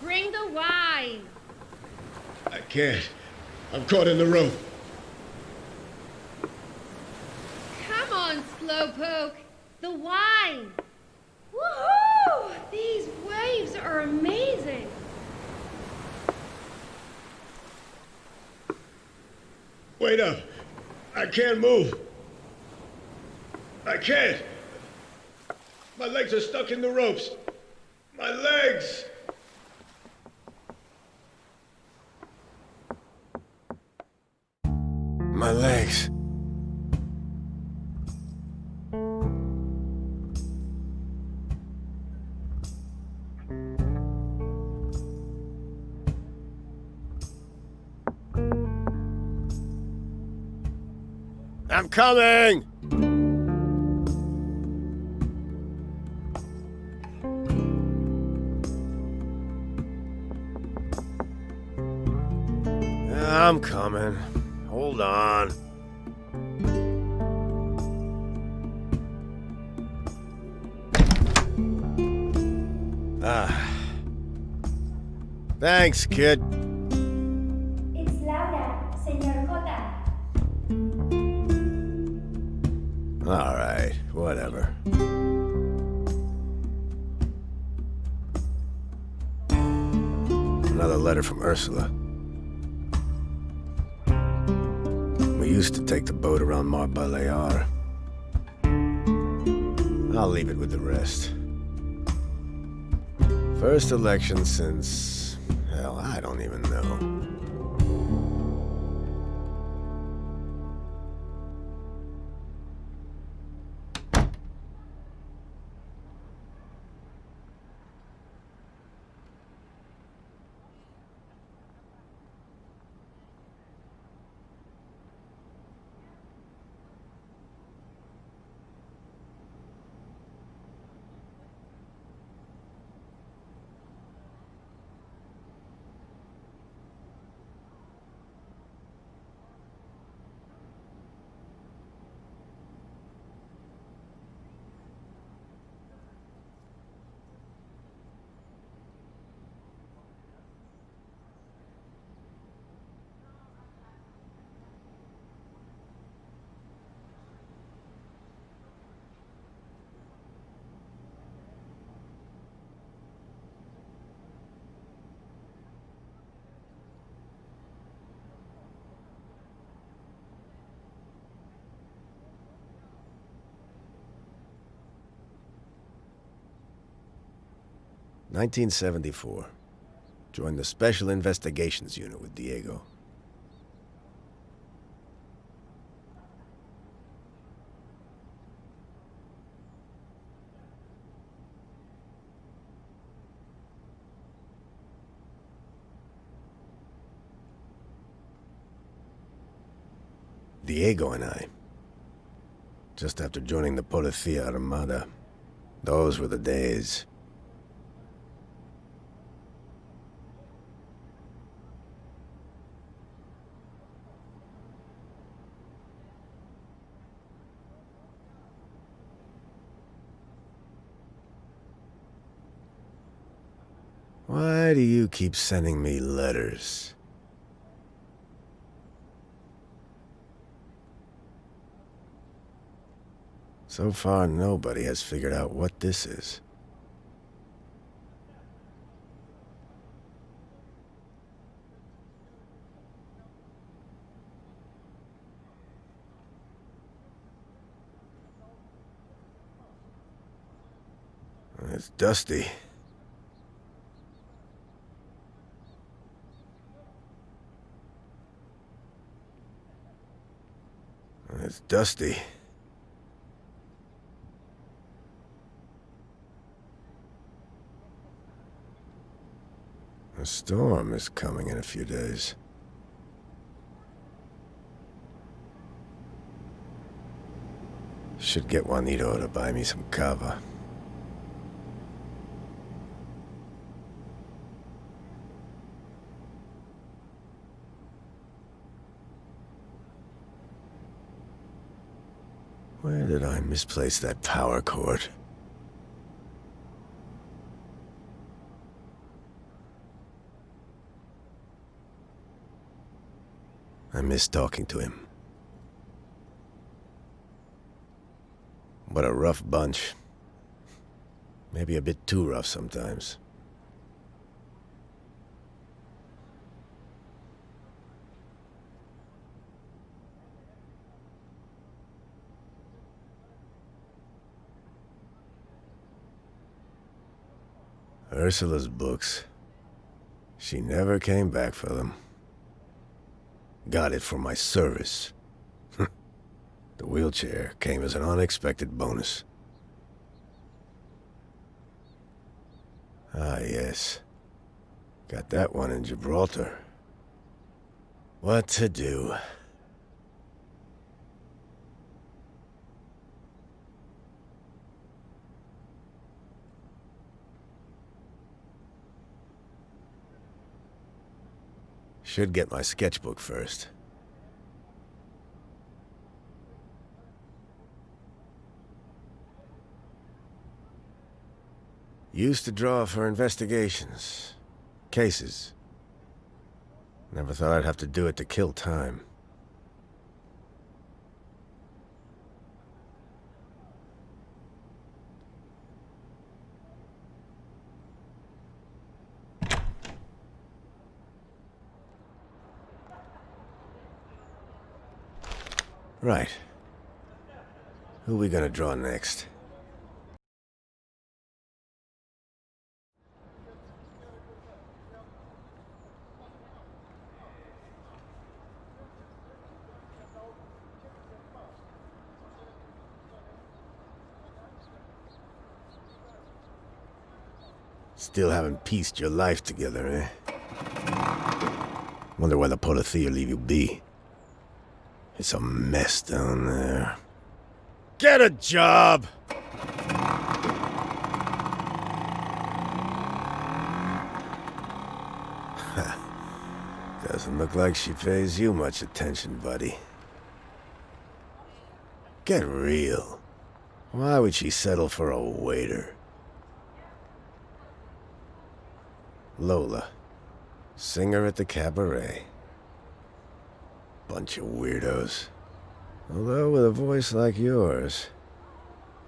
Bring the wine. I can't. I'm caught in the rope. Come on, Slowpoke. The wine. Woohoo! These waves are amazing. Wait up. I can't move. I can't. My legs are stuck in the ropes. My legs! My legs. I'm coming! I'm coming. Hold on. Thanks, kid. It's Laura, Señor Cota. All right, whatever. Another letter from Ursula. We used to take the boat around Marbalear. I'll leave it with the rest. First election since... hell, I don't even know. ...1974. Joined the Special Investigations Unit with Diego. Diego and I. Just after joining the Policía Armada. Those were the days. Why do you keep sending me letters? So far, nobody has figured out what this is. It's dusty. It's dusty. A storm is coming in a few days. Should get Juanito to buy me some cava. Where did I misplace that power cord? I miss talking to him. What a rough bunch. Maybe a bit too rough sometimes. Ursula's books. She never came back for them. Got it for my service. The wheelchair came as an unexpected bonus. Ah, yes. Got that one in Gibraltar. What to do? Should get my sketchbook first. Used to draw for investigations. Cases. Never thought I'd have to do it to kill time. Right. Who are we gonna draw next? Still haven't pieced your life together, eh? Wonder why the Polythea leave you be. It's a mess down there. Get a job! Doesn't look like she pays you much attention, buddy. Get real. Why would she settle for a waiter? Lola, singer at the cabaret. Bunch of weirdos. Although with a voice like yours,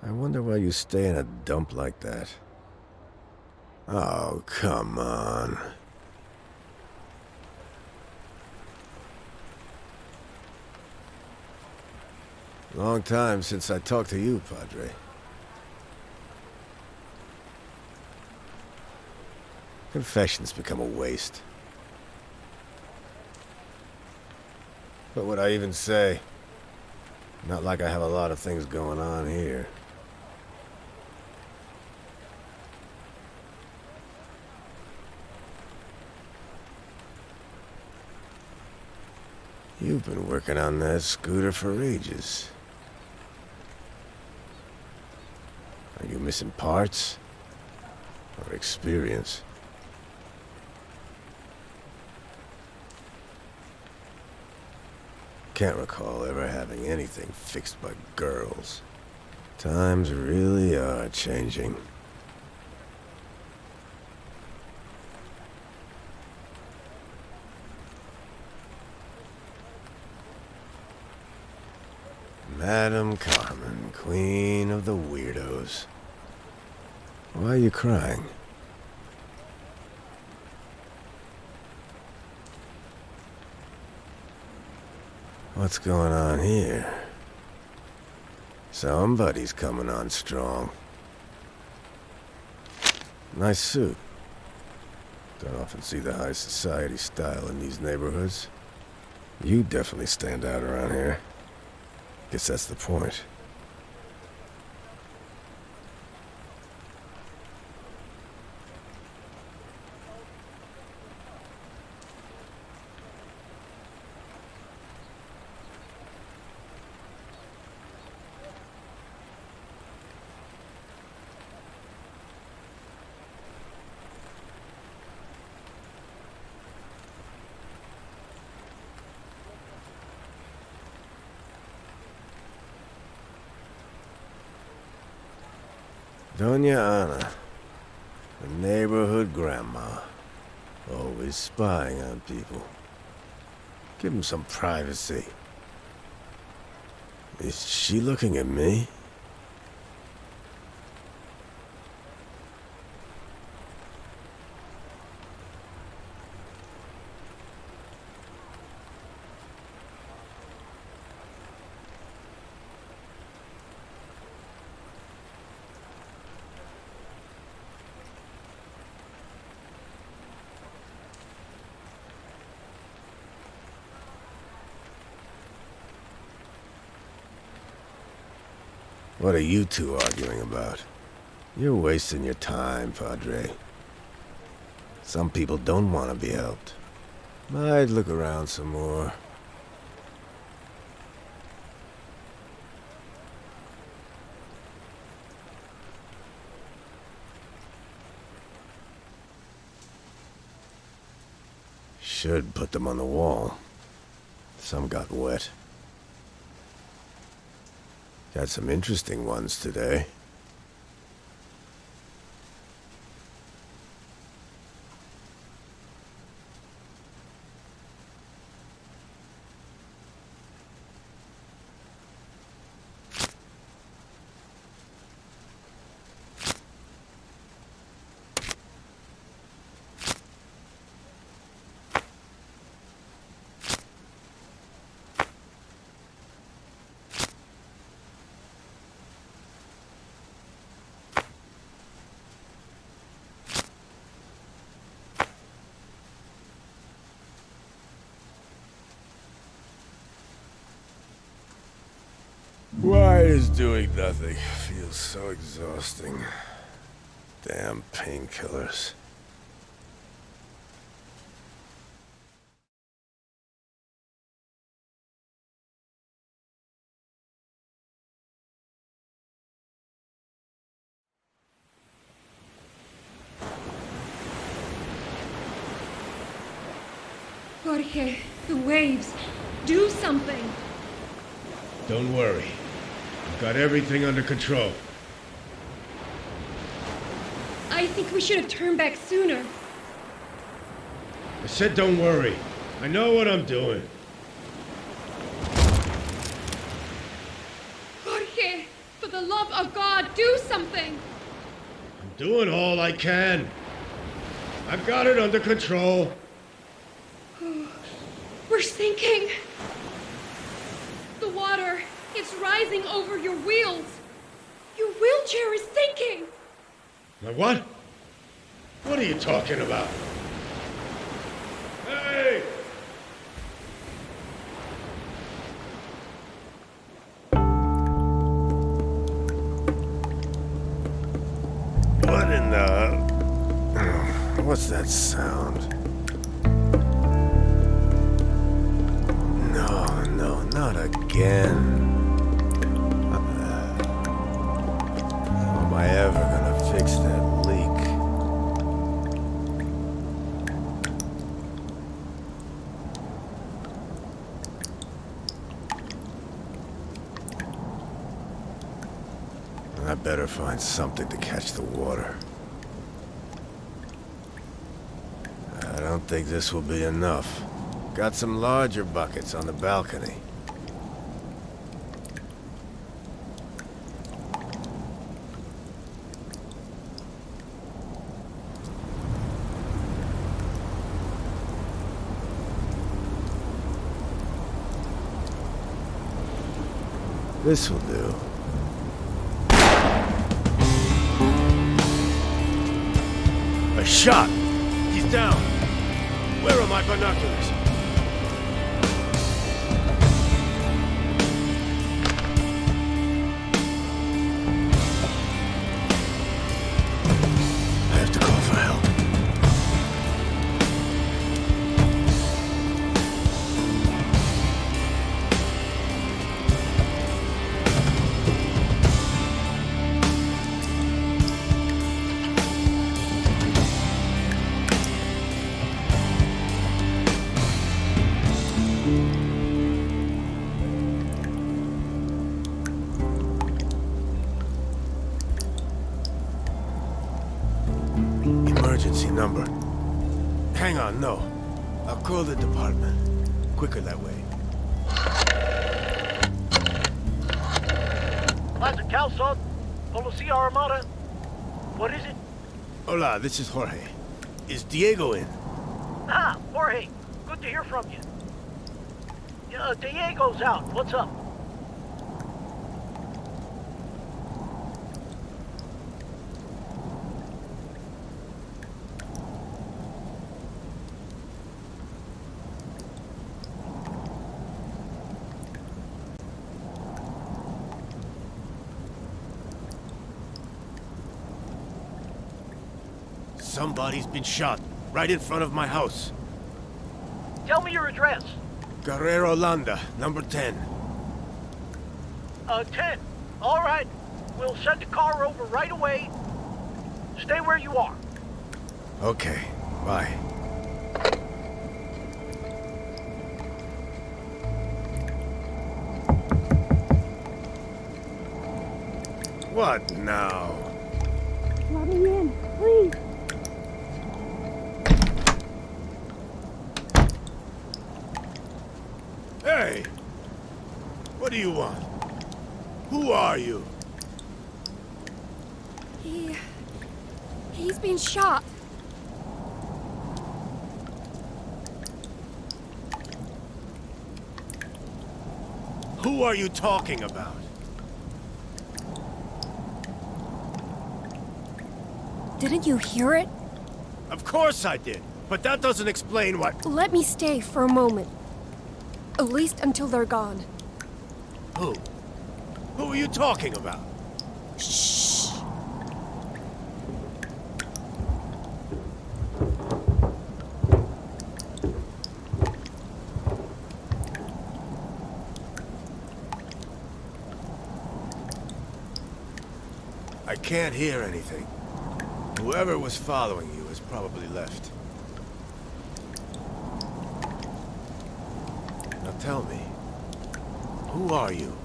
I wonder why you stay in a dump like that. Oh, come on. Long time since I talked to you, Padre. Confessions become a waste. What would I even say? Not like I have a lot of things going on here. You've been working on that scooter for ages. Are you missing parts? Or experience? Can't recall ever having anything fixed by girls. Times really are changing. Madame Carmen, queen of the weirdos. Why are you crying? What's going on here? Somebody's coming on strong. Nice suit. Don't often see the high society style in these neighborhoods. You definitely stand out around here. Guess that's the point. Doña Ana, the neighborhood grandma, always spying on people. Give him some privacy. Is she looking at me? What are you two arguing about? You're wasting your time, Padre. Some people don't want to be helped. Might look around some more. Should put them on the wall. Some got wet. Got some interesting ones today. Why is doing nothing? Feels so exhausting. Damn painkillers. Jorge, the waves. Do something. Don't worry. I've got everything under control. I think we should have turned back sooner. I said don't worry. I know what I'm doing. Jorge, for the love of God, do something! I'm doing all I can. I've got it under control. We're sinking! The water, it's rising over your wheels! Your wheelchair is sinking! My what? What are you talking about? Hey! What in the... What's that sound? No, not again. How am I ever gonna fix that leak? I better find something to catch the water. I don't think this will be enough. Got some larger buckets on the balcony. This will do. A shot! He's down! Where are my binoculars? I have to call for help. Emergency number. Hang on, no. I'll call the department. Quicker that way. Plaza Calzone, Policia Armada. What is it? Hola, this is Jorge. Is Diego in? Ah, Jorge. Good to hear from you. Diego's out. What's up? Somebody's been shot right in front of my house. Tell me your address. Guerrero Landa, number 10. 10. All right. We'll send a car over right away. Stay where you are. Okay, bye. What now? Let me in, please. Hey! What do you want? Who are you? He's been shot. Who are you talking about? Didn't you hear it? Of course I did, but that doesn't explain what... Let me stay for a moment. At least until they're gone. Who? Who are you talking about? Shh. I can't hear anything. Whoever was following you has probably left. Now tell me, who are you?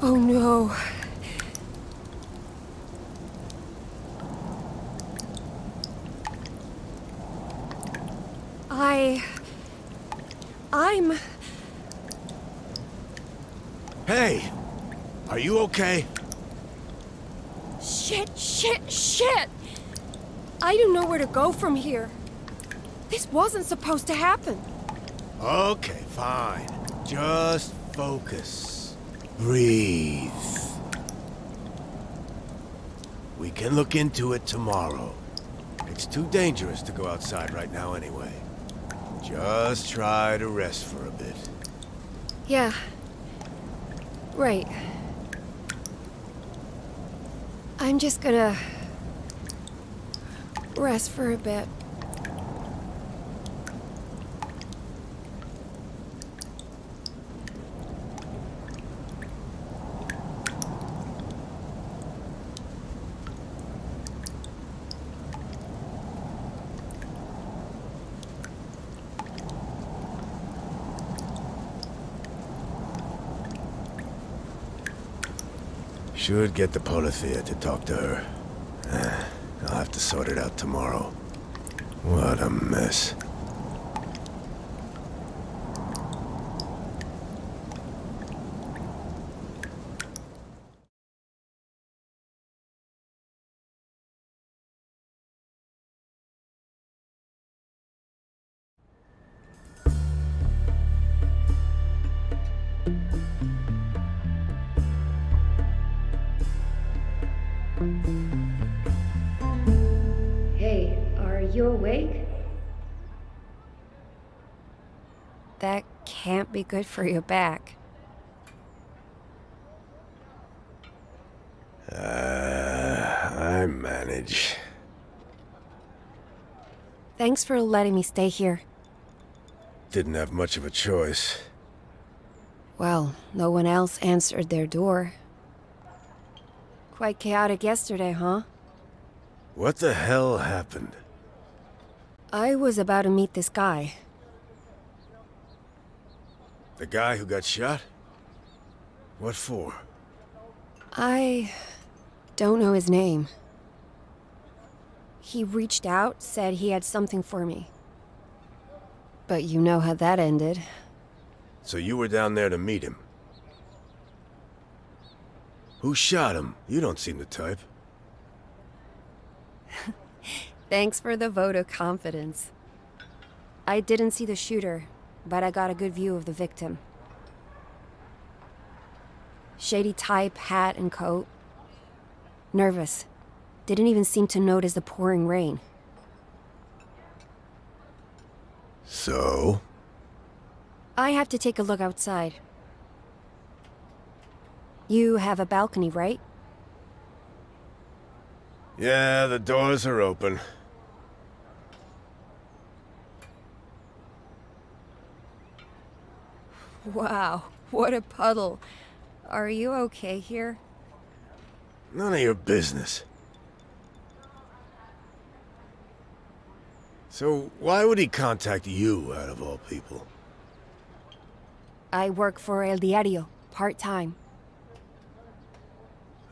Oh no. I'm... Hey! Are you okay? Shit! I don't know where to go from here. This wasn't supposed to happen. Okay, fine. Just focus. Breathe. We can look into it tomorrow. It's too dangerous to go outside right now anyway. Just try to rest for a bit. Yeah. Right. I'm just gonna... rest for a bit. Should get the Polithea to talk to her. I'll have to sort it out tomorrow. What a mess. Hey, are you awake? That can't be good for your back. I manage. Thanks for letting me stay here. Didn't have much of a choice. Well, no one else answered their door. Quite chaotic yesterday, huh? What the hell happened? I was about to meet this guy. The guy who got shot? What for? I don't know his name. He reached out, said he had something for me. But you know how that ended. So you were down there to meet him? Who shot him? You don't seem the type. Thanks for the vote of confidence. I didn't see the shooter, but I got a good view of the victim. Shady type, hat and coat. Nervous. Didn't even seem to notice the pouring rain. So? I have to take a look outside. You have a balcony, right? Yeah, the doors are open. Wow, what a puddle. Are you okay here? None of your business. So, why would he contact you, out of all people? I work for El Diario, part-time.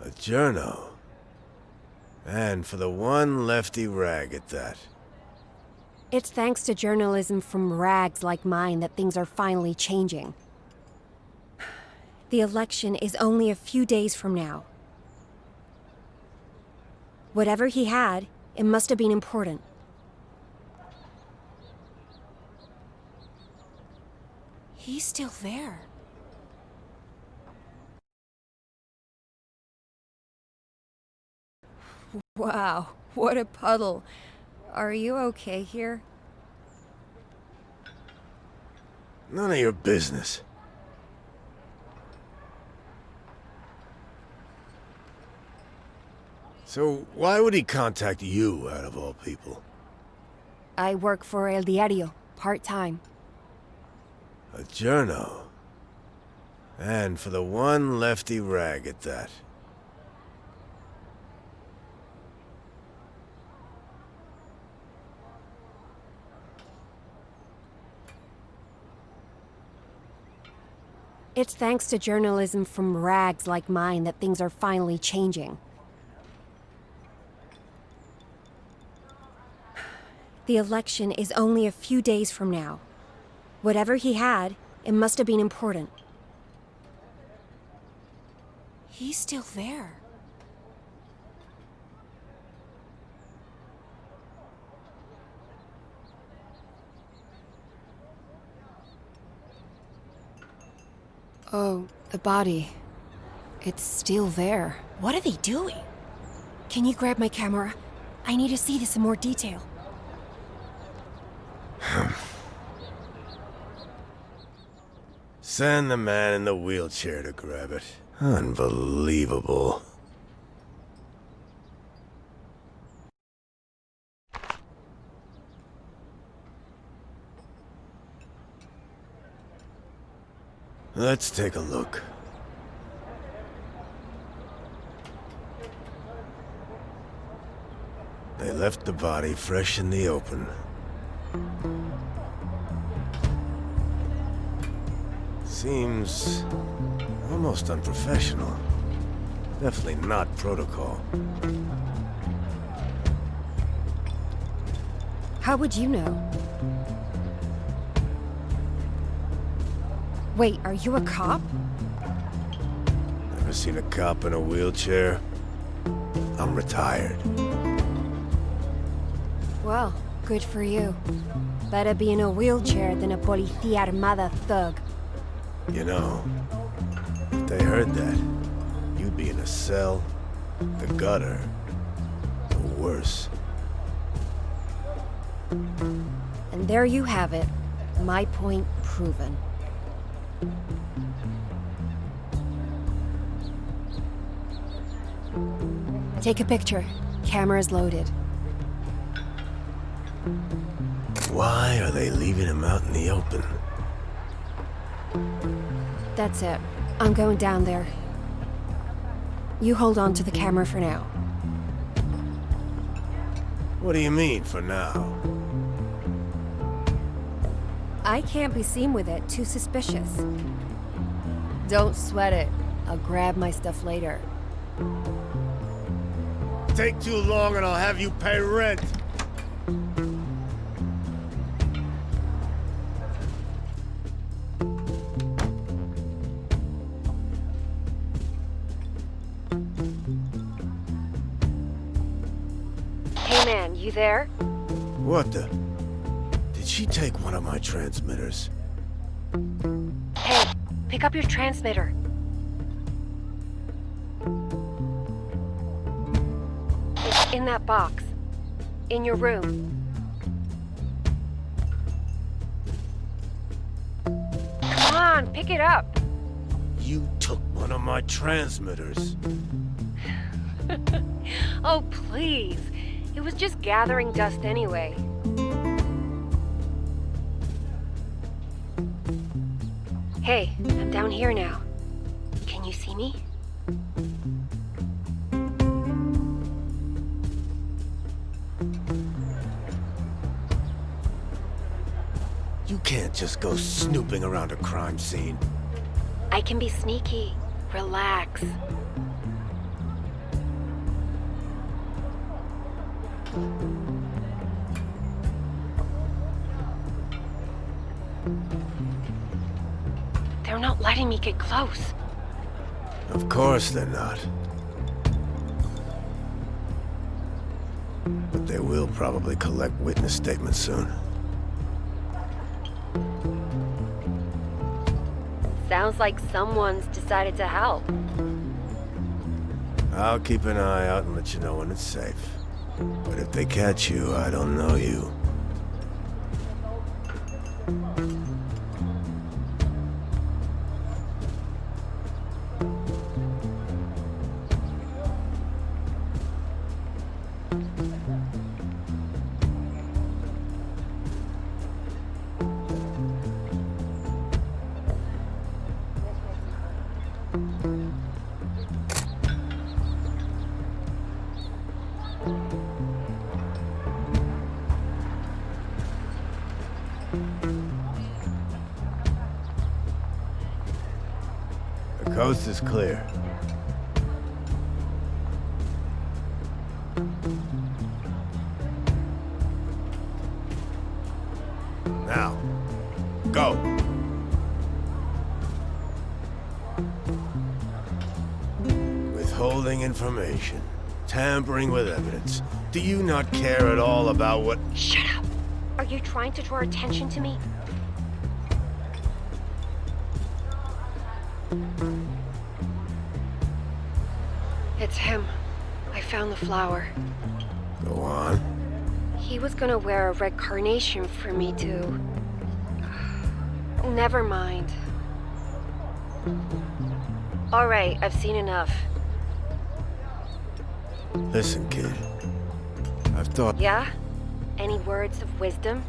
A journo. And for the one lefty rag at that. It's thanks to journalism from rags like mine that things are finally changing. The election is only a few days from now. Whatever he had, it must have been important. He's still there. Wow, what a puddle. Are you okay here? None of your business. So, why would he contact you, out of all people? I work for El Diario, part-time. A journo. And for the one lefty rag at that. It's thanks to journalism from rags like mine that things are finally changing. The election is only a few days from now. Whatever he had, it must have been important. He's still there. Oh, the body. It's still there. What are they doing? Can you grab my camera? I need to see this in more detail. Send the man in the wheelchair to grab it. Unbelievable. Let's take a look. They left the body fresh in the open. Seems almost unprofessional. Definitely not protocol. How would you know? Wait, are you a cop? Never seen a cop in a wheelchair? I'm retired. Well, good for you. Better be in a wheelchair than a policía armada thug. You know, if they heard that, you'd be in a cell, the gutter, or worse. And there you have it. My point proven. Take a picture. Camera's loaded. Why are they leaving him out in the open? That's it. I'm going down there. You hold on to the camera for now. What do you mean, for now? I can't be seen with it. Too suspicious. Don't sweat it. I'll grab my stuff later. take too long and I'll have you pay rent. Hey man, you there? What the? Did she take one of my transmitters? Hey, pick up your transmitter. It's in that box. In your room. Come on, pick it up. You took one of my transmitters. Oh, please. It was just gathering dust anyway. Hey, I'm down here now. Can you see me? You can't just go snooping around a crime scene. I can be sneaky. Relax. They're not letting me get close. Of course they're not. But they will probably collect witness statements soon. Sounds like someone's decided to help. I'll keep an eye out and let you know when it's safe. But if they catch you, I don't know you. The coast is clear. Now, go. Withholding information, tampering with evidence. Do you not care at all about what... Shut up! Are you trying to draw attention to me? It's him. I found the flower. Go on. He was gonna wear a red carnation for me to... Never mind. Alright, I've seen enough. Listen, kid. I've thought... Yeah? Any words of wisdom?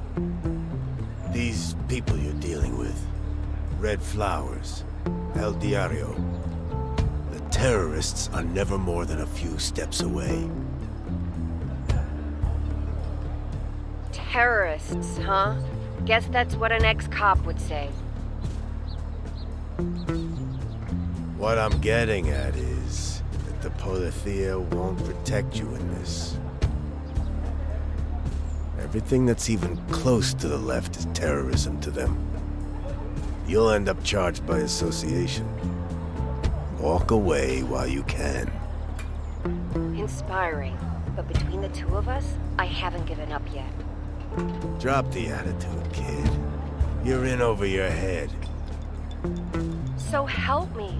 These people you're dealing with. Red flowers. El Diario. The terrorists are never more than a few steps away. Terrorists, huh? Guess that's what an ex-cop would say. What I'm getting at is that the Policia won't protect you in this. Everything that's even close to the left is terrorism to them. You'll end up charged by association. Walk away while you can. Inspiring. But between the two of us, I haven't given up yet. Drop the attitude, kid. You're in over your head. So help me.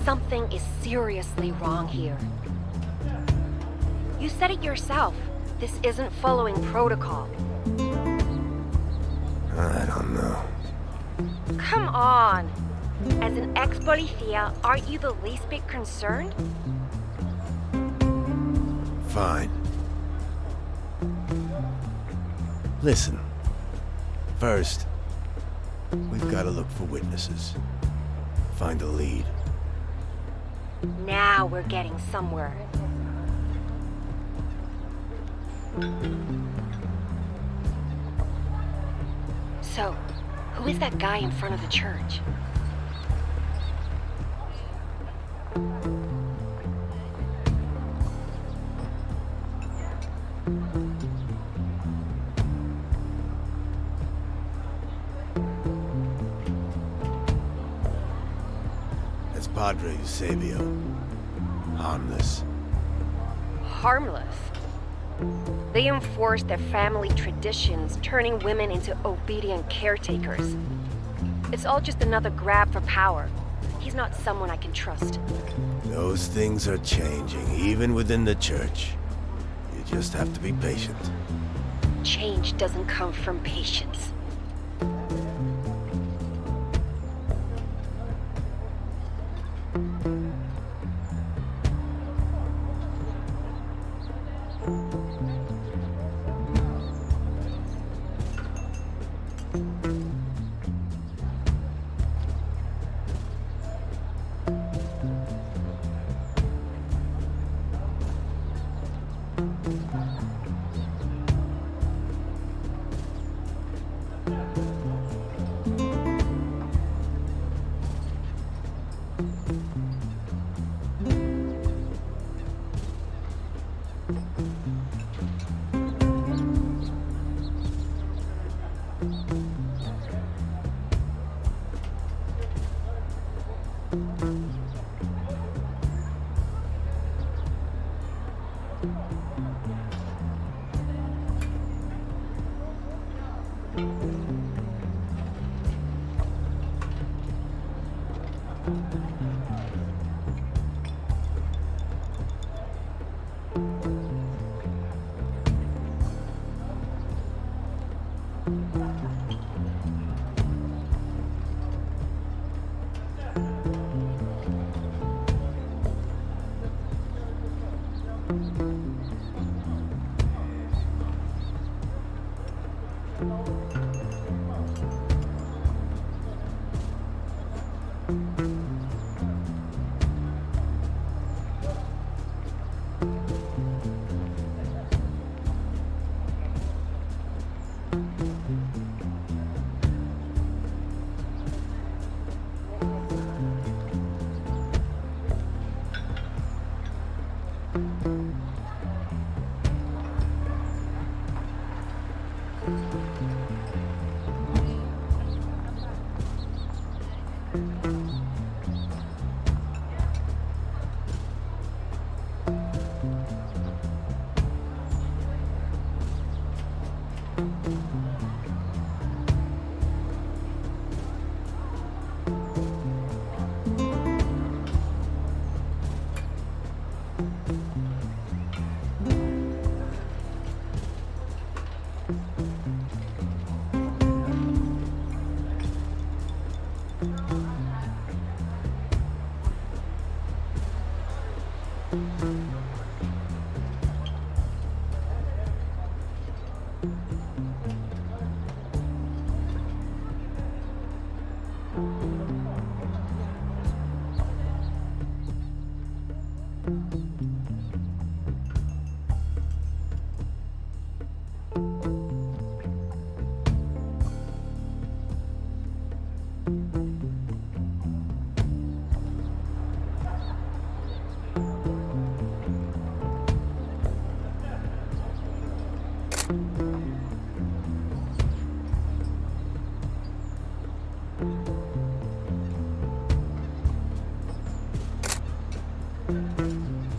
Something is seriously wrong here. You said it yourself. This isn't following protocol. I don't know. Come on. As an ex-policia, aren't you the least bit concerned? Fine. Listen. First, we've got to look for witnesses. Find a lead. Now we're getting somewhere. So, who is that guy in front of the church? Padre Eusebio. Harmless. Harmless. They enforce their family traditions, turning women into obedient caretakers. It's all just another grab for power. He's not someone I can trust. Those things are changing, even within the church. You just have to be patient. Change doesn't come from patience.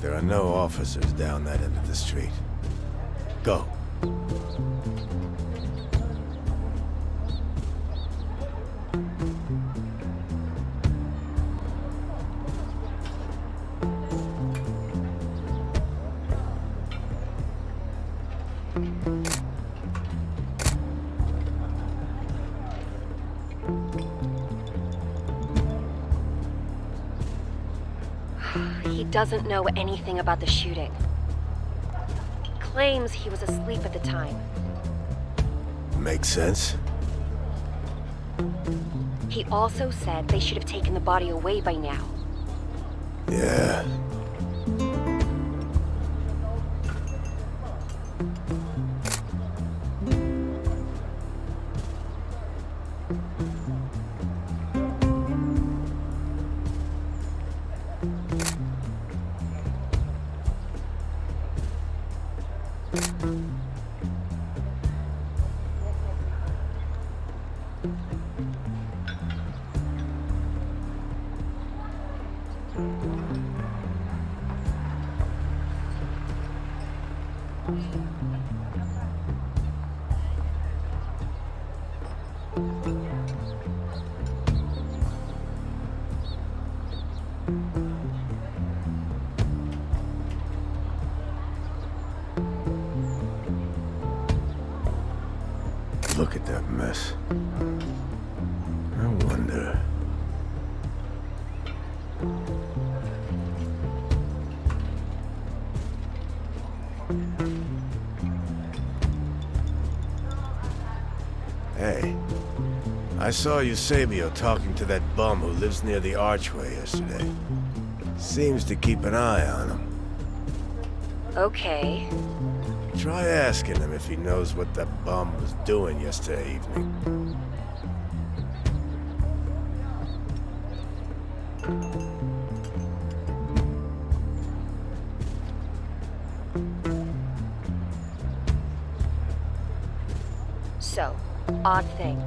There are no officers down that end of the street. Go. He doesn't know anything about the shooting. Claims he was asleep at the time. Makes sense. He also said they should have taken the body away by now. Yeah. Look at that mess. I wonder... Hey, I saw Eusebio talking to that bum who lives near the archway yesterday. Seems to keep an eye on him. Okay. Try asking him if he knows what that bum was doing yesterday evening. So, odd thing.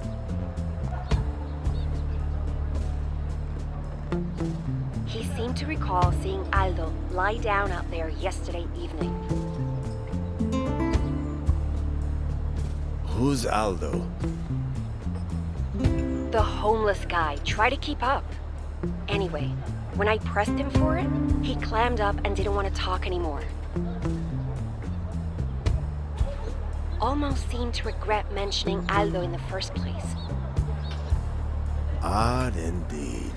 He seemed to recall seeing Aldo lie down out there yesterday evening. Who's Aldo? The homeless guy. Try to keep up. Anyway, when I pressed him for it, he clammed up and didn't want to talk anymore. Almost seemed to regret mentioning Aldo in the first place. Odd indeed.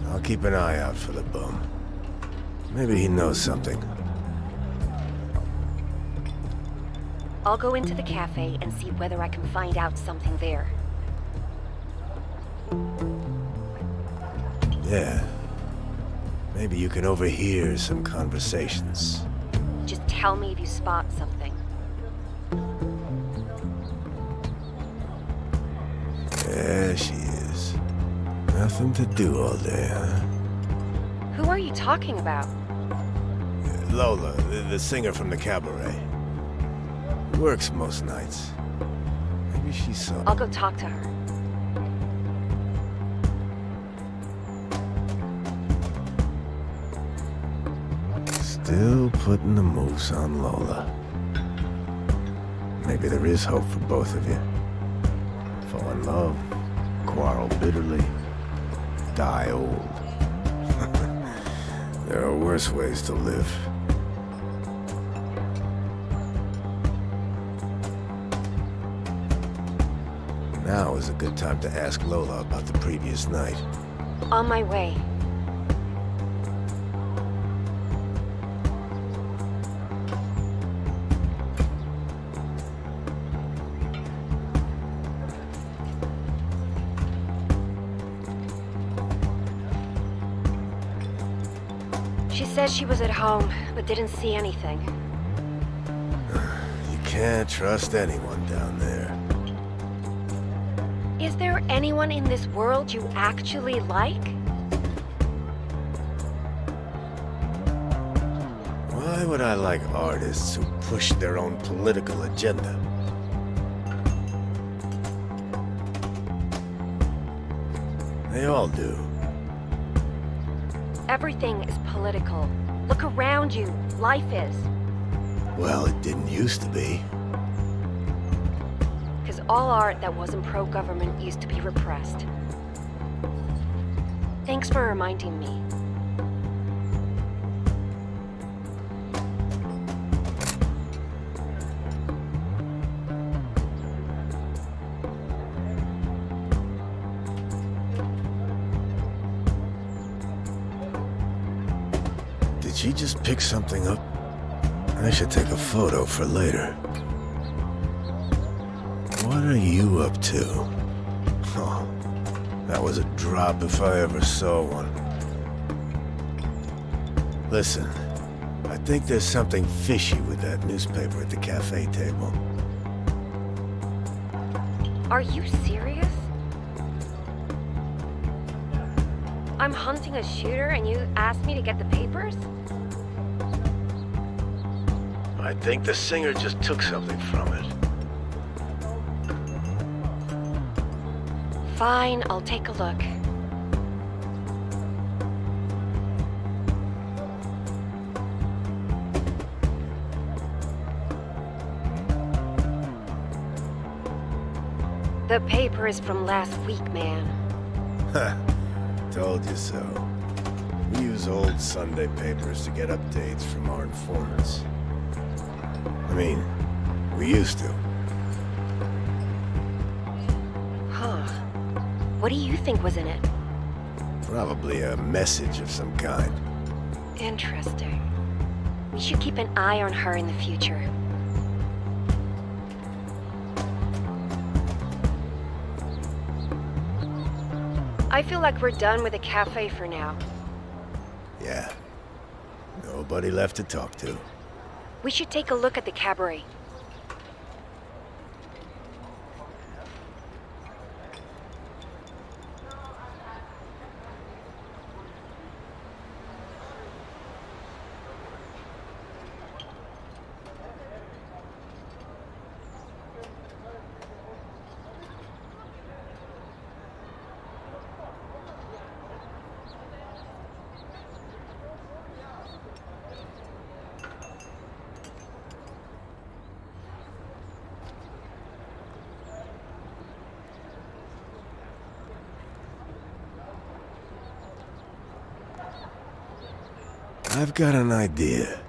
I'll keep an eye out for the bum. Maybe he knows something. I'll go into the cafe and see whether I can find out something there. Yeah. Maybe you can overhear some conversations. Just tell me if you spot something. There she is. Nothing to do all day, huh? Who are you talking about? Lola, the singer from the cabaret. Works most nights. Maybe she saw... I'll go talk to her. Still putting the moves on Lola. Maybe there is hope for both of you. Fall in love, quarrel bitterly, die old. There are worse ways to live. Now is a good time to ask Lola about the previous night. On my way. She says she was at home, but didn't see anything. You can't trust anyone down there. Is there anyone in this world you actually like? Why would I like artists who push their own political agenda? They all do. Everything is political. Look around you. Life is. Well, it didn't used to be. Because all art that wasn't pro-government used to be repressed. Thanks for reminding me. Did she just pick something up? I should take a photo for later. What are you up to? Oh, that was a drop if I ever saw one. Listen, I think there's something fishy with that newspaper at the cafe table. Are you serious? I'm hunting a shooter and you asked me to get the papers? I think the singer just took something from it. Fine, I'll take a look. The paper is from last week, man. Ha! Told you so. We use old Sunday papers to get updates from our informants. I mean, we used to. Huh. What do you think was in it? Probably a message of some kind. Interesting. We should keep an eye on her in the future. I feel like we're done with the cafe for now. Yeah. Nobody left to talk to. We should take a look at the cabaret. I've got an idea.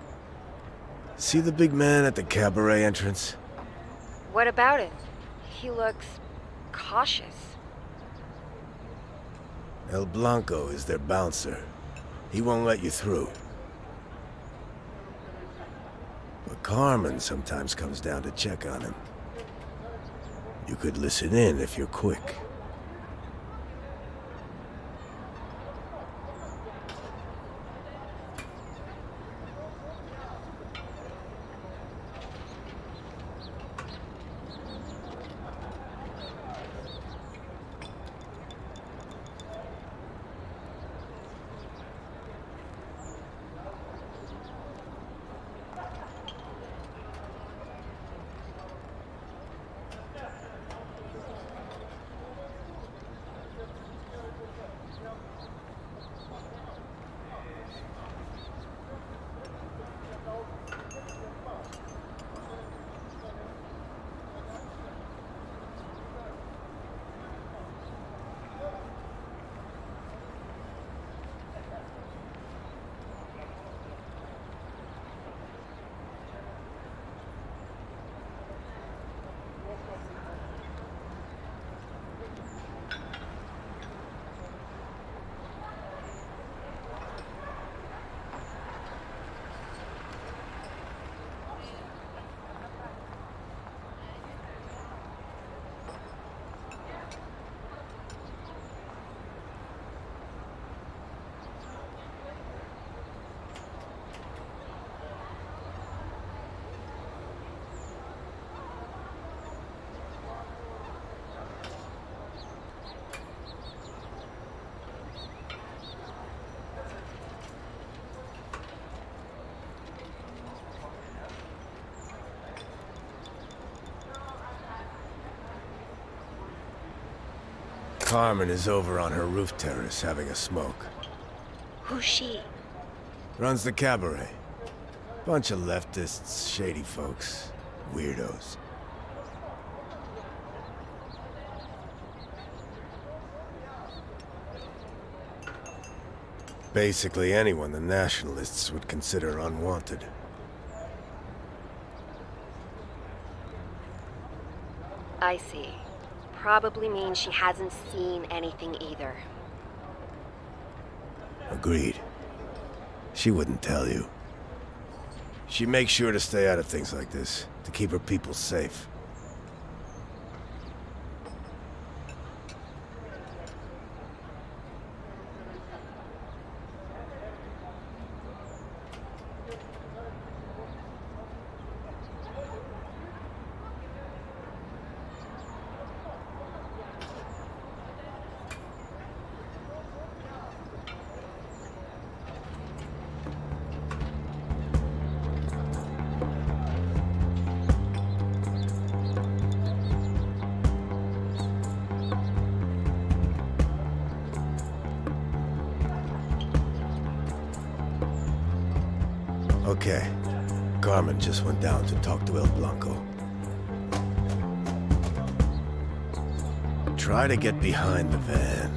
See the big man at the cabaret entrance? What about it? He looks cautious. El Blanco is their bouncer. He won't let you through. But Carmen sometimes comes down to check on him. You could listen in if you're quick. Carmen is over on her roof terrace having a smoke. Who's she? Runs the cabaret. Bunch of leftists, shady folks, weirdos. Basically anyone the nationalists would consider unwanted. I see. Probably means she hasn't seen anything either. Agreed. She wouldn't tell you. She makes sure to stay out of things like this, to keep her people safe. Okay. Carmen just went down to talk to El Blanco. try to get behind the van.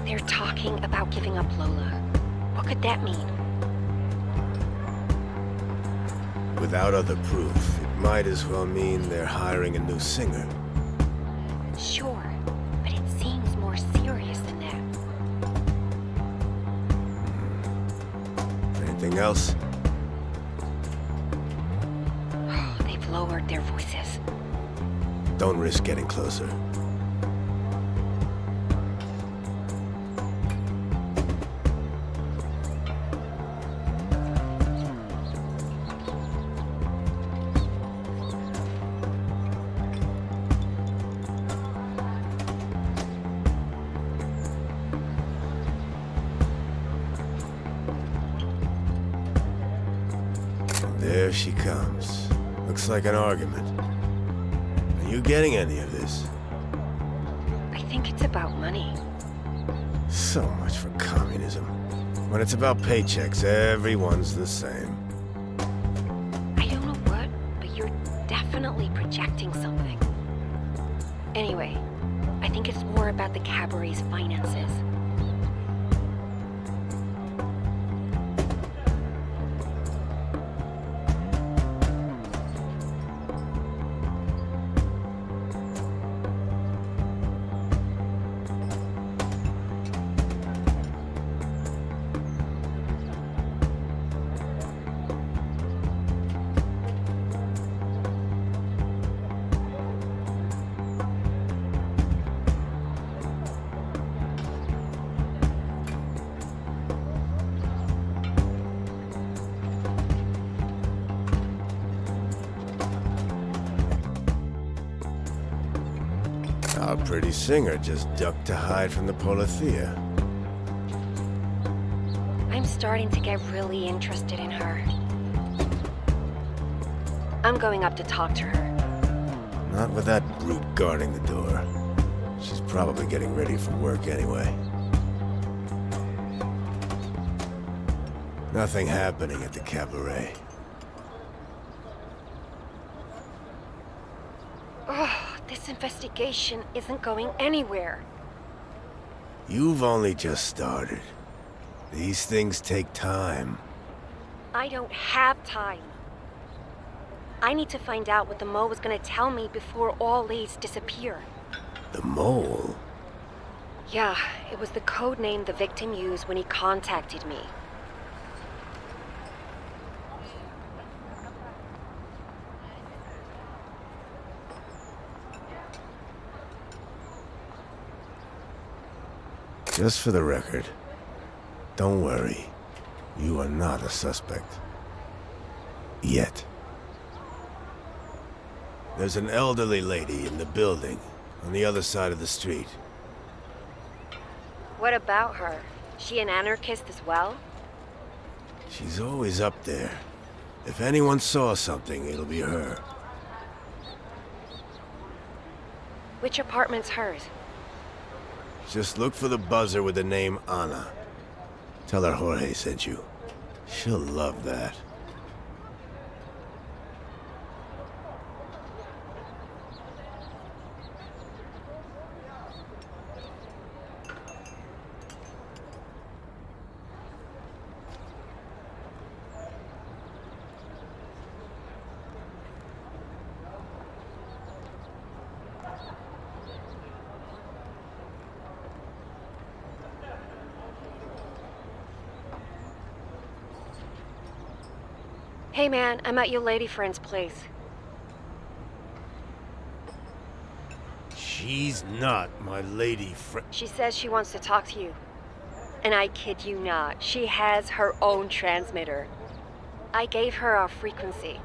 They're talking about giving up Lola. What could that mean? Without other proof, it might as well mean they're hiring a new singer. Sure, but it seems more serious than that. Anything else? Oh, they've lowered their voices. Don't risk getting closer. There she comes. Looks like an argument. Are you getting any of this? I think it's about money. So much for communism. When it's about paychecks, everyone's the same. I don't know what, but you're definitely projecting something. Anyway, I think it's more about the cabaret's finances. Our pretty singer just ducked to hide from the Polithea. I'm starting to get really interested in her. I'm going up to talk to her. Not with that brute guarding the door. She's probably getting ready for work anyway. Nothing happening at the cabaret. Oh, this investigation isn't going anywhere. You've only just started. These things take time. I don't have time. I need to find out what the mole was gonna tell me before all leads disappear. The mole? Yeah, it was the code name the victim used when he contacted me. Just for the record, don't worry. You are not a suspect. Yet. There's an elderly lady in the building, on the other side of the street. What about her? She an anarchist as well? She's always up there. If anyone saw something, it'll be her. Which apartment's hers? Just look for the buzzer with the name Ana. Tell her Jorge sent you. She'll love that. Hey man, I'm at your lady friend's place. She's not my lady friend. She says she wants to talk to you. And I kid you not, she has her own transmitter. I gave her our frequency.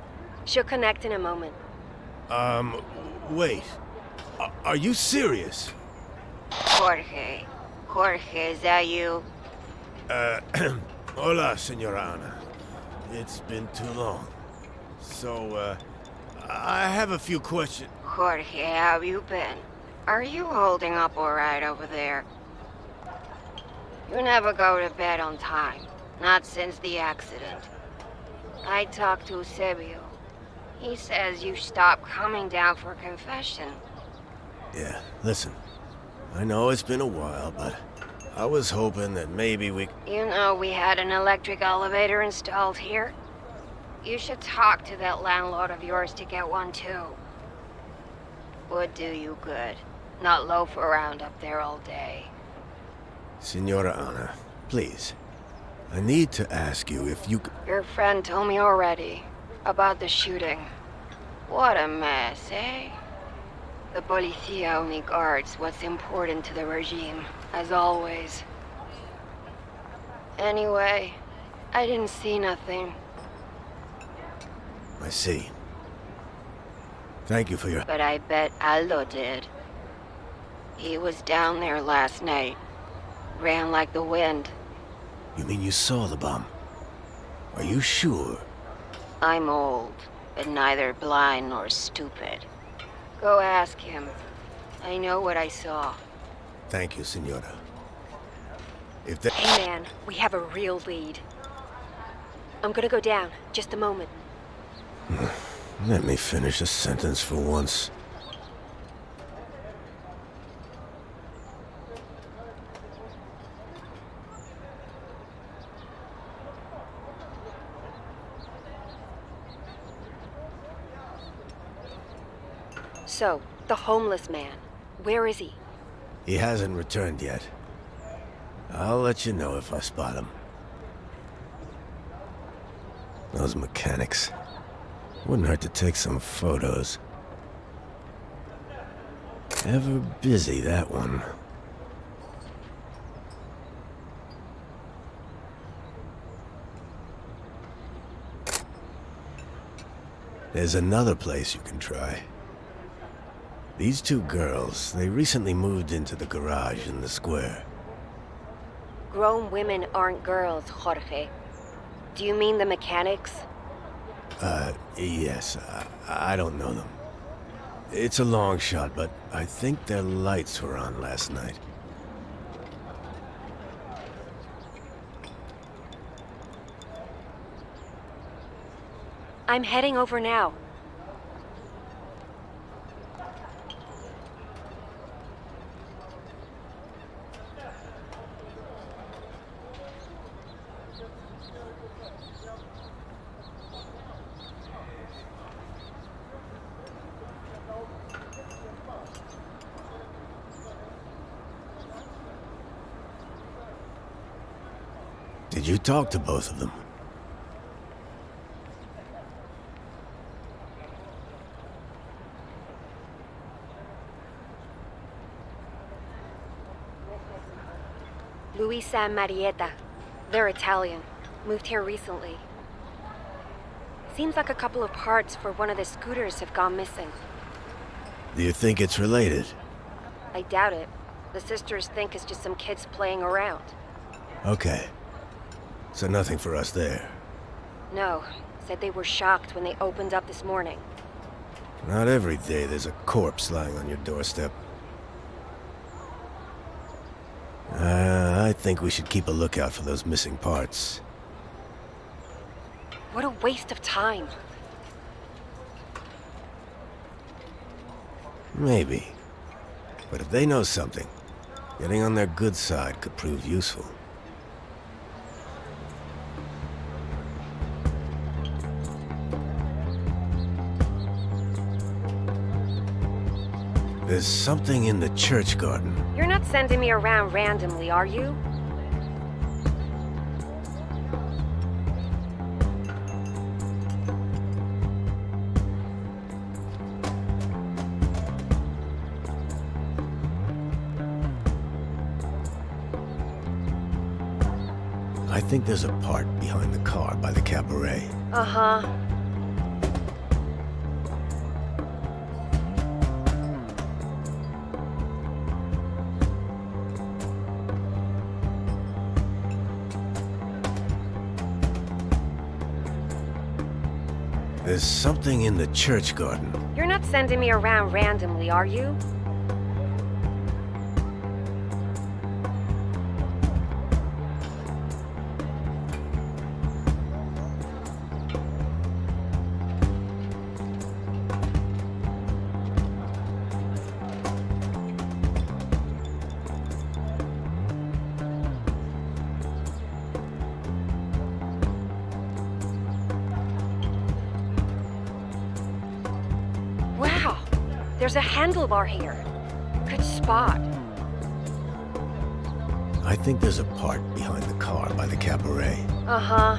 She'll connect in a moment. Wait. Are you serious? Jorge, is that you? Hola, Senora Ana. It's been too long. So, I have a few questions. Jorge, how have you been? Are you holding up all right over there? You never go to bed on time. Not since the accident. I talked to Eusebio. He says you stopped coming down for confession. Yeah, listen. I know it's been a while, but I was hoping that maybe we... You know we had an electric elevator installed here? You should talk to that landlord of yours to get one too. Would do you good. Not loaf around up there all day. Senora Ana, please. I need to ask you if you... Your friend told me already about the shooting. What a mess, eh? The policia only guards what's important to the regime, as always. Anyway, I didn't see nothing. I see. Thank you for your... But I bet Aldo did. He was down there last night. Ran like the wind. You mean you saw the bomb? Are you sure? I'm old, but neither blind nor stupid. Go ask him. I know what I saw. Thank you, Senora. If that... Hey man, we have a real lead. I'm gonna go down. Just a moment. Let me finish a sentence for once. So, the homeless man. Where is he? He hasn't returned yet. I'll let you know if I spot him. Those mechanics. Wouldn't hurt to take some photos. Ever busy, that one. There's another place you can try. These two girls, they recently moved into the garage in the square. Grown women aren't girls, Jorge. Do you mean the mechanics? Yes. I don't know them. It's a long shot, but I think their lights were on last night. I'm heading over now. Did you talk to both of them? Luisa and Marietta. They're Italian. Moved here recently. Seems like a couple of parts for one of the scooters have gone missing. Do you think it's related? I doubt it. The sisters think it's just some kids playing around. Okay. So nothing for us there. No. Said they were shocked when they opened up this morning. Not every day there's a corpse lying on your doorstep. I think we should keep a lookout for those missing parts. What a waste of time. Maybe. But if they know something, getting on their good side could prove useful. There's something in the church garden. You're not sending me around randomly, are you? I think there's a part behind the car by the cabaret. Uh-huh. There's something in the church garden. You're not sending me around randomly, are you? Wow, there's a handlebar here. Good spot. I think there's a part behind the car by the cabaret. Uh-huh.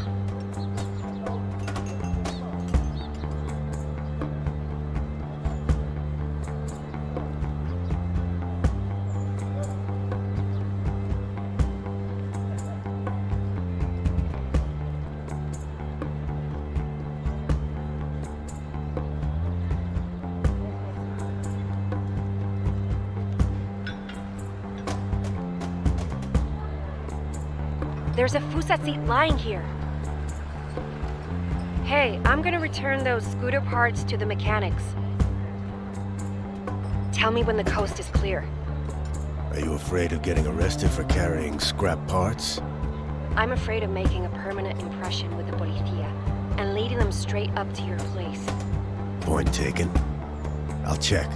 There's a Fusa seat lying here. Hey, I'm gonna return those scooter parts to the mechanics. Tell me when the coast is clear. Are you afraid of getting arrested for carrying scrap parts? I'm afraid of making a permanent impression with the policía and leading them straight up to your place. Point taken. I'll check.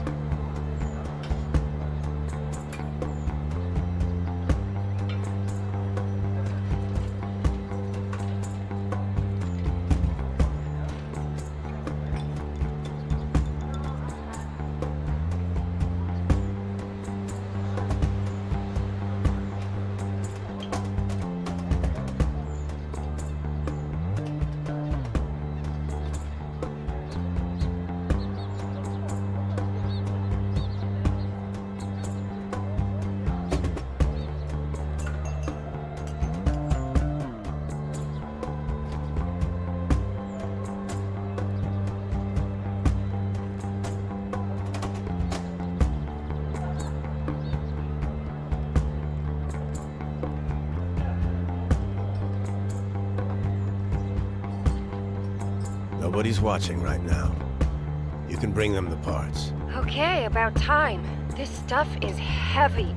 Nobody's watching right now. You can bring them the parts. Okay, about time. This stuff is heavy.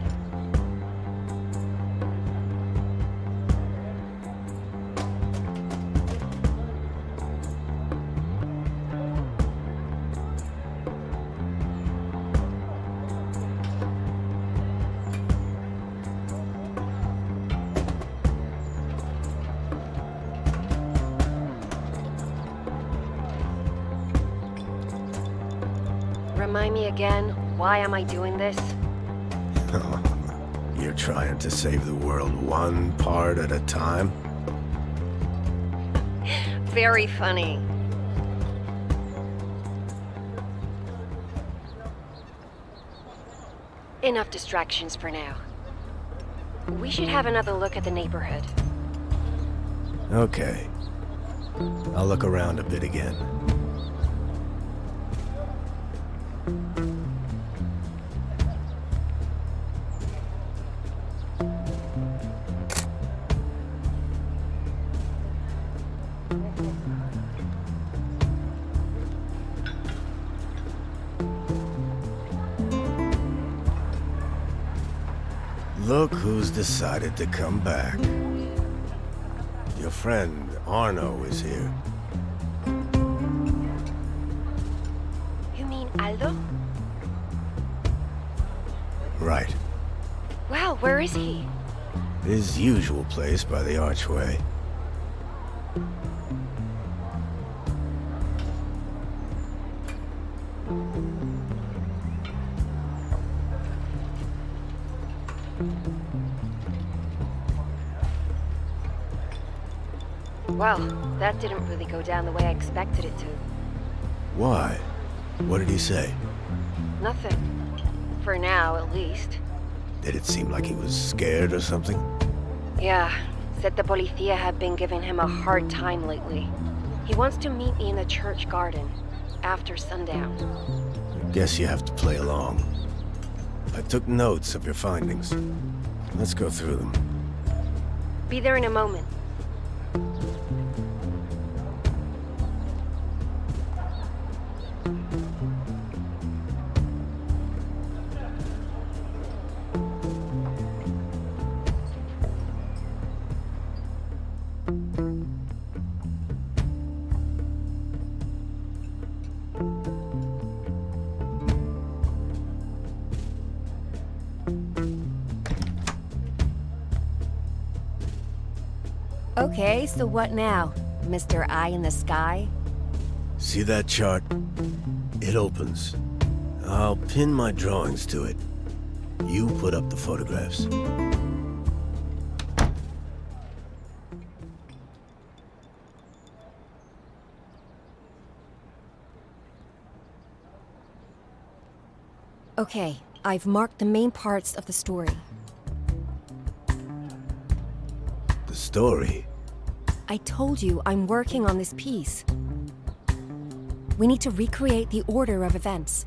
Remind me again, why am I doing this? You're trying to save the world one part at a time? Very funny. Enough distractions for now. We should have another look at the neighborhood. Okay. I'll look around a bit again. Look who's decided to come back. Your friend Arno is here. You mean Aldo? Right. Well, where is he? His usual place by the archway. Well, that didn't really go down the way I expected it to. Why? What did he say? Nothing. For now, at least. Did it seem like he was scared or something? Yeah, said the policía had been giving him a hard time lately. He wants to meet me in the church garden, after sundown. I guess you have to play along. I took notes of your findings. Let's go through them. Be there in a moment. Okay, so what now, Mr. Eye in the Sky? See that chart? It opens. I'll pin my drawings to it. You put up the photographs. Okay, I've marked the main parts of the story. The story? I told you I'm working on this piece. We need to recreate the order of events.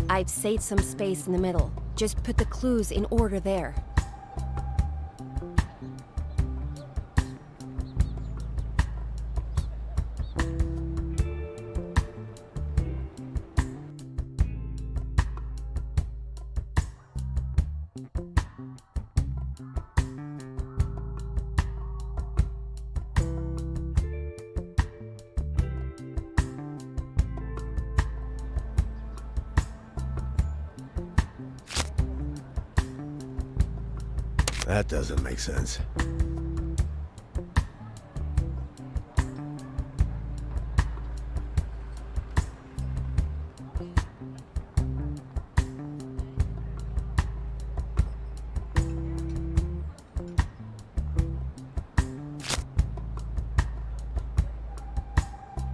I've saved some space in the middle. Just put the clues in order there. That doesn't make sense.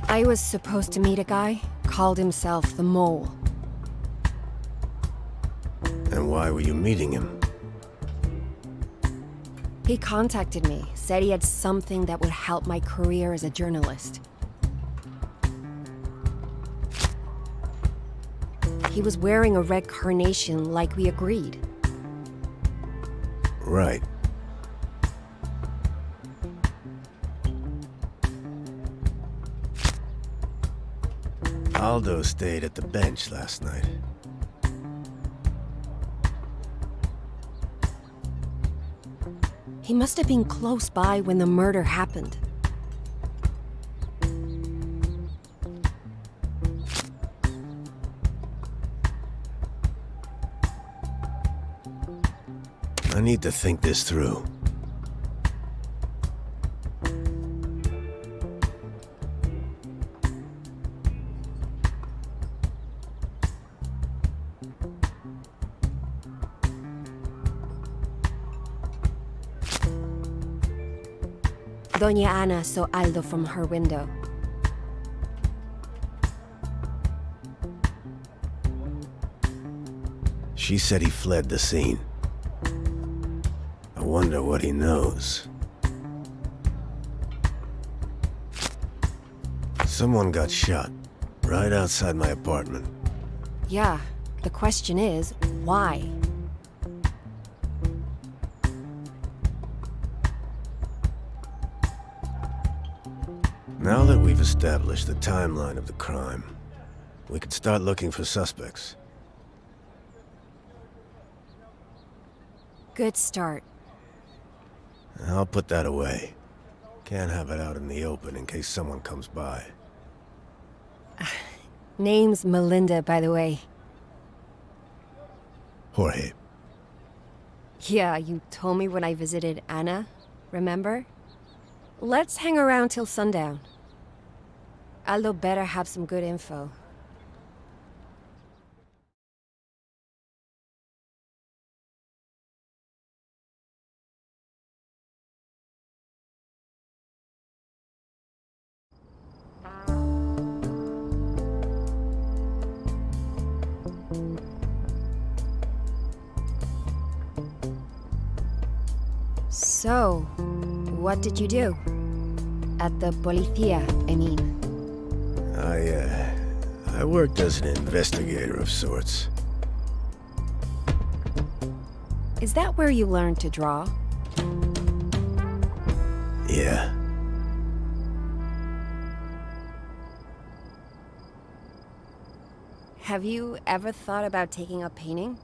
I was supposed to meet a guy, called himself the Mole. And why were you meeting him? He contacted me, said he had something that would help my career as a journalist. He was wearing a red carnation like we agreed. Right. Aldo stayed at the bench last night. He must have been close by when the murder happened. I need to think this through. Doña Ana saw Aldo from her window. She said he fled the scene. I wonder what he knows. Someone got shot right outside my apartment. Yeah, the question is, why? Now that we've established the timeline of the crime, we could start looking for suspects. Good start. I'll put that away. Can't have it out in the open in case someone comes by. Name's Melinda, by the way. Jorge. Yeah, you told me when I visited Ana, remember? Let's hang around till sundown. Aldo better have some good info. So, what did you do? At the policía, I mean. I worked as an investigator of sorts. Is that where you learned to draw? Yeah. Have you ever thought about taking up painting?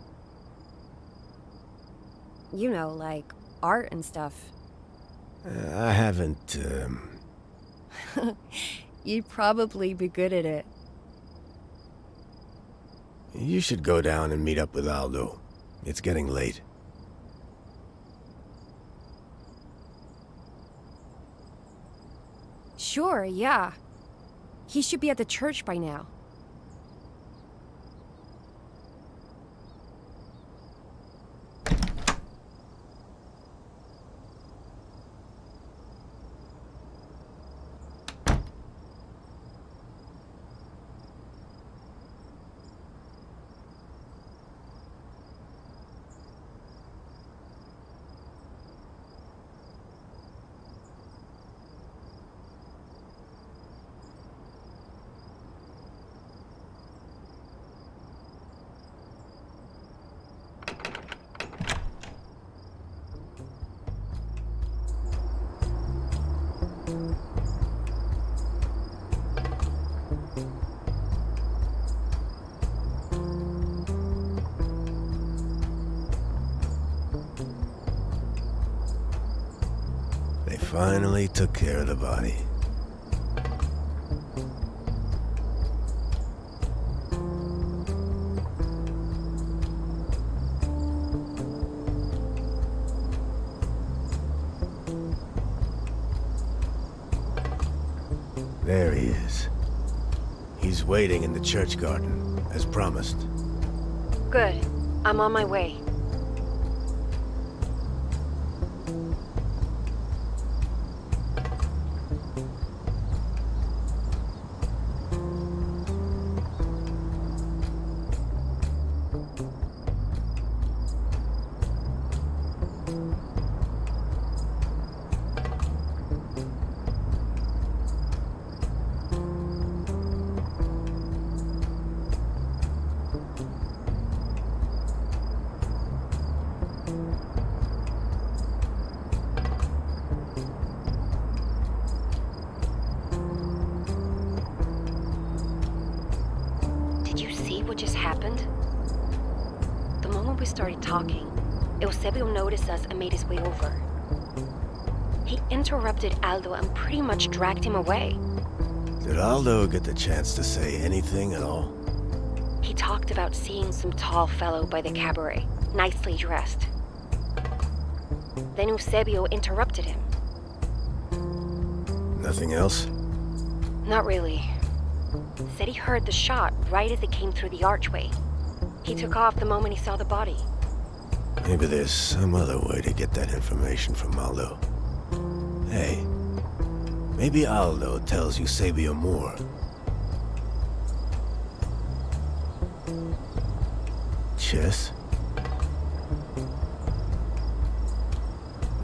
You know, like art and stuff. I haven't, You'd probably be good at it. You should go down and meet up with Aldo. It's getting late. Sure, yeah. He should be at the church by now. They finally took care of the body. There he is. He's waiting in the church garden, as promised. Good. I'm on my way. Did you see what just happened? The moment we started talking, Eusebio noticed us and made his way over. He interrupted Aldo and pretty much dragged him away. Did Aldo get the chance to say anything at all? He talked about seeing some tall fellow by the cabaret, nicely dressed. Then Eusebio interrupted him. Nothing else? Not really. Said he heard the shot right as it came through the archway. He took off the moment he saw the body. Maybe there's some other way to get that information from Aldo. Hey, maybe Aldo tells Eusebio more. Chess?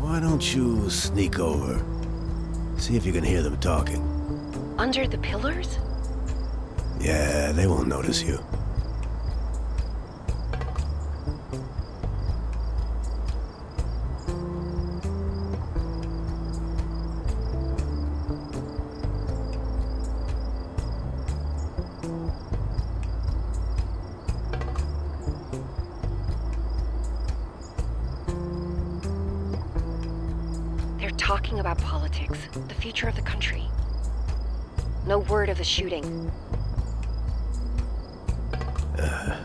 Why don't you sneak over? See if you can hear them talking. Under the pillars? Yeah, they won't notice you. They're talking about politics, the future of the country. No word of the shooting.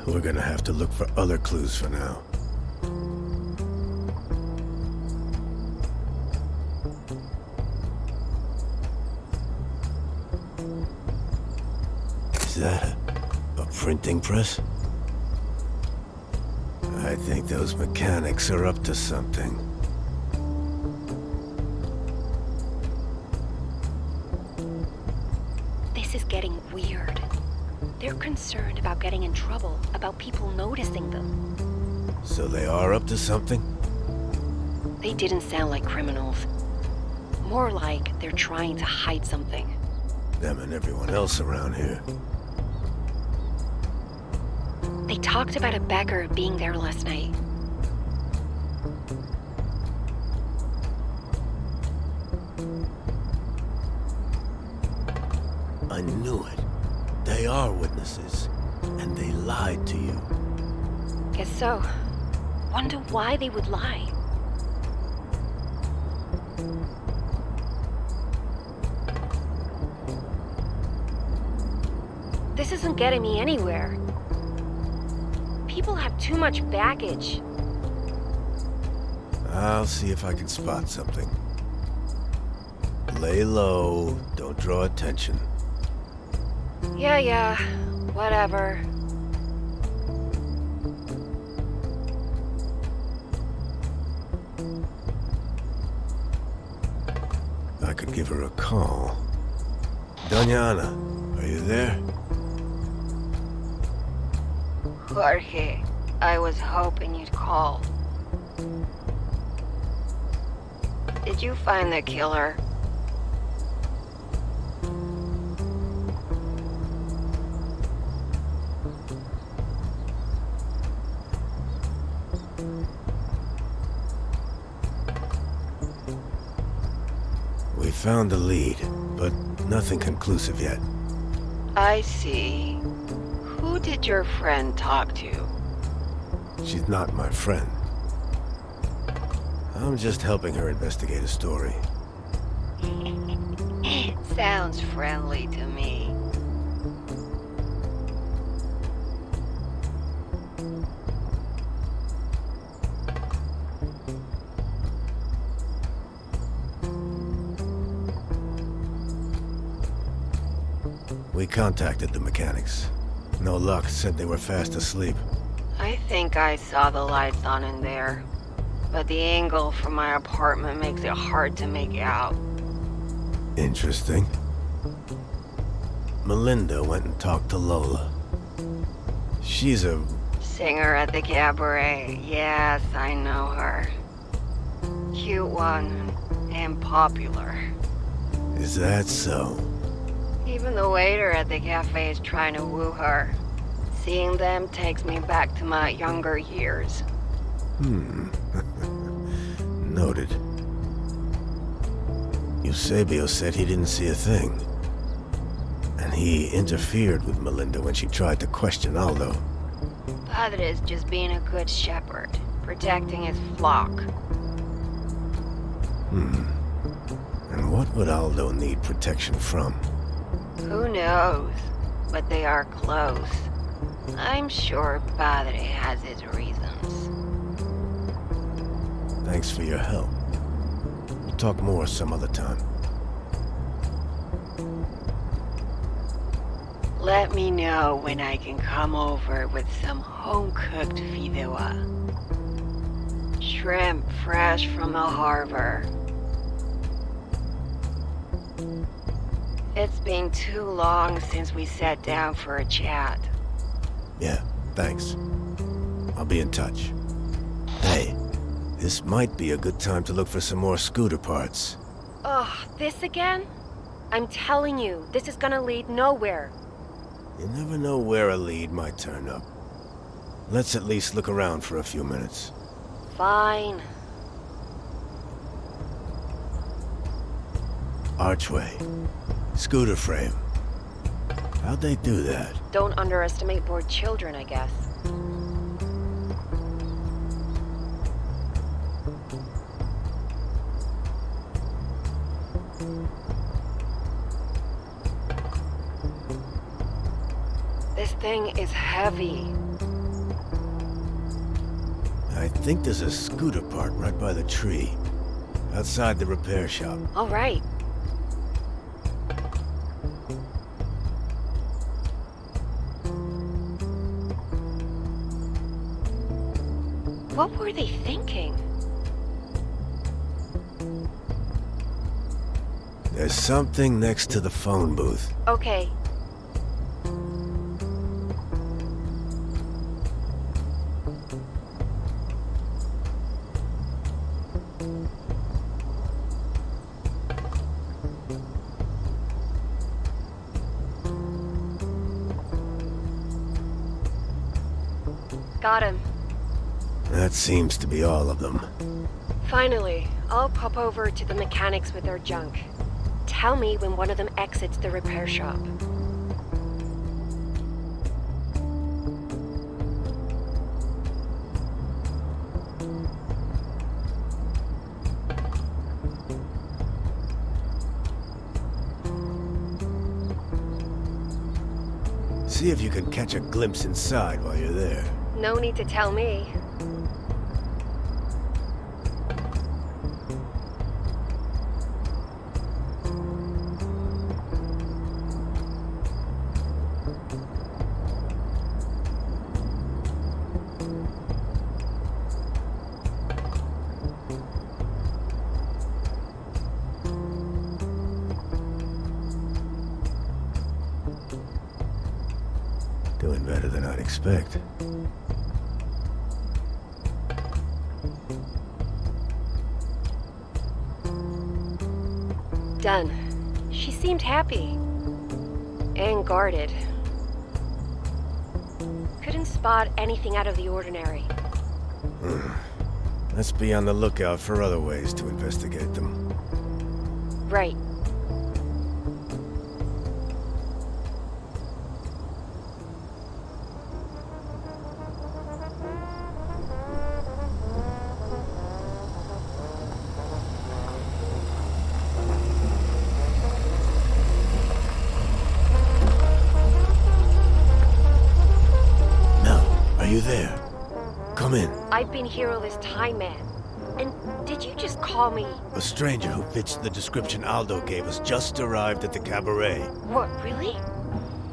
We're gonna have to look for other clues for now. Is that a printing press? I think those mechanics are up to something. This is getting weird. They're concerned about getting in trouble, about people noticing them. So they are up to something? They didn't sound like criminals. More like they're trying to hide something. Them and everyone else around here. They talked about a beggar being there last night. I knew it. They are witnesses, and they lied to you. Guess so. Wonder why they would lie. This isn't getting me anywhere. People have too much baggage. I'll see if I can spot something. lay low, don't draw attention. Yeah, whatever. I could give her a call. Doña Ana, are you there? Jorge, I was hoping you'd call. Did you find the killer? We found the lead, but nothing conclusive yet. I see. Who did your friend talk to? She's not my friend. I'm just helping her investigate a story. Sounds friendly to me. We contacted the mechanics. No luck, said they were fast asleep. I think I saw the lights on in there, but the angle from my apartment makes it hard to make out. Interesting. Melinda went and talked to Lola. She's a... Singer at the cabaret. Yes, I know her. Cute one, and popular. Is that so? Even the waiter at the cafe is trying to woo her. Seeing them takes me back to my younger years. Noted. Eusebio said he didn't see a thing. And he interfered with Melinda when she tried to question Aldo. Padre's just being a good shepherd, protecting his flock. And what would Aldo need protection from? Who knows? But they are close. I'm sure Padre has his reasons. Thanks for your help. We'll talk more some other time. Let me know when I can come over with some home-cooked fideuà. Shrimp fresh from the harbor. It's been too long since we sat down for a chat. Yeah, thanks. I'll be in touch. Hey, this might be a good time to look for some more scooter parts. Ugh, this again? I'm telling you, this is gonna lead nowhere. You never know where a lead might turn up. Let's at least look around for a few minutes. Fine. Archway. Scooter frame. How'd they do that? Don't underestimate bored children, I guess. This thing is heavy. I think there's a scooter part right by the tree. Outside the repair shop. All right. What were they thinking? There's something next to the phone booth. Okay. Got him. That seems to be all of them. Finally, I'll pop over to the mechanics with their junk. Tell me when one of them exits the repair shop. See if you can catch a glimpse inside while you're there. No need to tell me. Doing better than I'd expect. Done. She seemed happy. And guarded. Couldn't spot anything out of the ordinary. Let's be on the lookout for other ways to investigate them. Right. Are you there? Come in. I've been here all this time, man. And did you just call me? A stranger who fits the description Aldo gave us just arrived at the cabaret. What, really?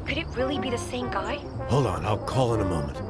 Could it really be the same guy? Hold on, I'll call in a moment.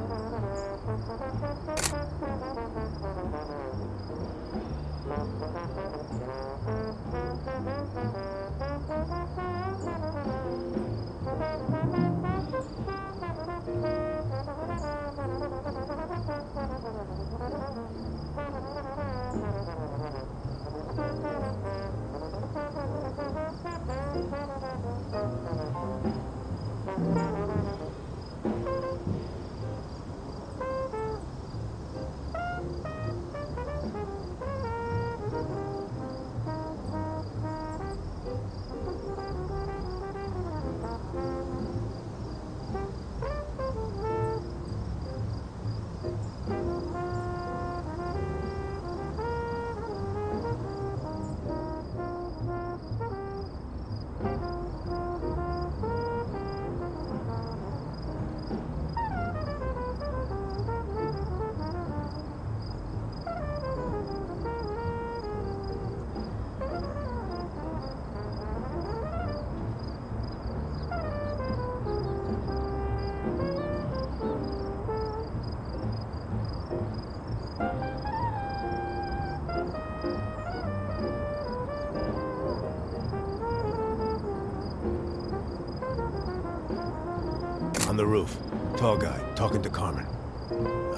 On the roof. Tall guy, talking to Carmen.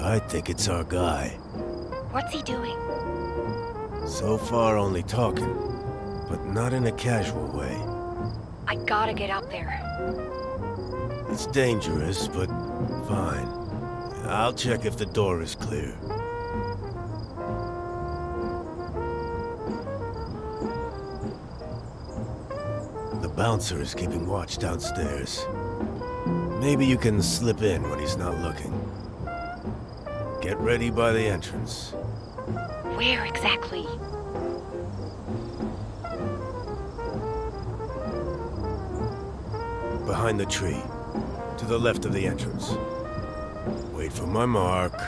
I think it's our guy. What's he doing? So far, only talking. But not in a casual way. I gotta get up there. It's dangerous, but fine. I'll check if the door is clear. The bouncer is keeping watch downstairs. Maybe you can slip in when he's not looking. Get ready by the entrance. Where exactly? Behind the tree. To the left of the entrance. Wait for my mark.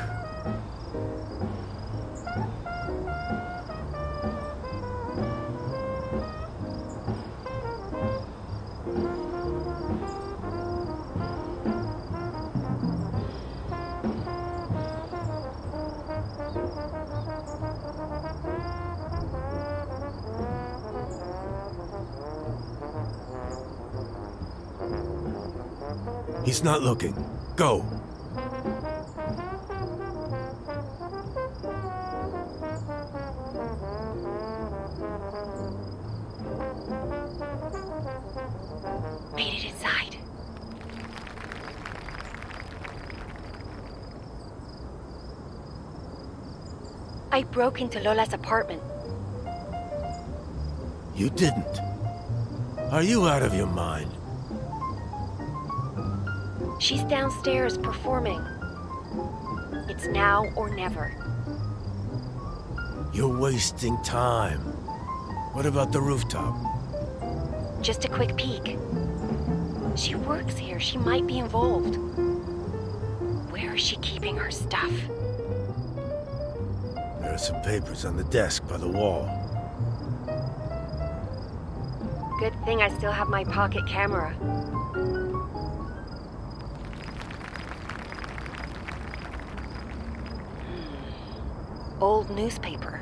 He's not looking. Go! Made it inside. I broke into Lola's apartment. You didn't. Are you out of your mind? She's downstairs performing. It's now or never. You're wasting time. What about the rooftop? Just a quick peek. She works here. She might be involved. Where is she keeping her stuff? There are some papers on the desk by the wall. Good thing I still have my pocket camera. Old newspaper.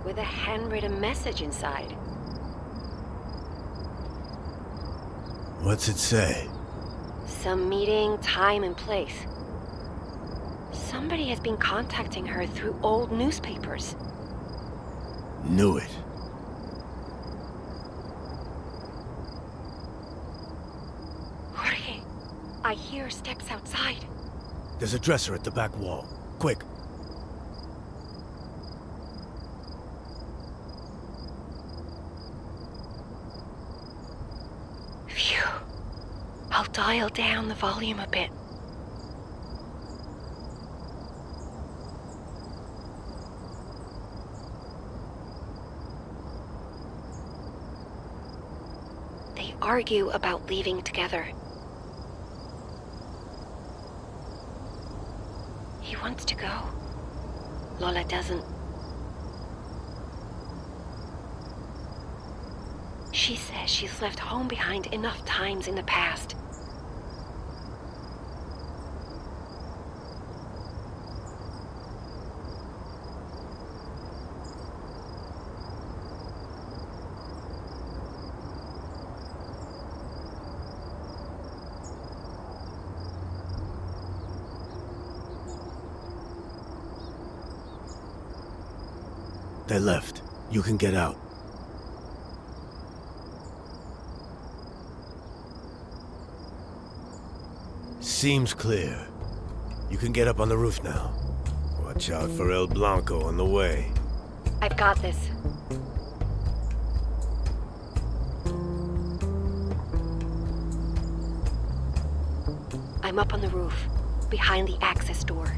With a handwritten message inside. What's it say? Some meeting, time, and place. Somebody has been contacting her through old newspapers. Knew it. Jorge, I hear steps outside. There's a dresser at the back wall. Quick. Phew. I'll dial down the volume a bit. They argue about leaving together. He wants to go. Lola doesn't. She says she's left home behind enough times in the past. They left. You can get out. Seems clear. You can get up on the roof now. Watch out for El Blanco on the way. I've got this. I'm up on the roof, behind the access door.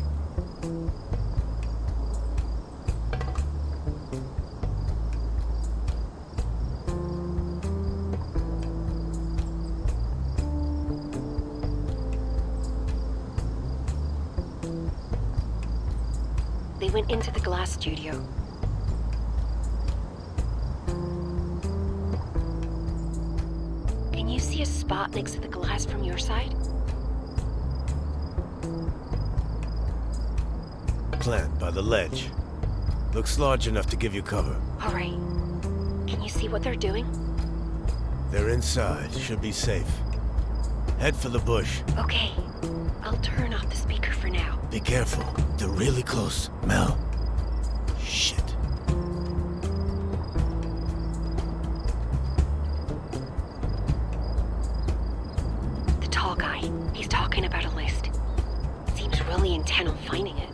They went into the glass studio. Can you see a spot next to the glass from your side? Plant by the ledge. Looks large enough to give you cover. All right. Can you see what they're doing? They're inside. Should be safe. Head for the bush. Okay. I'll turn off the speaker for now. Be careful. They're really close. Mel. Shit. The tall guy. He's talking about a list. Seems really intent on finding it.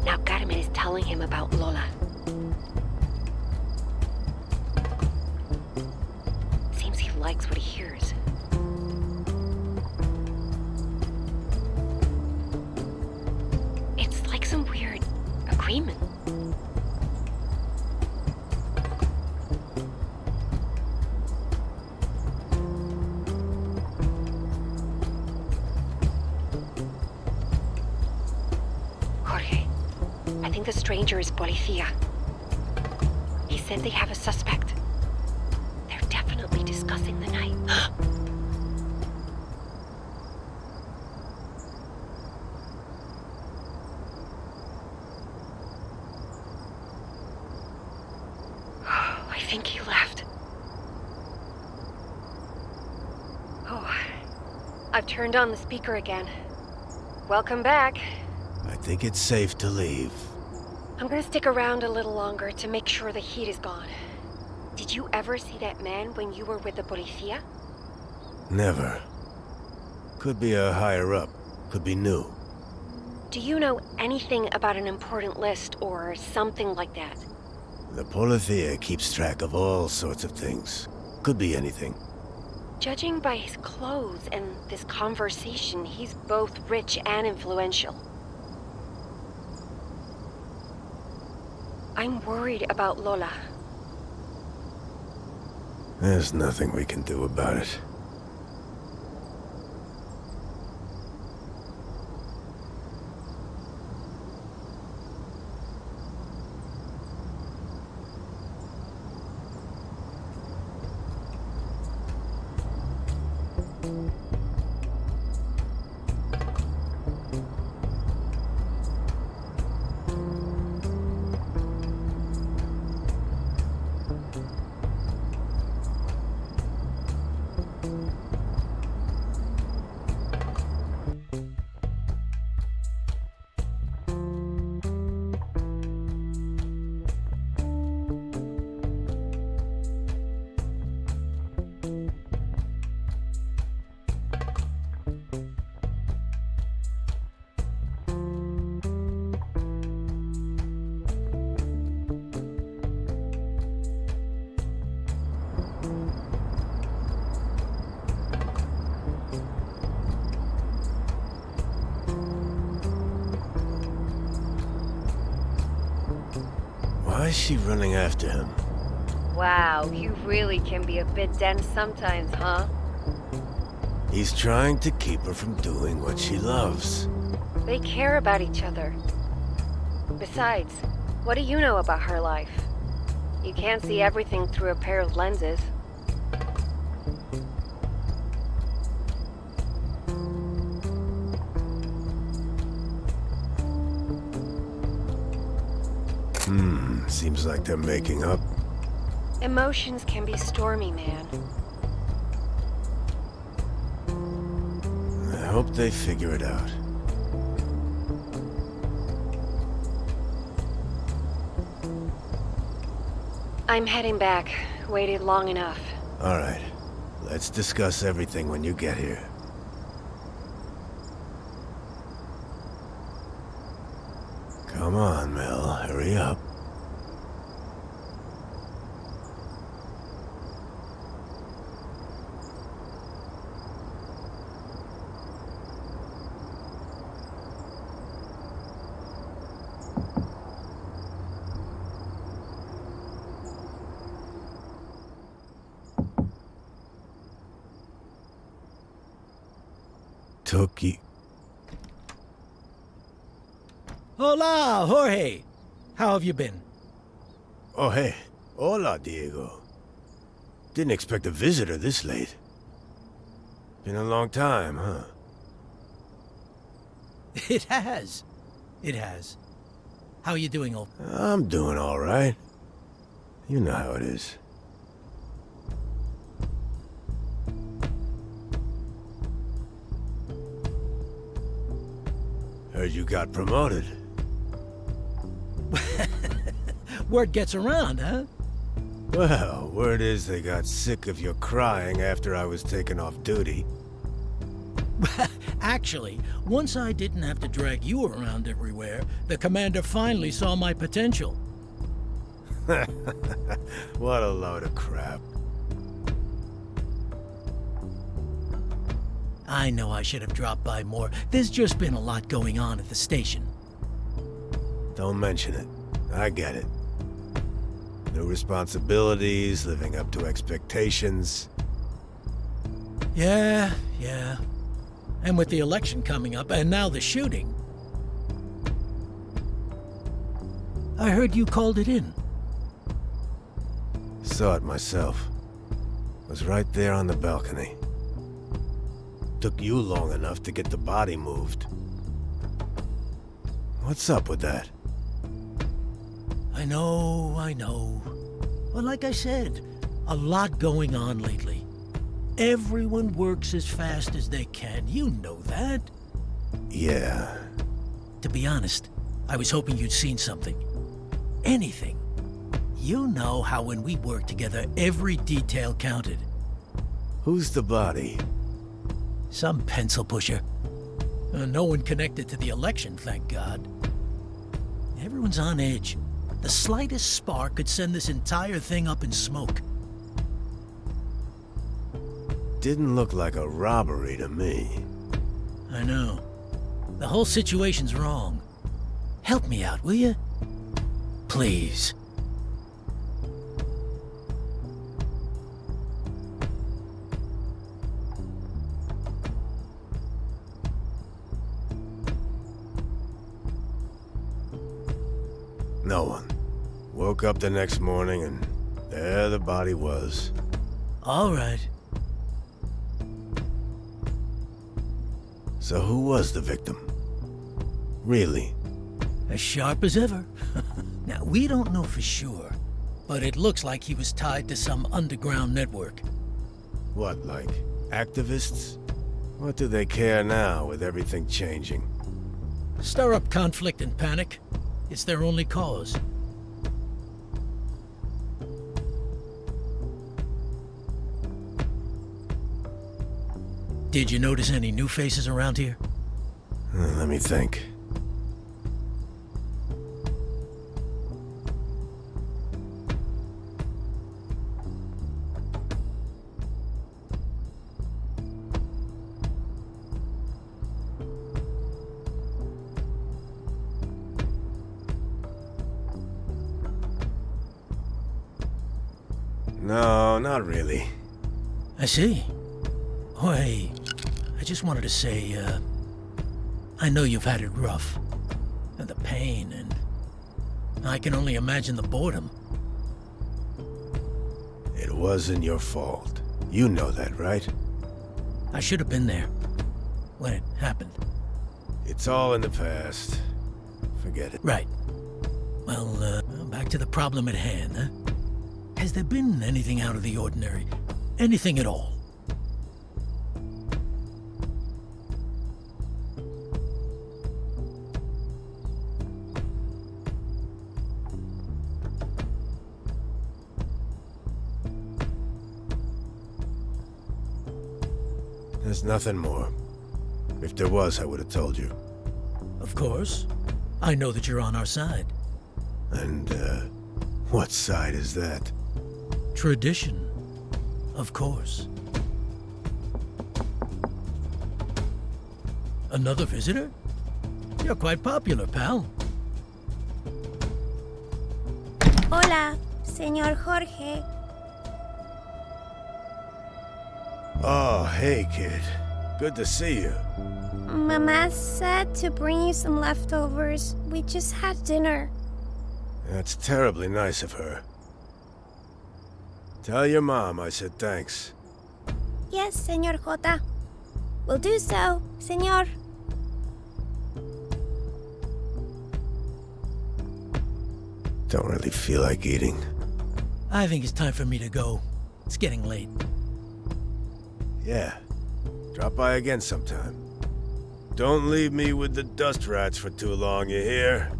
Now Carmen is telling him about Lola. Seems he likes what he hears. It's like some weird agreement. Jorge, I think the stranger is Policía. He said they have a suspect. They're definitely discussing the night. I think he left. Oh, I've turned on the speaker again. Welcome back. I think it's safe to leave. I'm gonna stick around a little longer to make sure the heat is gone. Did you ever see that man when you were with the Policía? Never. Could be a higher up. Could be new. Do you know anything about an important list or something like that? The Policía keeps track of all sorts of things. Could be anything. Judging by his clothes and this conversation, he's both rich and influential. I'm worried about Lola. There's nothing we can do about it. is she running after him? Wow, you really can be a bit dense sometimes, huh? He's trying to keep her from doing what she loves. They care about each other. Besides, what do you know about her life? You can't see everything through a pair of lenses. Seems like they're making up. Emotions can be stormy, man. I hope they figure it out. I'm heading back. Waited long enough. All right. Let's discuss everything when you get here. Come on, Mel. Hurry up. Toki. Hola, Jorge. How have you been? Oh, hey. Hola, Diego. Didn't expect a visitor this late. Been a long time, huh? It has. It has. How are you doing, old? I'm doing all right. You know how it is. Heard you got promoted. Word gets around, huh? Well, word is they got sick of your crying after I was taken off duty. Actually, once I didn't have to drag you around everywhere, the commander finally saw my potential. What a load of crap. I know I should have dropped by more. There's just been a lot going on at the station. Don't mention it. I get it. New responsibilities, living up to expectations. Yeah. And with the election coming up, and now the shooting. I heard you called it in. Saw it myself. Was right there on the balcony. Took you long enough to get the body moved. What's up with that? I know. But like I said, a lot going on lately. Everyone works as fast as they can. You know that. Yeah. To be honest, I was hoping you'd seen something. Anything. You know how when we work together, every detail counted. Who's the body? Some pencil pusher. No one connected to the election, thank God. Everyone's on edge. The slightest spark could send this entire thing up in smoke. Didn't look like a robbery to me. I know. The whole situation's wrong. Help me out, will you? Please. No one. Woke up the next morning and there the body was. All right. So who was the victim? Really? As sharp as ever. Now, we don't know for sure, but it looks like he was tied to some underground network. What, like activists? What do they care now with everything changing? Stir up conflict and panic. It's their only cause. Did you notice any new faces around here? Let me think. No, not really. I see. Oh, hey, I just wanted to say, I know you've had it rough. And the pain, and I can only imagine the boredom. It wasn't your fault. You know that, right? I should have been there when it happened. It's all in the past. Forget it. Right. Well, back to the problem at hand, huh? Has there been anything out of the ordinary? Anything at all? There's nothing more. If there was, I would have told you. Of course. I know that you're on our side. And, what side is that? Tradition. Of course. Another visitor? You're quite popular, pal. Hola, señor Jorge. Oh, hey, kid. Good to see you. Mama said to bring you some leftovers. We just had dinner. That's terribly nice of her. Tell your mom I said thanks. Yes, señor Jota. Will do so, señor. Don't really feel like eating. I think it's time for me to go. It's getting late. Yeah. Drop by again sometime. Don't leave me with the dust rats for too long, you hear?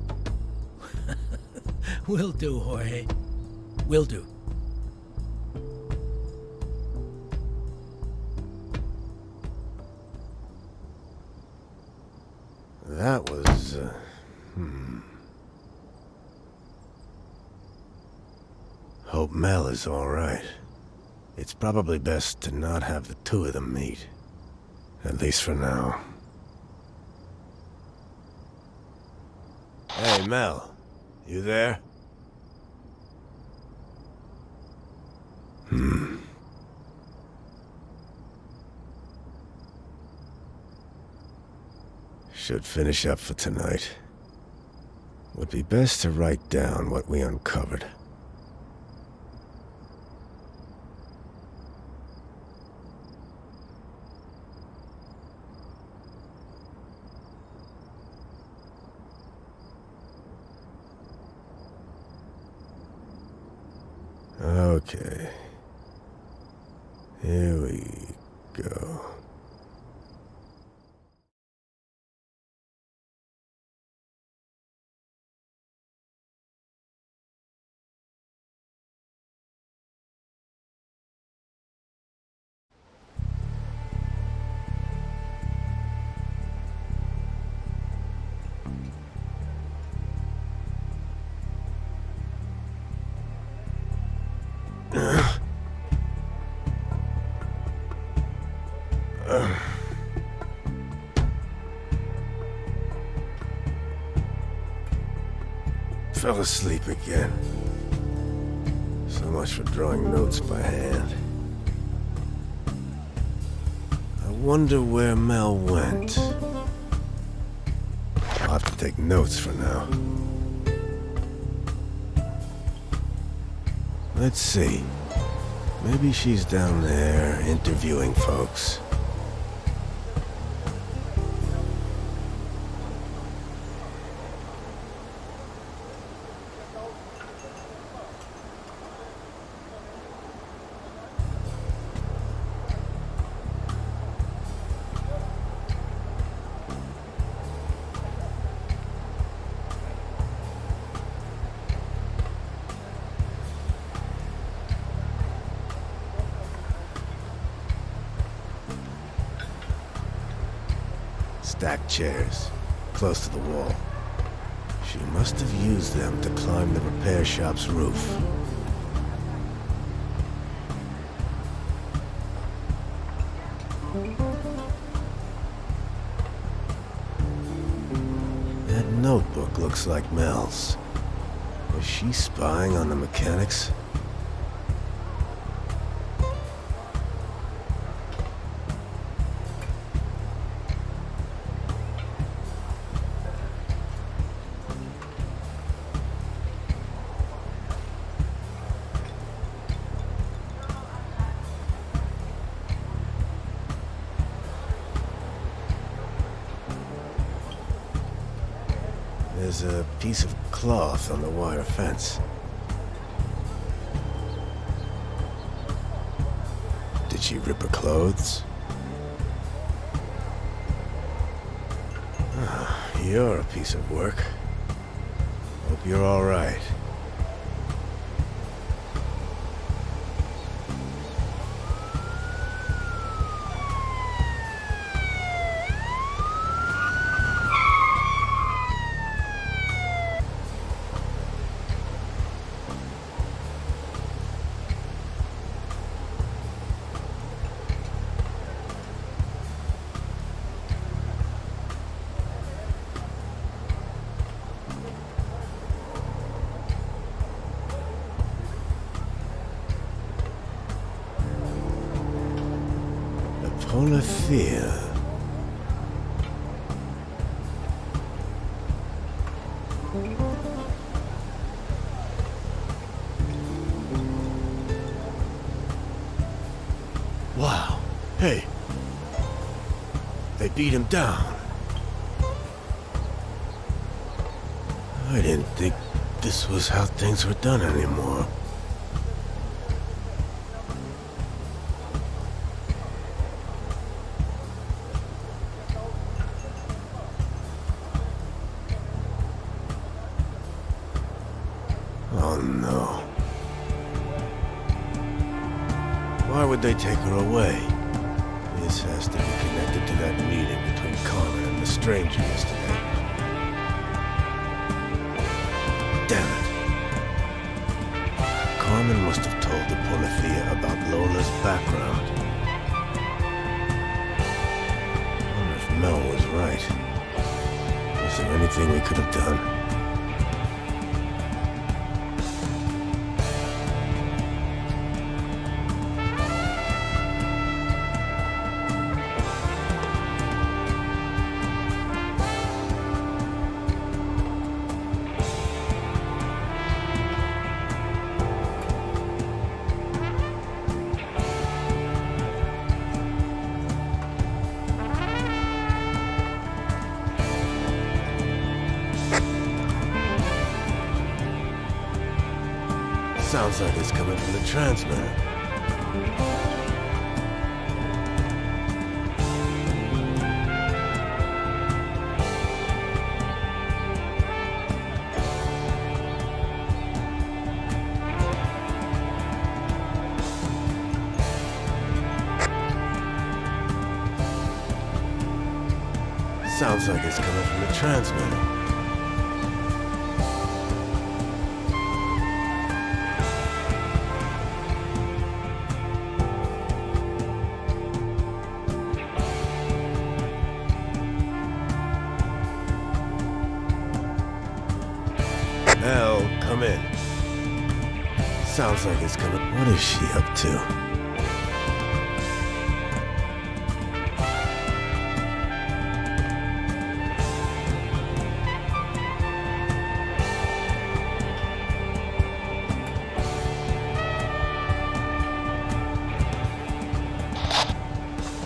Will do, Jorge. Will do. That was, Hope Mel is all right. It's probably best to not have the two of them meet. At least for now. Hey, Mel. You there? Should finish up for tonight. Would be best to write down what we uncovered. Okay. Here we go. Fell asleep again. So much for drawing notes by hand. I wonder where Mel went. I'll have to take notes for now. Let's see. Maybe she's down there interviewing folks. Stacked chairs, close to the wall. She must have used them to climb the repair shop's roof. That notebook looks like Mel's. Was she spying on the mechanics? There's a piece of cloth on the wire fence. Did she rip her clothes? Ah, you're a piece of work. Hope you're all right. Olafia. Wow. Hey. They beat him down. I didn't think this was how things were done anymore. Oh no. Why would they take her away? This has to be connected to that meeting between Carmen and the stranger yesterday. Damn it. Carmen must have told the Polithea about Lola's background. I wonder if Mel was right. Was there anything we could have done? Sounds like it's coming from the transmitter. Sounds like it's coming from the transmitter. Mel, come in. Sounds like it's coming. What is she up to?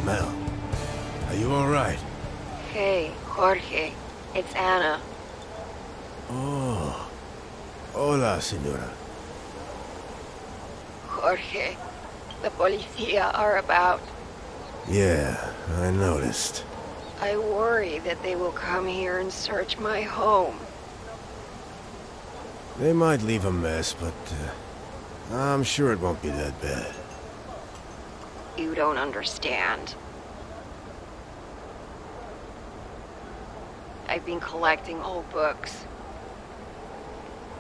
Mel, are you all right? Hey, Jorge. It's Anna. Oh. Hola, señora. Jorge, the policía are about. Yeah, I noticed. I worry that they will come here and search my home. They might leave a mess, but I'm sure it won't be that bad. You don't understand. I've been collecting old books.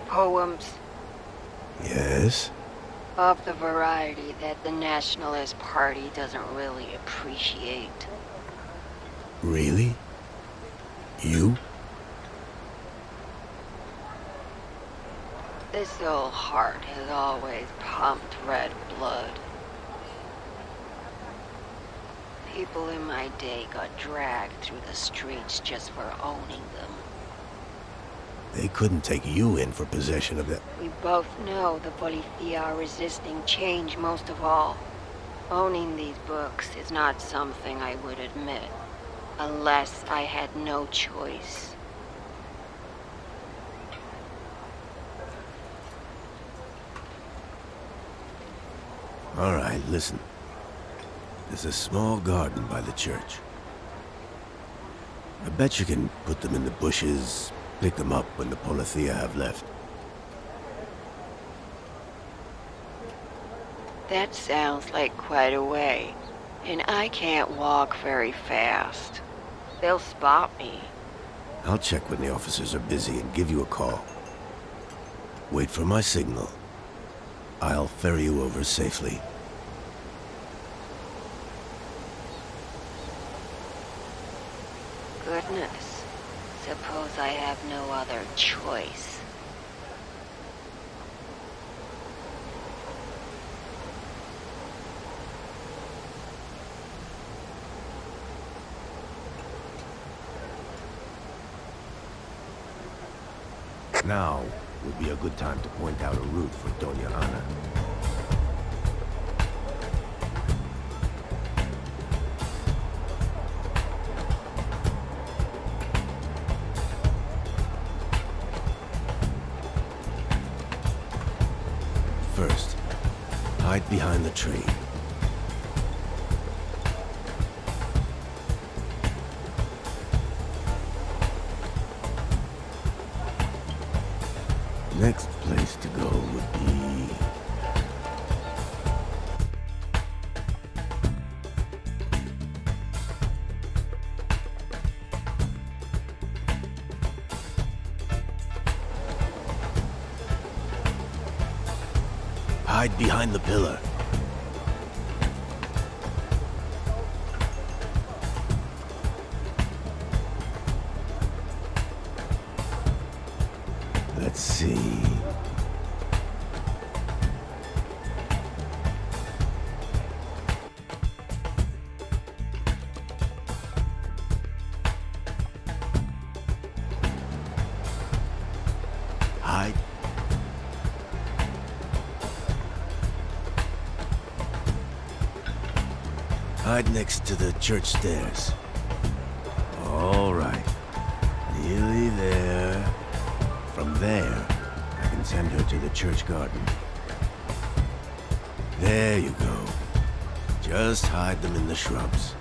Poems. Yes? Of the variety that the Nationalist Party doesn't really appreciate. Really? You? This old heart has always pumped red blood. People in my day got dragged through the streets just for owning them. They couldn't take you in for possession of that. We both know the policía are resisting change most of all. Owning these books is not something I would admit, unless I had no choice. All right, listen. There's a small garden by the church. I bet you can put them in the bushes, pick them up when the Polithea have left. That sounds like quite a way, and I can't walk very fast. They'll spot me. I'll check when the officers are busy and give you a call. Wait for my signal. I'll ferry you over safely. Goodness. Suppose I have no other choice. Now would be a good time to point out a route for Doña Ana. First, hide behind the tree. Next place to go would be... hide behind the pillar. Let's see. Hide. Hide next to the church stairs. All right. Nearly there. From there, I can send her to the church garden. There you go. Just hide them in the shrubs.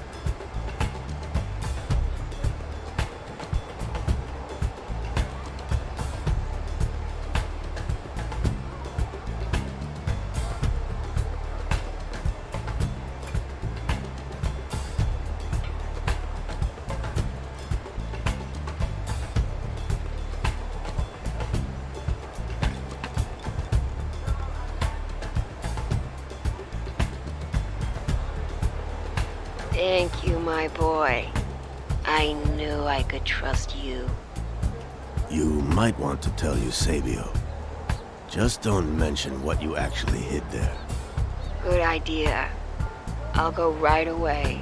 Thank you, my boy. I knew I could trust you. You might want to tell Eusebio. Just don't mention what you actually hid there. Good idea. I'll go right away.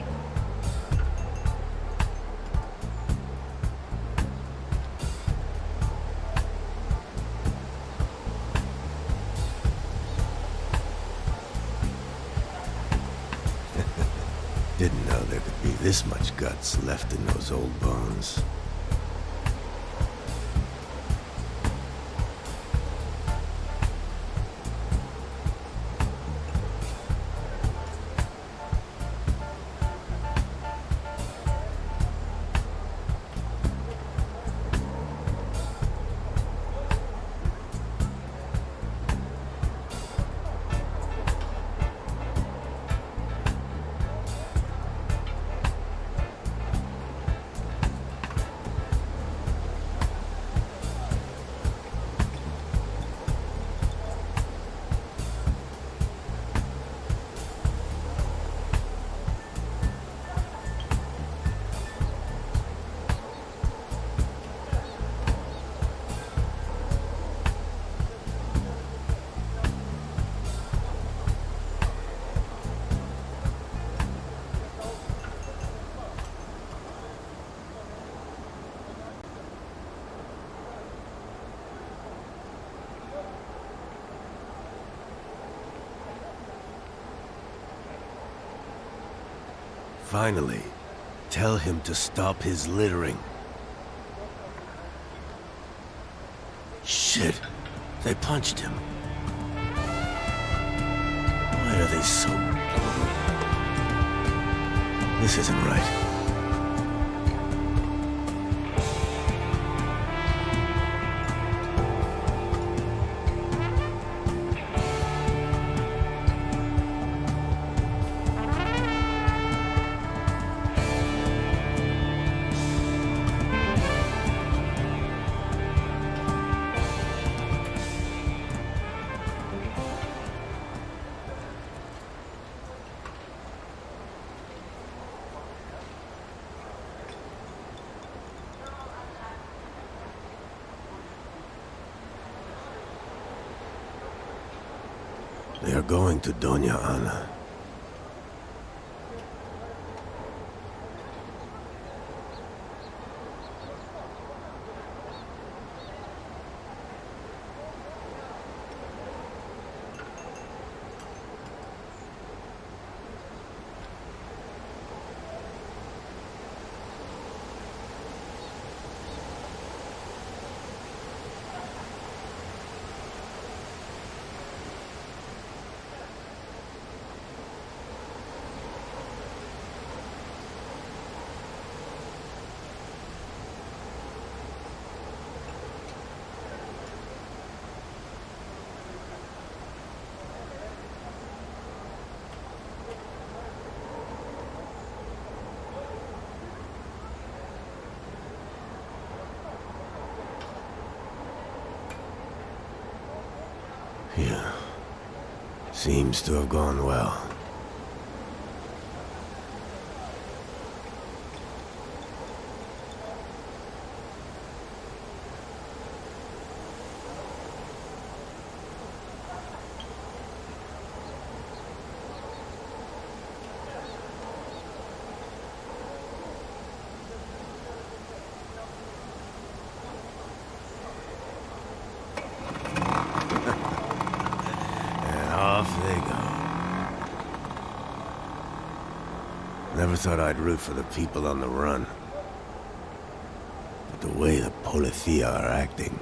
Didn't know there could be this much guts left in those old bones. Finally, tell him to stop his littering. Shit, they punched him. Why are they so... This isn't right. They are going to Doña Ana. Yeah. Seems to have gone well. Off they go. Never thought I'd root for the people on the run. But the way the Policía are acting...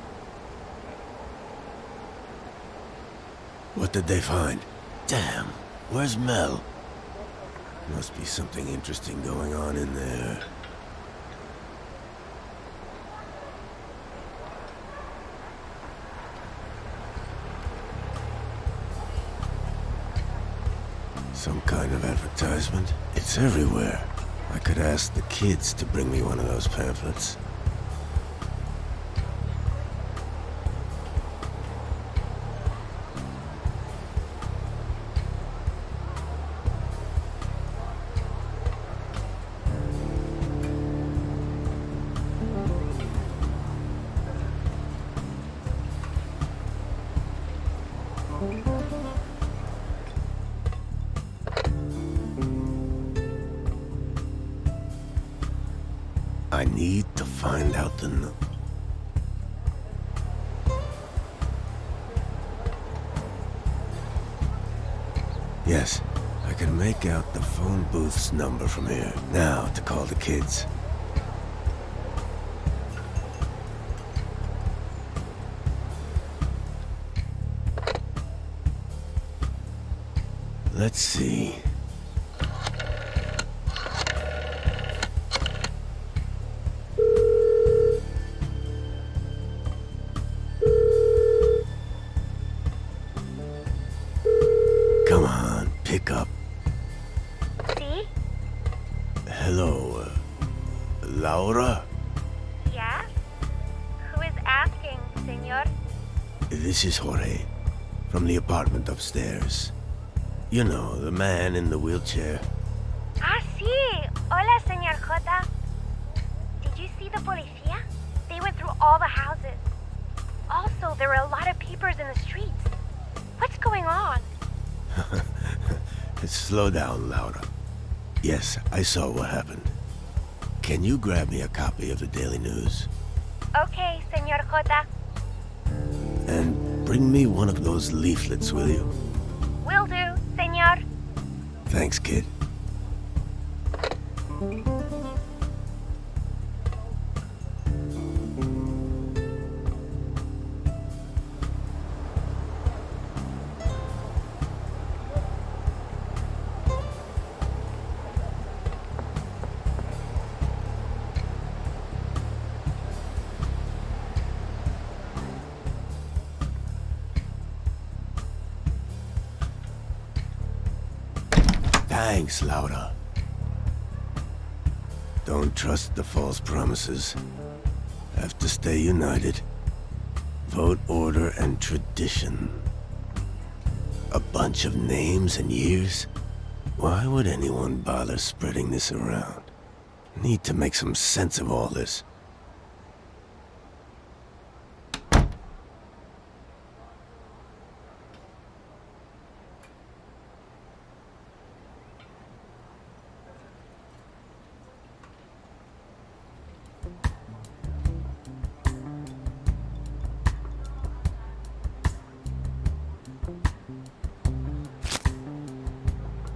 What did they find? Damn, where's Mel? Must be something interesting going on in there. Some kind of advertisement? It's everywhere. I could ask the kids to bring me one of those pamphlets. I need to find out the... Yes, I can make out the phone booth's number from here. Now to call the kids. Let's see. Come on, pick up. See? Hello, Laura? Yes? Who is asking, senor? This is Jorge, from the apartment upstairs. You know, the man in the wheelchair. Ah, sí. Hola, senor Jota. Did you see the policía? They went through all the houses. Also, there were a lot of peepers in the streets. What's going on? Slow down, Laura. Yes, I saw what happened. Can you grab me a copy of the Daily News? Okay, senor Jota. And bring me one of those leaflets, will you? Will do, senor. Thanks, kid. Thanks, Laura. Don't trust the false promises. Have to stay united. Vote, order, and tradition. A bunch of names and years? Why would anyone bother spreading this around? Need to make some sense of all this.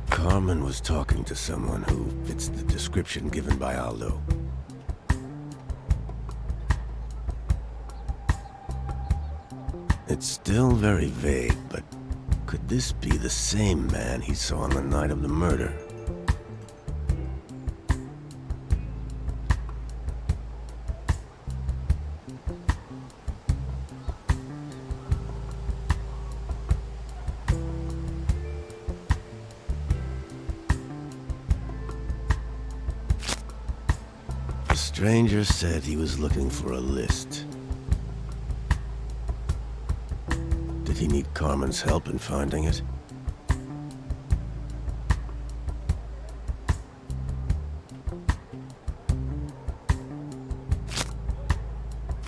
Carmen was talking to someone who fits the description given by Aldo. It's still very vague, but could this be the same man he saw on the night of the murder? The stranger said he was looking for a list. Did he need Carmen's help in finding it?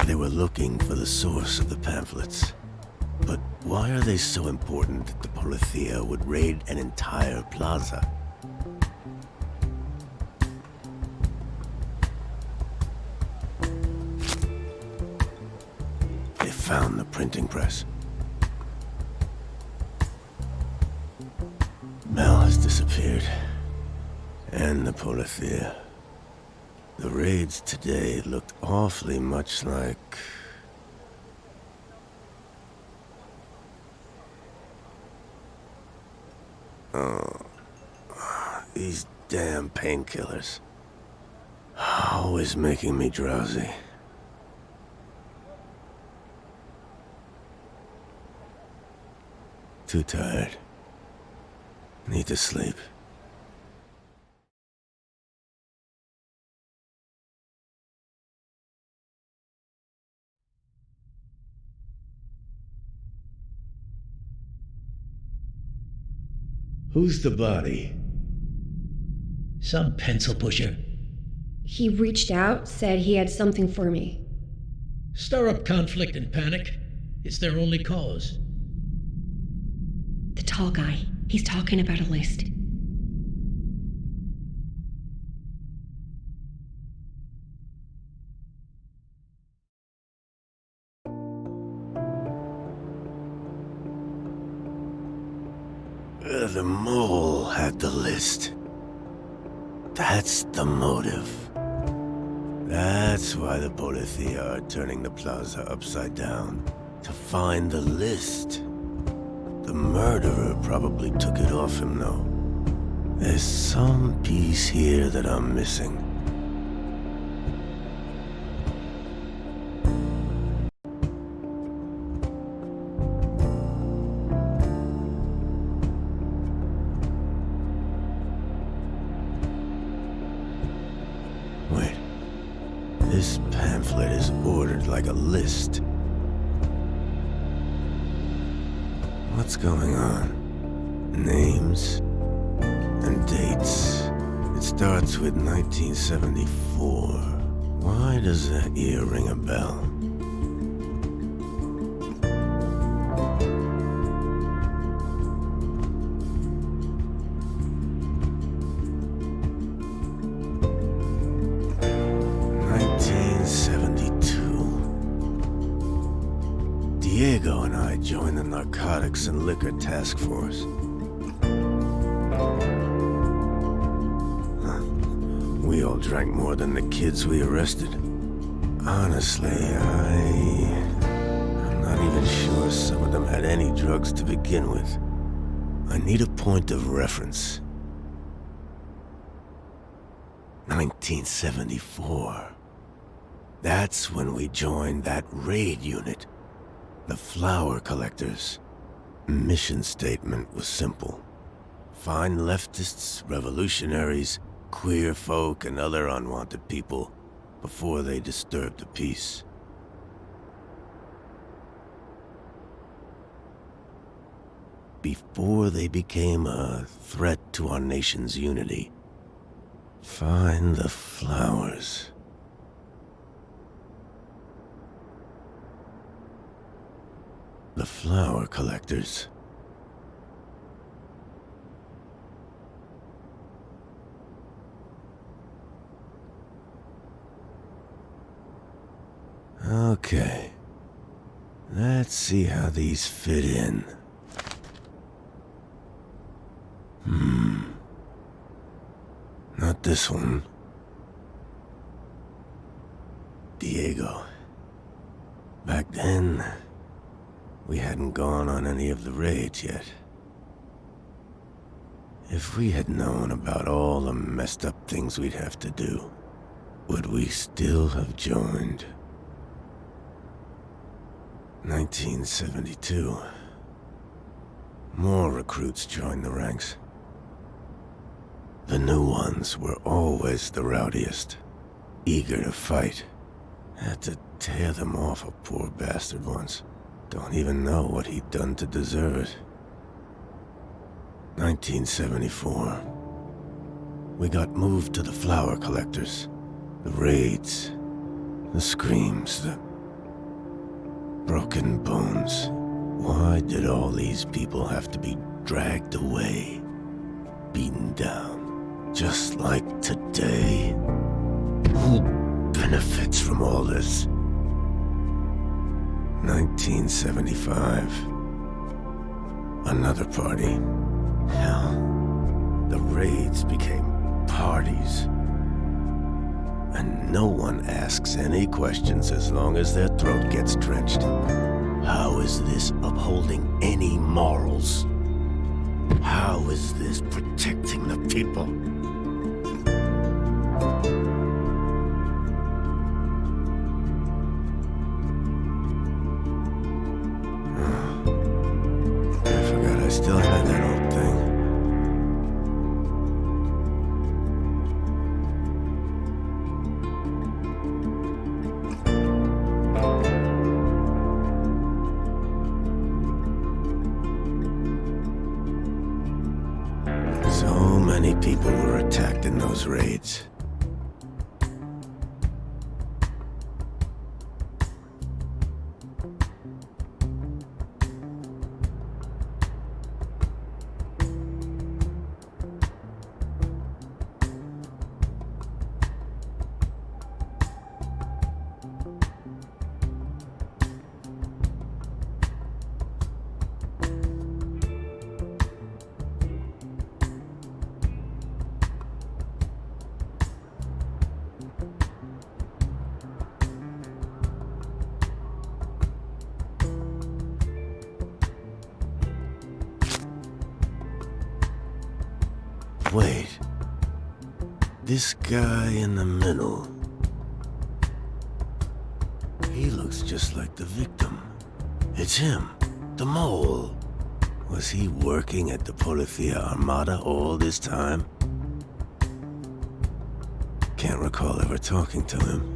They were looking for the source of the pamphlets. But why are they so important that the Polithia would raid an entire plaza? Found the printing press. Mel has disappeared. And the Polithia. The raids today looked awfully much like... Oh, these damn painkillers. Always making me drowsy. Too tired. Need to sleep. Who's the body? Some pencil pusher. He reached out, said he had something for me. Stir up conflict and panic. It's their only cause. The tall guy. He's talking about a list. The mole had the list. That's the motive. That's why the Polithia are turning the plaza upside down. To find the list. The murderer probably took it off him, though. There's some piece here that I'm missing. Wait. This pamphlet is ordered like a list. What's going on? Names and dates. It starts with 1974. Why does that year ring a bell? Diego and I joined the Narcotics and Liquor Task Force. We all drank more than the kids we arrested. Honestly, I'm not even sure some of them had any drugs to begin with. I need a point of reference. 1974. That's when we joined that raid unit. The flower collectors. Mission statement was simple. Find leftists, revolutionaries, queer folk, and other unwanted people before they disturb the peace. Before they became a threat to our nation's unity. Find the flowers. The flower collectors. Okay. Let's see how these fit in. Not this one. Diego. Back then, we hadn't gone on any of the raids yet. If we had known about all the messed up things we'd have to do, would we still have joined? 1972. More recruits joined the ranks. The new ones were always the rowdiest, eager to fight. Had to tear them off a poor bastard once. Don't even know what he'd done to deserve it. 1974. We got moved to the flower collectors. The raids. The screams. The broken bones. Why did all these people have to be dragged away? Beaten down. Just like today? Who benefits from all this? 1975. Another party. Hell, the raids became parties. And no one asks any questions as long as their throat gets drenched. How is this upholding any morals? How is this protecting the people? I still had that old thing. So many people were attacked in those raids. Wait. This guy in the middle. He looks just like the victim. It's him, the mole. Was he working at the Policía Armada all this time? Can't recall ever talking to him.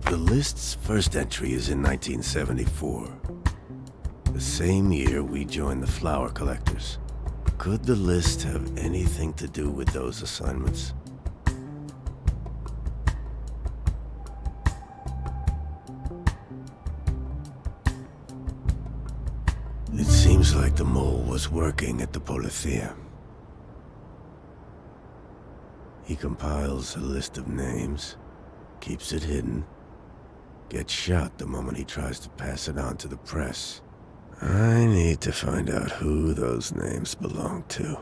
The list's first entry is in 1974. The same year we joined the flower collectors. Could the list have anything to do with those assignments? It seems like the mole was working at the Policía. He compiles a list of names, keeps it hidden, gets shot the moment he tries to pass it on to the press. I need to find out who those names belong to.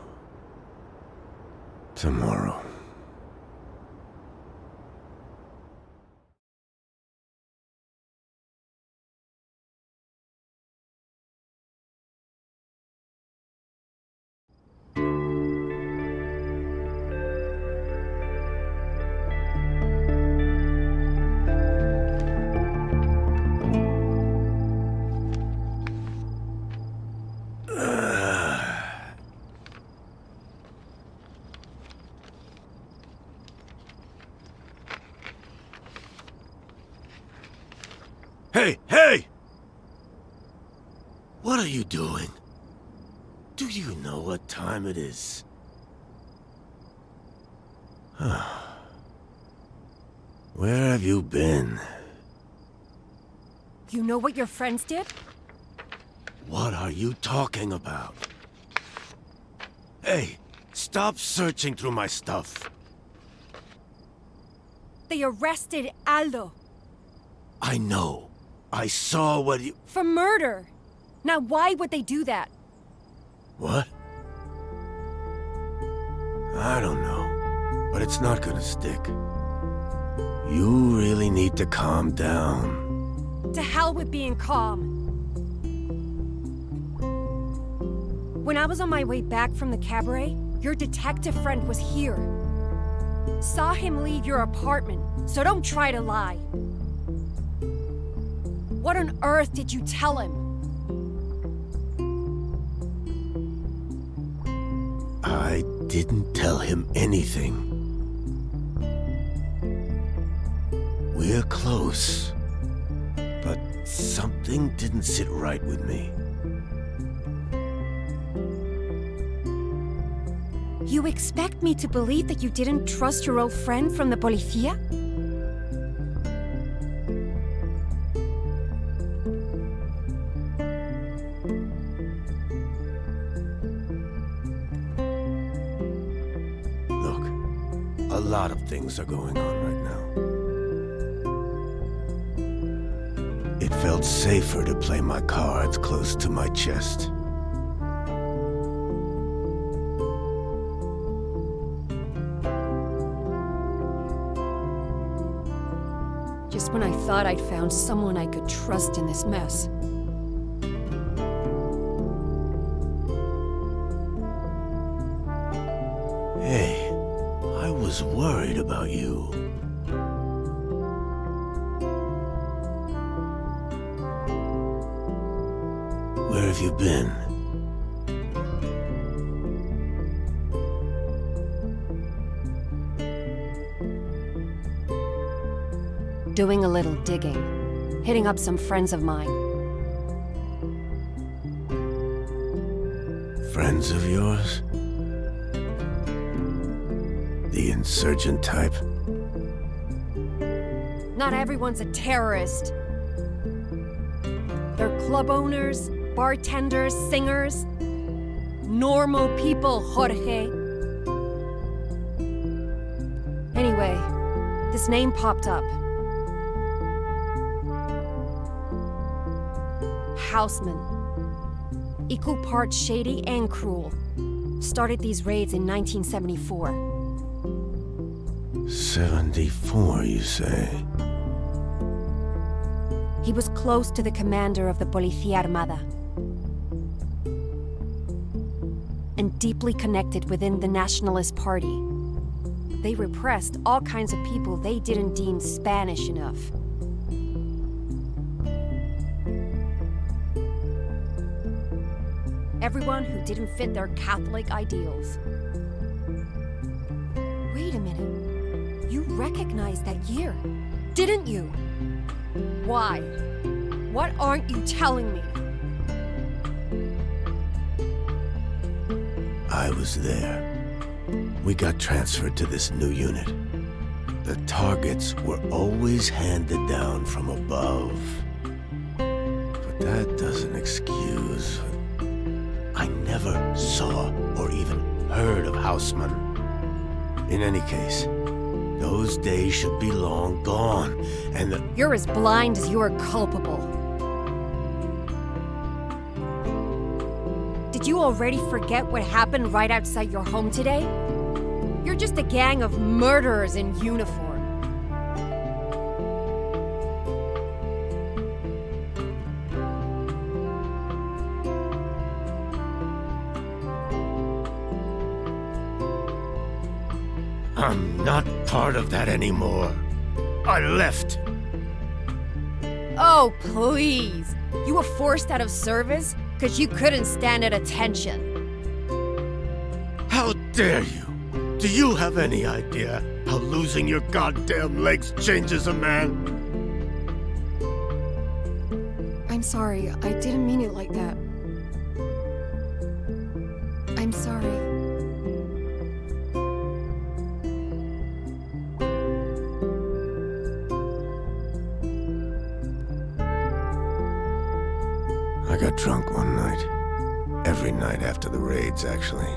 Tomorrow. Hey, hey! What are you doing? Do you know what time it is? Where have you been? You know what your friends did? What are you talking about? Hey, stop searching through my stuff. They arrested Aldo. I know. I saw what you... For murder. Now why would they do that? What? I don't know, but it's not gonna stick. You really need to calm down. To hell with being calm. When I was on my way back from the cabaret, your detective friend was here. Saw him leave your apartment, so don't try to lie. What on earth did you tell him? I didn't tell him anything. We're close, but something didn't sit right with me. You expect me to believe that you didn't trust your old friend from the policía? A lot of things are going on right now. It felt safer to play my cards close to my chest. Just when I thought I'd found someone I could trust in this mess. Hey, I was worried about you. Where have you been? Doing a little digging. Hitting up some friends of mine. Friends of yours? The insurgent type? Not everyone's a terrorist. They're club owners, bartenders, singers. Normal people, Jorge. Anyway, this name popped up. Houseman. Equal parts shady and cruel. Started these raids in 1974. 74, you say? He was close to the commander of the Policía Armada. And deeply connected within the Nationalist Party. They repressed all kinds of people they didn't deem Spanish enough. Everyone who didn't fit their Catholic ideals. Wait a minute. You recognized that year, didn't you? Why? What aren't you telling me? I was there. We got transferred to this new unit. The targets were always handed down from above. But that doesn't excuse... I never saw or even heard of Houseman. In any case, those days should be long gone, and the... You're as blind as you are culpable. Did you already forget what happened right outside your home today? You're just a gang of murderers in uniform. I'm not part of that anymore. I left. Oh, please. You were forced out of service because you couldn't stand at attention. How dare you? Do you have any idea how losing your goddamn legs changes a man? I'm sorry. I didn't mean it like that. I'm sorry. I got drunk one night. Every night after the raids, actually.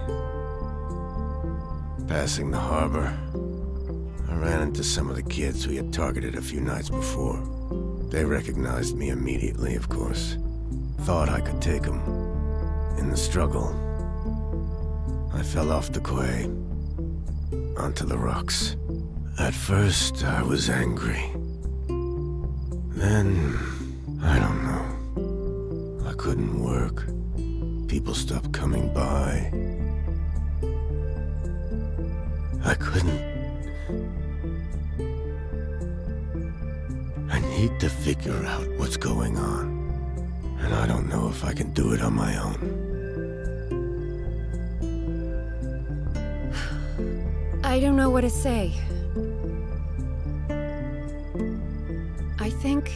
Passing the harbor, I ran into some of the kids we had targeted a few nights before. They recognized me immediately, of course. Thought I could take them. In the struggle, I fell off the quay, onto the rocks. At first, I was angry. Then, I don't know. I couldn't work. People stopped coming by. I couldn't. I need to figure out what's going on. And I don't know if I can do it on my own. I don't know what to say. I think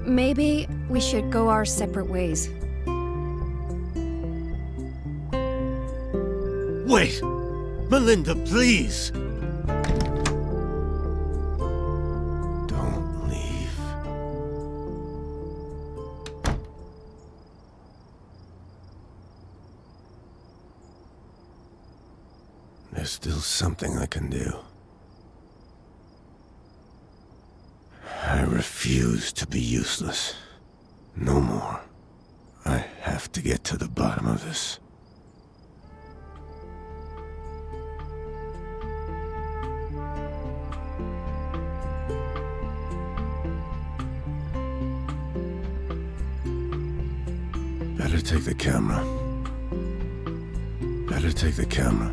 maybe we should go our separate ways. Wait! Melinda, please! Don't leave. There's still something I can do. I refuse to be useless. No more. I have to get to the bottom of this. Better take the camera. Better take the camera.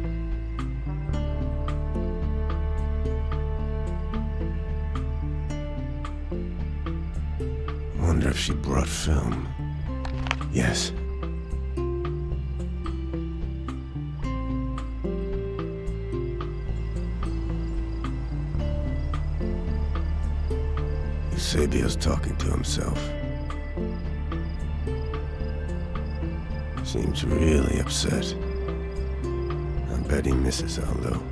Wonder if she brought film. Yes. Eusebio's talking to himself. Seems really upset. I bet he misses Aldo.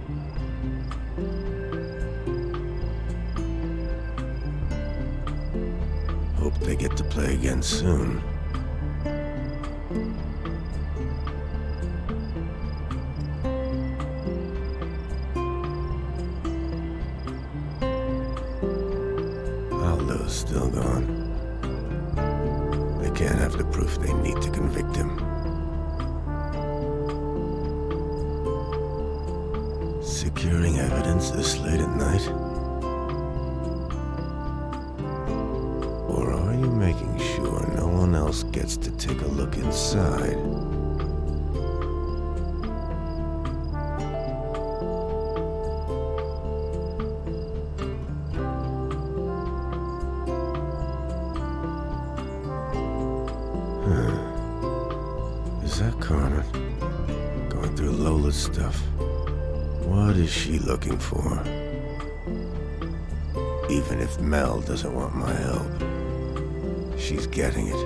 Hope they get to play again soon. Aldo's still gone. They can't have the proof they need to convict him. Securing evidence this late at night? Or are you making sure no one else gets to take a look inside? Is that Carmen? Going through Lola's stuff. What is she looking for? Even if Mel doesn't want my help, she's getting it.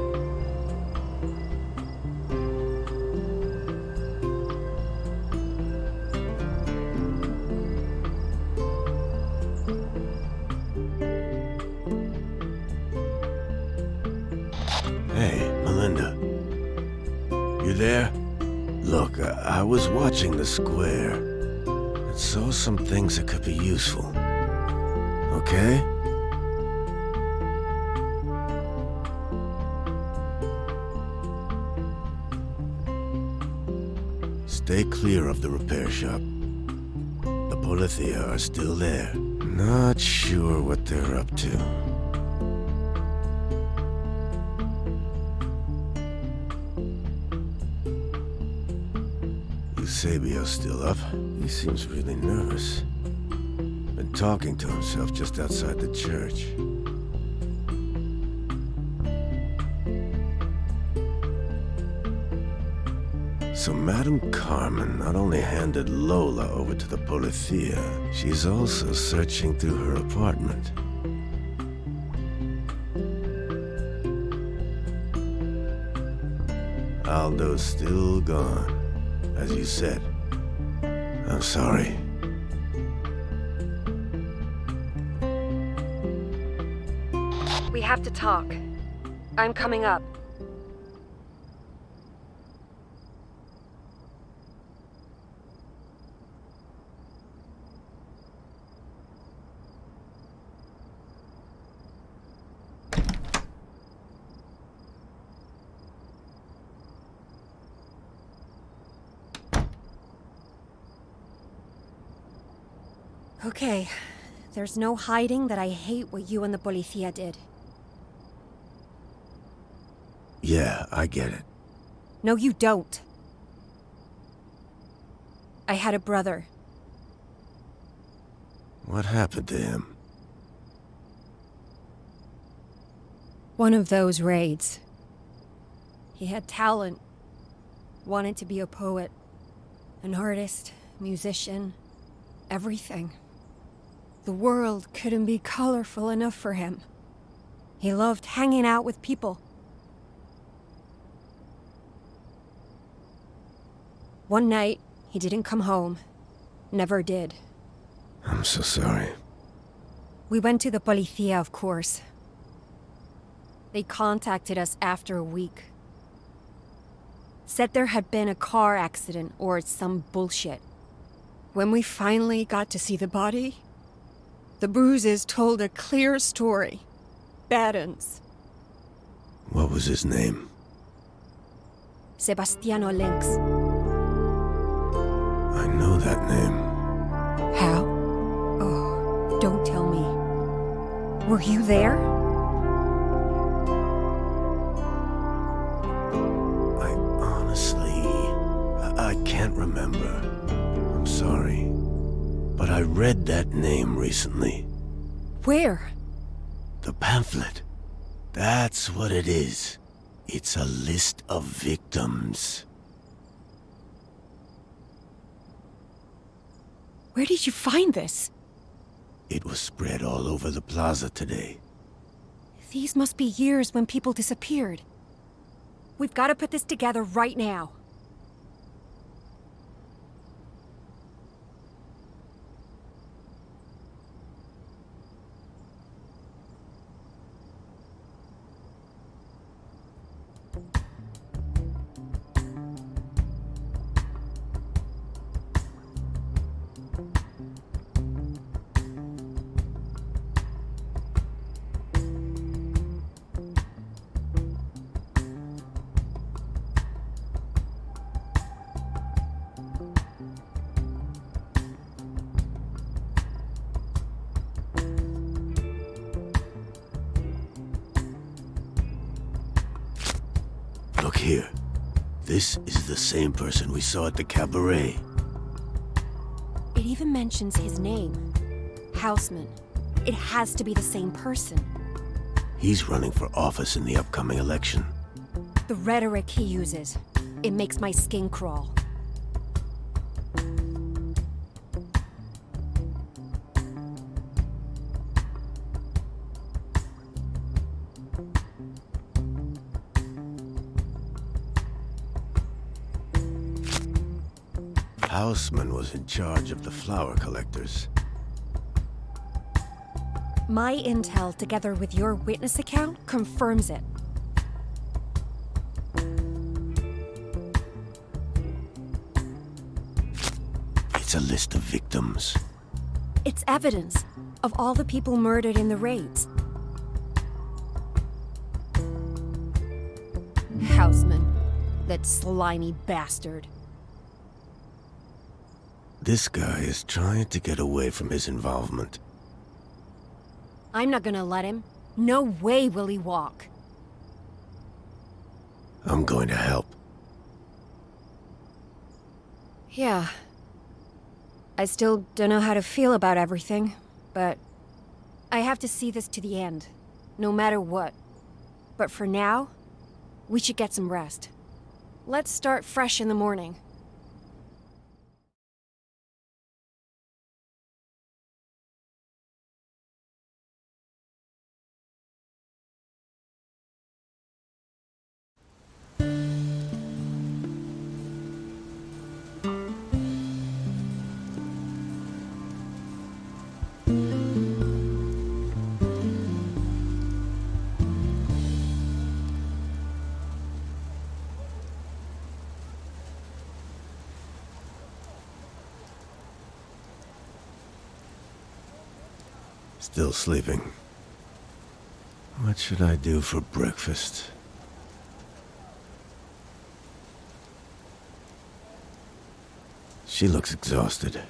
Hey, Melinda. You there? Look, I was watching the square. saw some things that could be useful. Okay? Stay clear of the repair shop. The Polithia are still there. Not sure what they're up to. Eusebio's still up. He seems really nervous. Been talking to himself just outside the church. So Madame Carmen not only handed Lola over to the Polithia, she's also searching through her apartment. Aldo's still gone, as you said. I'm sorry. We have to talk. I'm coming up. Okay, there's no hiding that I hate what you and the Policía did. Yeah, I get it. No, you don't. I had a brother. What happened to him? One of those raids. He had talent. Wanted to be a poet. An artist, musician, everything. The world couldn't be colorful enough for him. He loved hanging out with people. One night, he didn't come home. Never did. I'm so sorry. We went to the Policía, of course. They contacted us after a week. Said there had been a car accident or some bullshit. When we finally got to see the body, the bruises told a clear story. Bad uns. What was his name? Sebastiano Lynx. I know that name. How? Oh, don't tell me. Were you there? I honestly... I can't remember. I'm sorry. But I read that name recently. Where? The pamphlet. That's what it is. It's a list of victims. Where did you find this? It was spread all over the plaza today. These must be years when people disappeared. We've got to put this together right now. Look here. This is the same person we saw at the cabaret. It even mentions his name. Houseman. It has to be the same person. He's running for office in the upcoming election. The rhetoric he uses. It makes my skin crawl. Houseman was in charge of the flower collectors. My intel, together with your witness account, confirms it. It's a list of victims. It's evidence of all the people murdered in the raids. Houseman, that slimy bastard. This guy is trying to get away from his involvement. I'm not gonna let him. No way will he walk. I'm going to help. Yeah. I still don't know how to feel about everything, but I have to see this to the end, no matter what. But for now, we should get some rest. Let's start fresh in the morning. Still sleeping. What should I do for breakfast? She looks exhausted.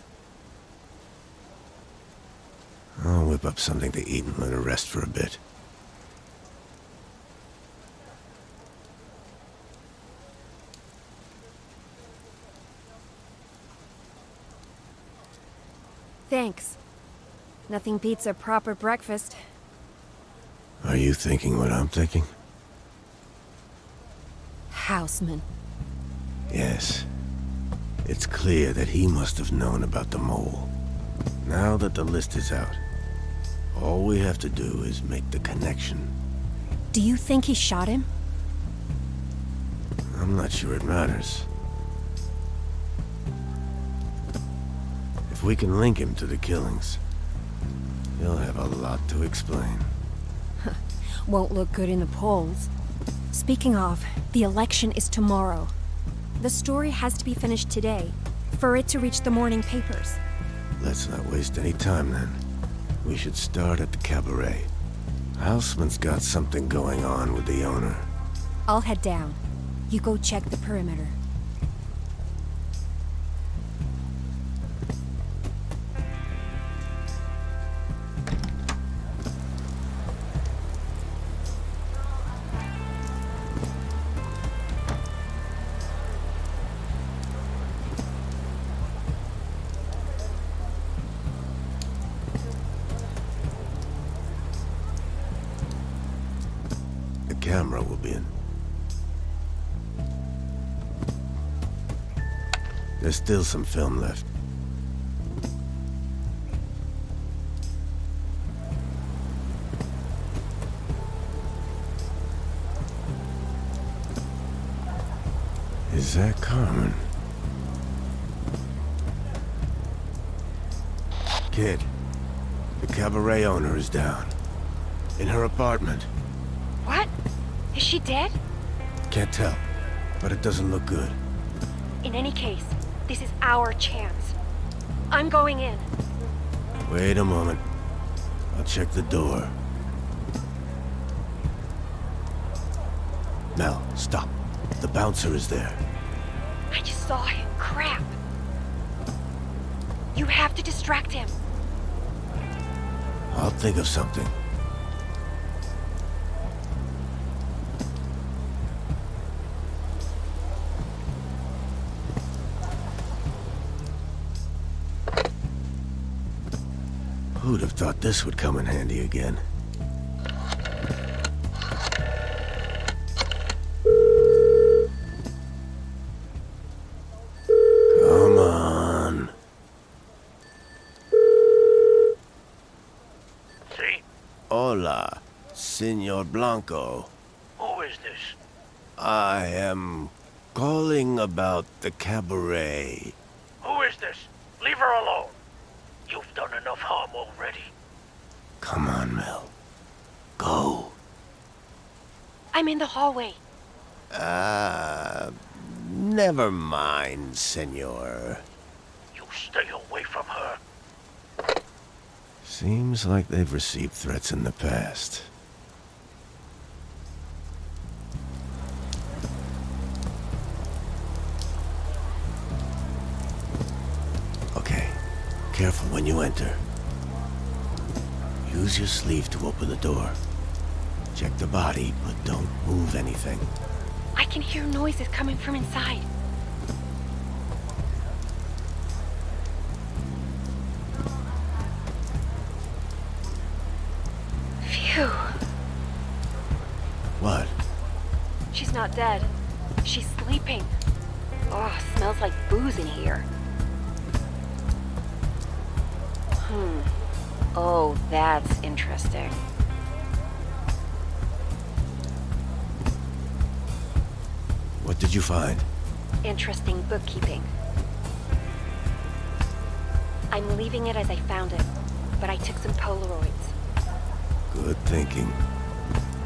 I'll whip up something to eat and let her rest for a bit. Thanks. Nothing beats a proper breakfast. Are you thinking what I'm thinking? Houseman. Yes. It's clear that he must have known about the mole. Now that the list is out, all we have to do is make the connection. Do you think he shot him? I'm not sure it matters. If we can link him to the killings, he'll have a lot to explain. Won't look good in the polls. Speaking of, the election is tomorrow. The story has to be finished today, for it to reach the morning papers. Let's not waste any time then. We should start at the cabaret. Houseman's got something going on with the owner. I'll head down. You go check the perimeter. The camera will be in. There's still some film left. Is that Carmen? Kid, the cabaret owner is down. In her apartment. What? Is she dead? Can't tell, but it doesn't look good. In any case, this is our chance. I'm going in. Wait a moment. I'll check the door. Mel, stop. The bouncer is there. I just saw him. Crap. You have to distract him. I'll think of something. Who'd have thought this would come in handy again? Come on. See? Hola, Senor Blanco. Who is this? I am calling about the cabaret. Who is this? Leave her alone. You've done enough harm already. Come on, Mel. Go. I'm in the hallway. Never mind, senor. You stay away Seems like they've received threats in the past. Okay, careful when you enter. Use your sleeve to open the door. Check the body, but don't move anything. I can hear noises coming from inside. Phew. What? She's not dead. She's sleeping. Oh, smells like booze in here. Oh, that's interesting. What did you find? Interesting bookkeeping. I'm leaving it as I found it, but I took some Polaroids. Good thinking.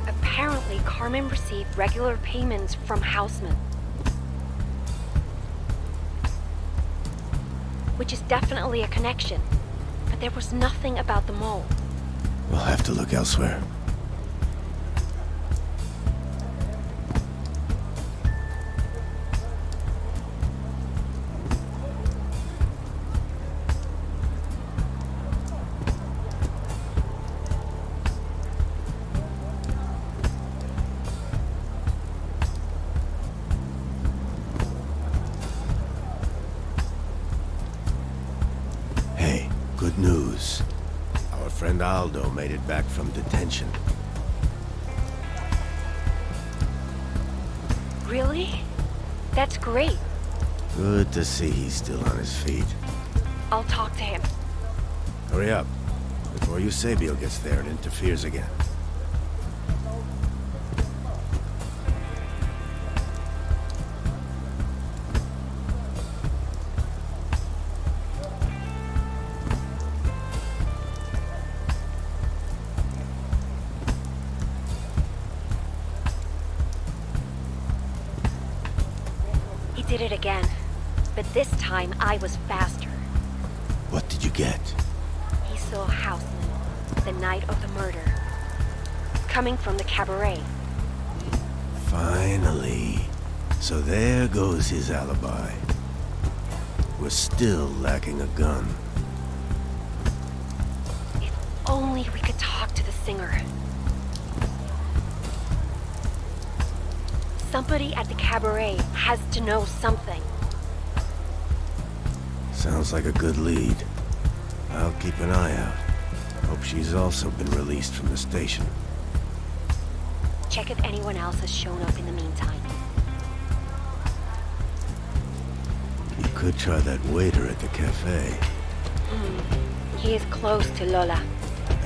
Apparently, Carmen received regular payments from Houseman. Which is definitely a connection, but there was nothing about the mole. We'll have to look elsewhere. Good news. Our friend Aldo made it back from detention. Really? That's great. Good to see he's still on his feet. I'll talk to him. Hurry up, before Eusebio gets there and interferes again. Did it again, but this time I was faster. What did you get? He saw Houseman the night of the murder, coming from the cabaret. Finally. So there goes his alibi. We're still lacking a gun. If only we could talk to the singer. Somebody at the cabaret has to know something. Sounds like a good lead. I'll keep an eye out. Hope she's also been released from the station. Check if anyone else has shown up in the meantime. You could try that waiter at the cafe. He is close to Lola.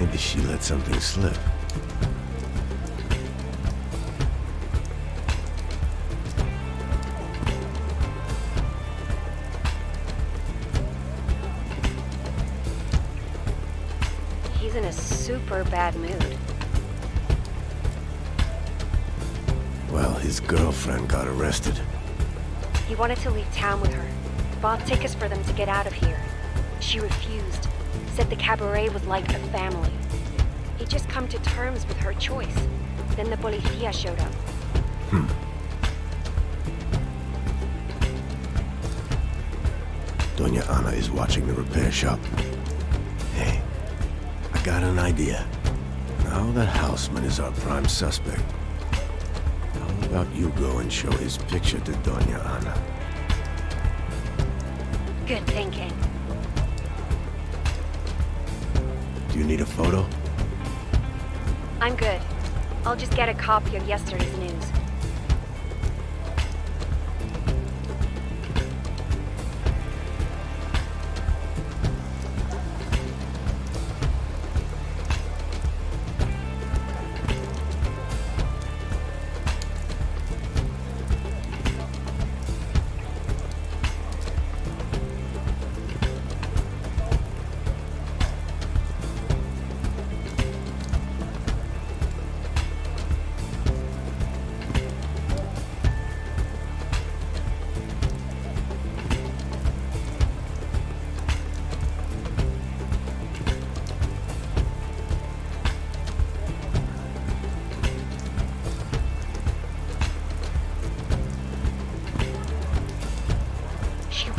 Maybe she let something slip. He's in a super bad mood. Well, his girlfriend got arrested. He wanted to leave town with her. Bought tickets for them to get out of here. She refused. Said the cabaret was like a family. He'd just come to terms with her choice. Then the policía showed up. Doña Ana is watching the repair shop. Hey, I got an idea. Now that Houseman is our prime suspect, how about you go and show his picture to Doña Ana? Good thinking. Do you need a photo? I'm good. I'll just get a copy of yesterday's news.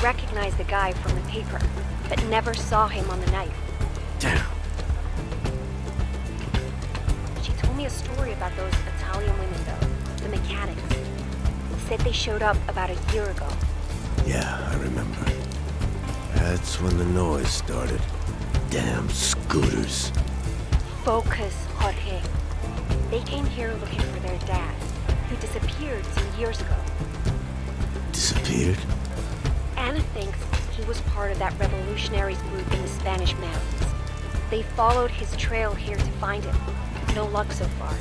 recognized the guy from the paper, but never saw him on the night. Damn. She told me a story about those Italian women, though, the mechanics. Said they showed up about a year ago. Yeah, I remember. That's when the noise started. Damn scooters. Focus, Jorge. They came here looking for their dad, who disappeared some years ago. Disappeared? Anna thinks he was part of that revolutionaries group in the Spanish mountains. They followed his trail here to find him. No luck so far.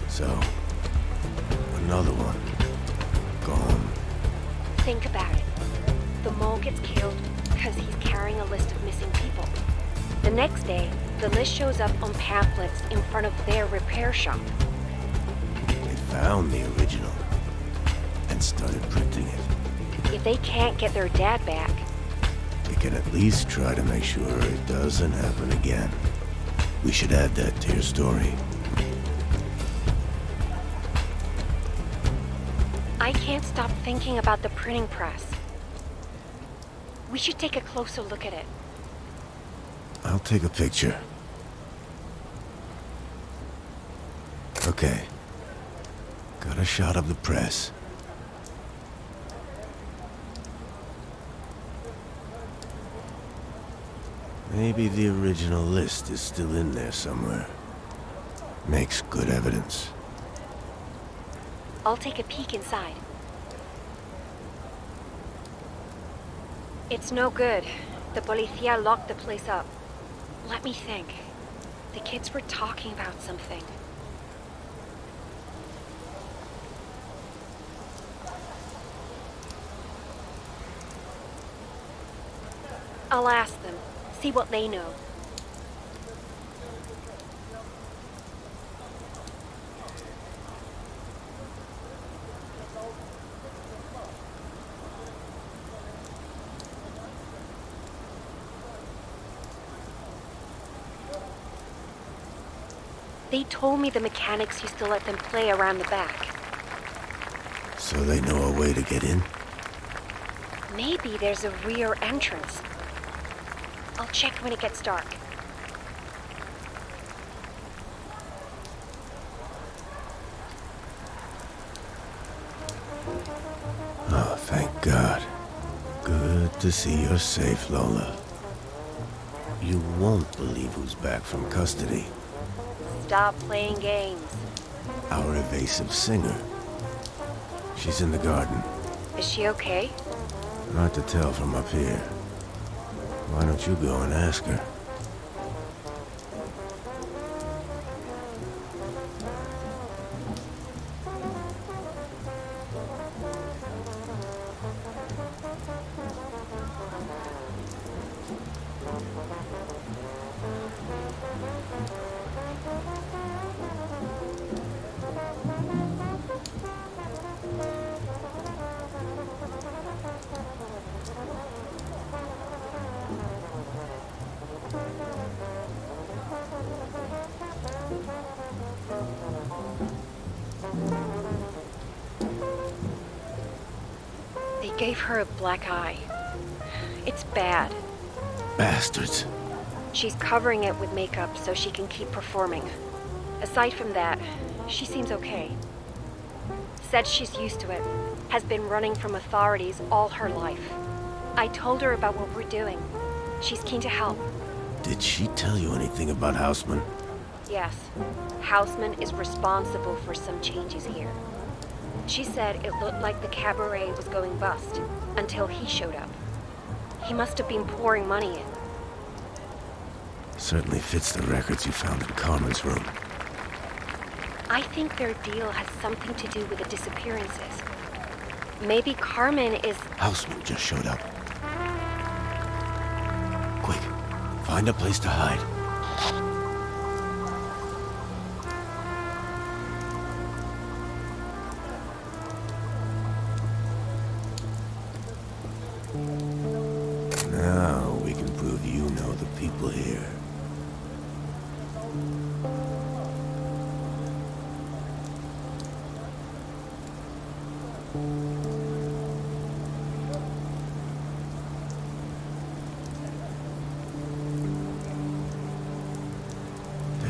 So, another one. Gone. Think about it. The mole gets killed because he's carrying a list of missing people. The next day, the list shows up on pamphlets in front of their repair shop. They found the original and started printing it. If they can't get their dad back, They can at least try to make sure it doesn't happen again. We should add that to your story. I can't stop thinking about the printing press. We should take a closer look at it. I'll take a picture. Okay. Got a shot of the press. Maybe the original list is still in there somewhere. Makes good evidence. I'll take a peek inside. It's no good. The policía locked the place up. Let me think. The kids were talking about something. I'll ask them. See what they know. They told me the mechanics used to let them play around the back. So they know a way to get in? Maybe there's a rear entrance. I'll check when it gets dark. Oh, thank God. Good to see you're safe, Lola. You won't believe who's back from custody. Stop playing games. Our evasive singer. She's in the garden. Is she okay? Hard to tell from up here. Why don't you go and ask her? They gave her a black eye. It's bad. Bastards. She's covering it with makeup so she can keep performing. Aside from that, she seems okay. Said she's used to it. Has been running from authorities all her life. I told her about what we're doing. She's keen to help. Did she tell you anything about Houseman? Yes. Houseman is responsible for some changes here. She said it looked like the cabaret was going bust until he showed up. He must have been pouring money in. Certainly fits the records you found in Carmen's room. I think their deal has something to do with the disappearances. Maybe Carmen is... Houseman just showed up. Quick, find a place to hide. Now we can prove you know the people here.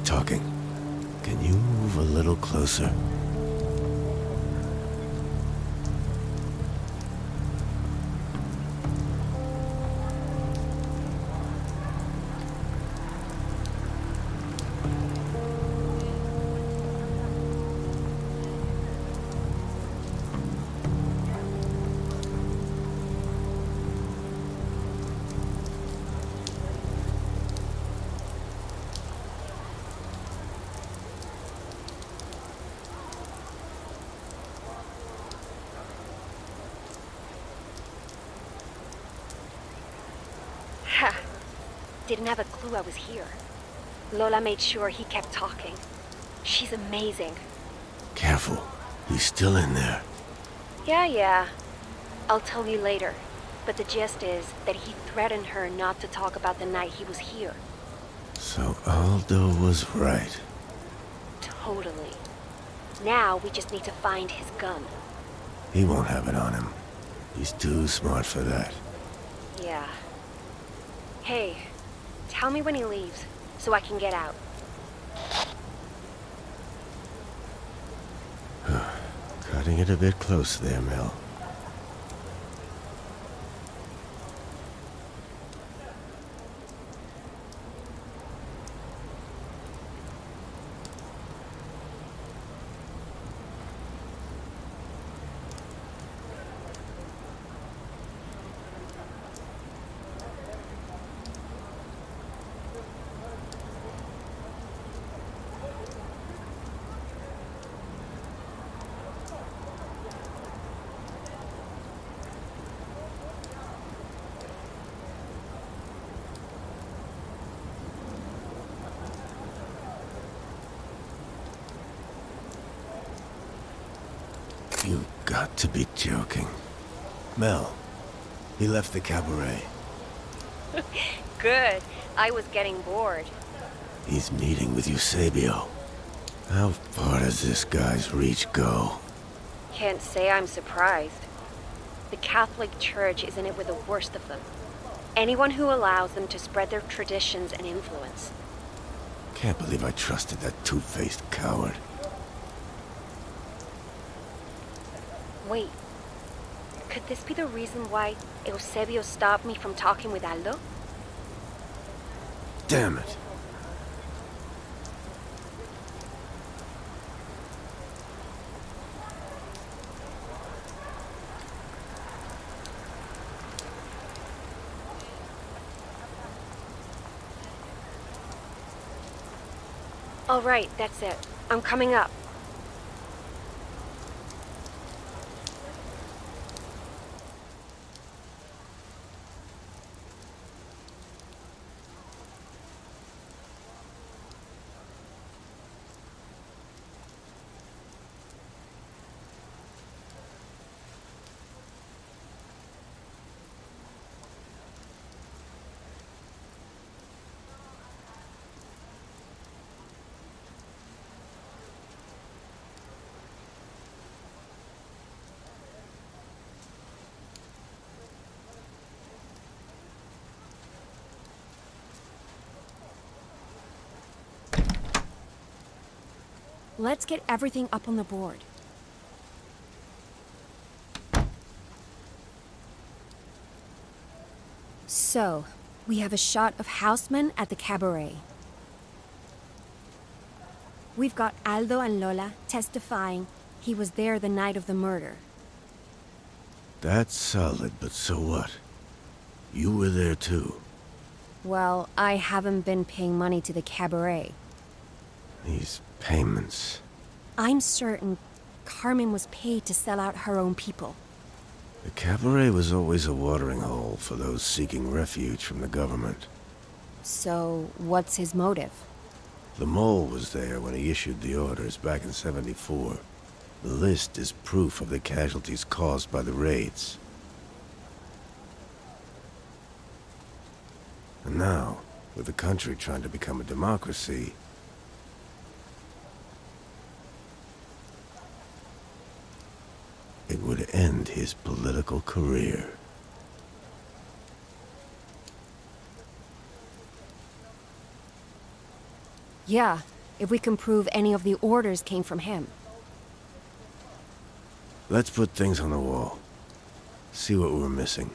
talking. Can you move a little closer? Ha! Didn't have a clue I was here. Lola made sure he kept talking. She's amazing. Careful. He's still in there. Yeah. I'll tell you later. But the gist is that he threatened her not to talk about the night he was here. So Aldo was right. Totally. Now we just need to find his gun. He won't have it on him. He's too smart for that. Yeah. Hey, tell me when he leaves, so I can get out. Cutting it a bit close there, Mel. You got to be joking. Mel, he left the cabaret. Good. I was getting bored. He's meeting with Eusebio. How far does this guy's reach go? Can't say I'm surprised. The Catholic Church is in it with the worst of them. Anyone who allows them to spread their traditions and influence. Can't believe I trusted that two-faced coward. Wait. Could this be the reason why Eusebio stopped me from talking with Aldo? Damn it. All right, that's it. I'm coming up. Let's get everything up on the board. So, we have a shot of Houseman at the cabaret. We've got Aldo and Lola testifying he was there the night of the murder. That's solid, but so what? You were there too. Well, I haven't been paying money to the cabaret. These payments. I'm certain Carmen was paid to sell out her own people. The cabaret was always a watering hole for those seeking refuge from the government. So, what's his motive? The mole was there when he issued the orders back in '74. The list is proof of the casualties caused by the raids. And now, with the country trying to become a democracy, it would end his political career. Yeah, if we can prove any of the orders came from him. Let's put things on the wall. See what we're missing.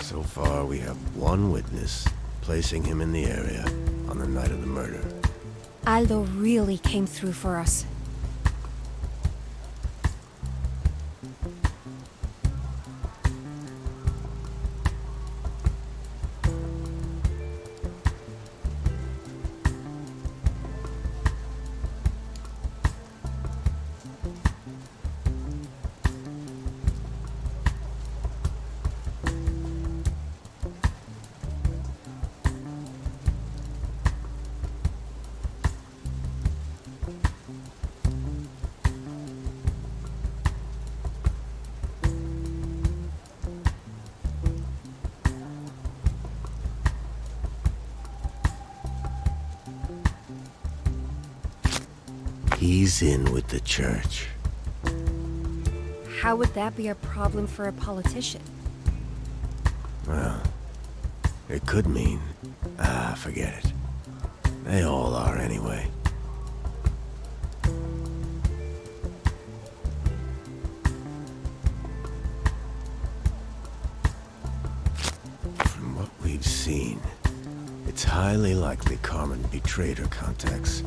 So far, we have one witness, placing him in the area on the night of the murder. Aldo really came through for us. He's in with the church. How would that be a problem for a politician? Well, it could mean... forget it. They all are anyway. From what we've seen, it's highly likely Carmen betrayed her contacts.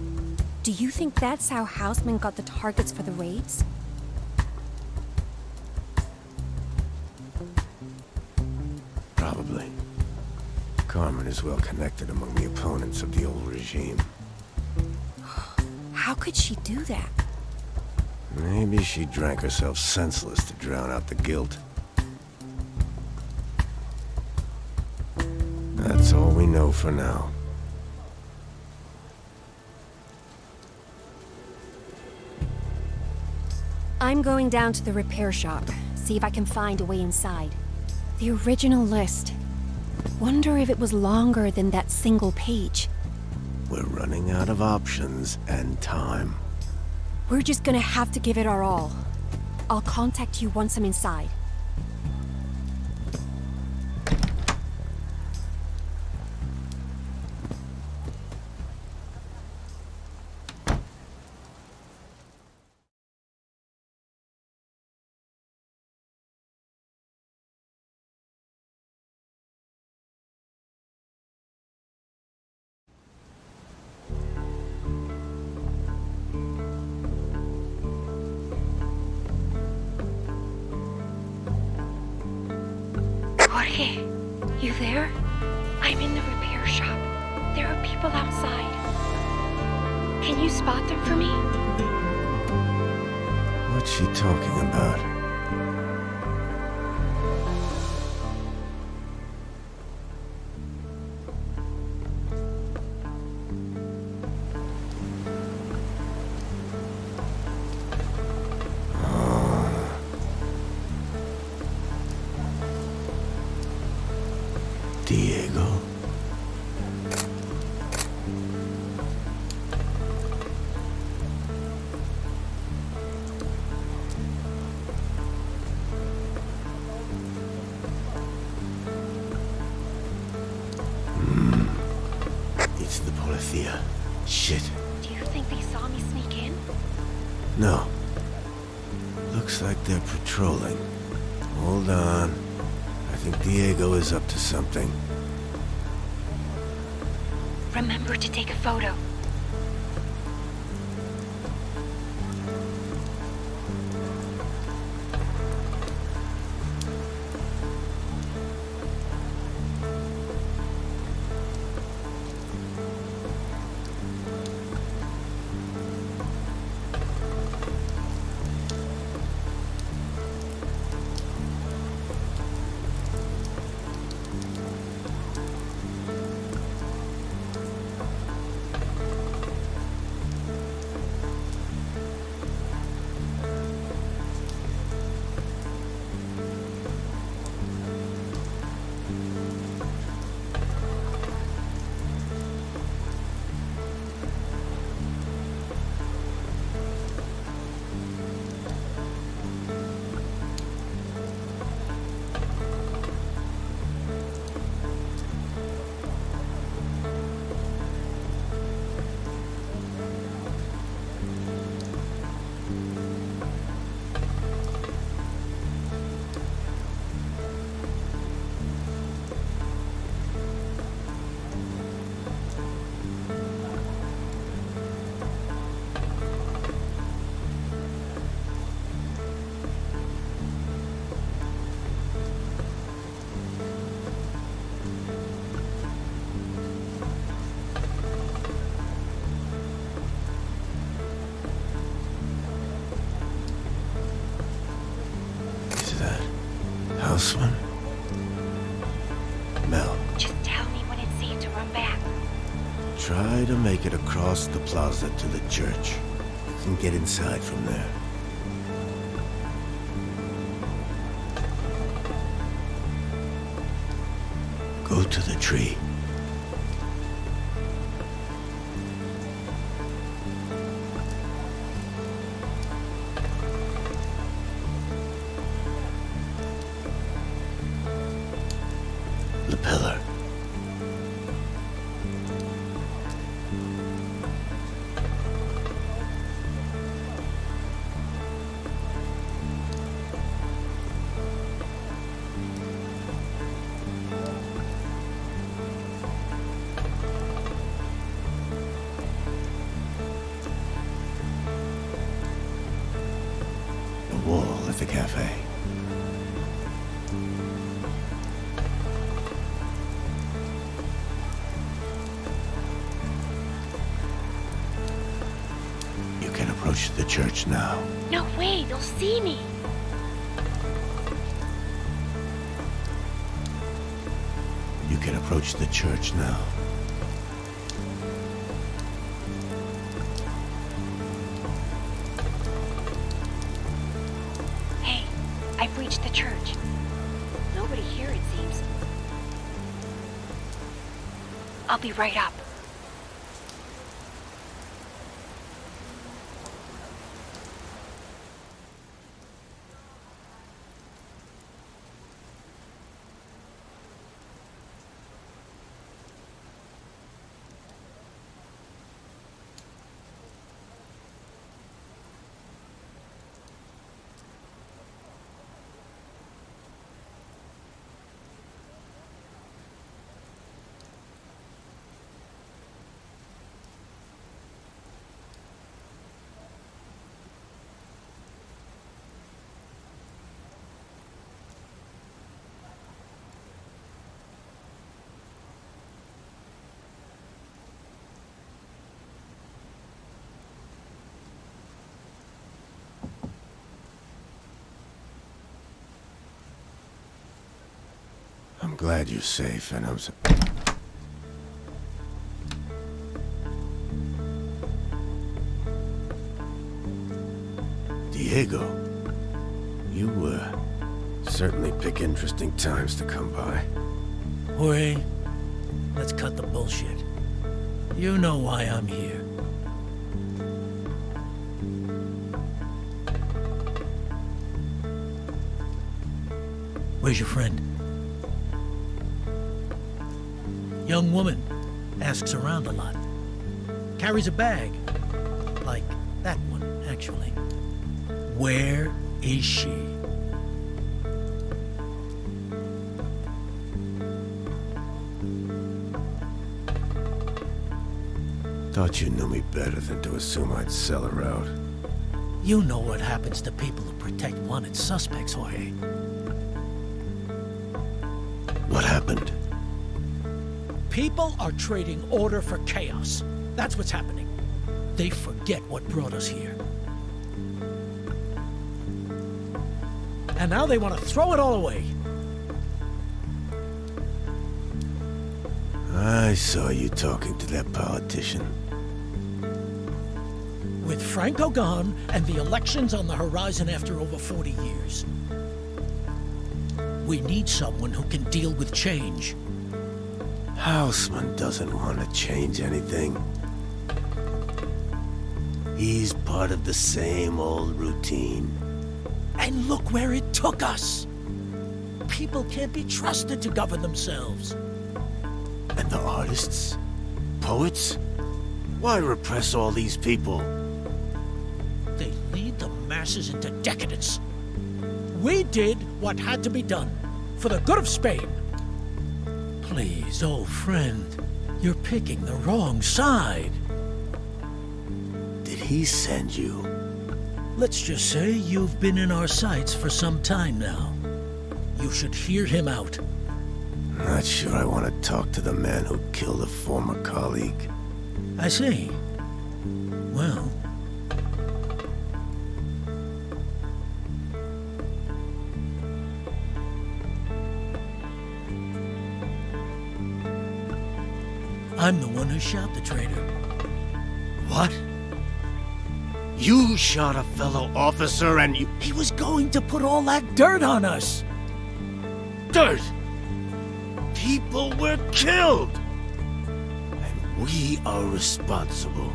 Do you think that's how Houseman got the targets for the raids? Probably. Carmen is well connected among the opponents of the old regime. How could she do that? Maybe she drank herself senseless to drown out the guilt. That's all we know for now. I'm going down to the repair shop, see if I can find a way inside. The original list. Wonder if it was longer than that single page. We're running out of options and time. We're just gonna have to give it our all. I'll contact you once I'm inside. Jorge, you there? I'm in the repair shop. There are people outside. Can you spot them for me? What's she talking about? Diego. It's the Policía. Shit. Do you think they saw me sneak in? No. Looks like they're patrolling. Hold on. I think Diego is up to something. Remember to take a photo. Houseman? Mel, Just tell me when it's safe to run back. try to make it across the plaza to the church. You can get inside from there. Go to the tree. The pillar. The wall at the cafe. You can approach the church now. No way, they'll see me. You can approach the church now. Hey, I've reached the church. Nobody here, it seems. I'll be right up. I'm glad you're safe, and I'm so... Diego, you, certainly pick interesting times to come by. Jorge, let's cut the bullshit. You know why I'm here. Where's your friend? Young woman. Asks around a lot. Carries a bag. Like that one, actually. Where is she? Thought you knew me better than to assume I'd sell her out. You know what happens to people who protect wanted suspects, Jorge. What happened? People are trading order for chaos. That's what's happening. They forget what brought us here. And now they want to throw it all away. I saw you talking to that politician. With Franco gone and the elections on the horizon after over 40 years, we need someone who can deal with change. Houseman doesn't want to change anything. He's part of the same old routine. And look where it took us. People can't be trusted to govern themselves. And the artists? Poets? Why repress all these people? They lead the masses into decadence. We did what had to be done for the good of Spain. Please, old friend, you're picking the wrong side. Did he send you? Let's just say you've been in our sights for some time now. You should hear him out. Not sure I want to talk to the man who killed a former colleague. I see. Well... I'm the one who shot the traitor. What? You shot a fellow officer and you... He was going to put all that dirt on us! Dirt! People were killed! And we are responsible.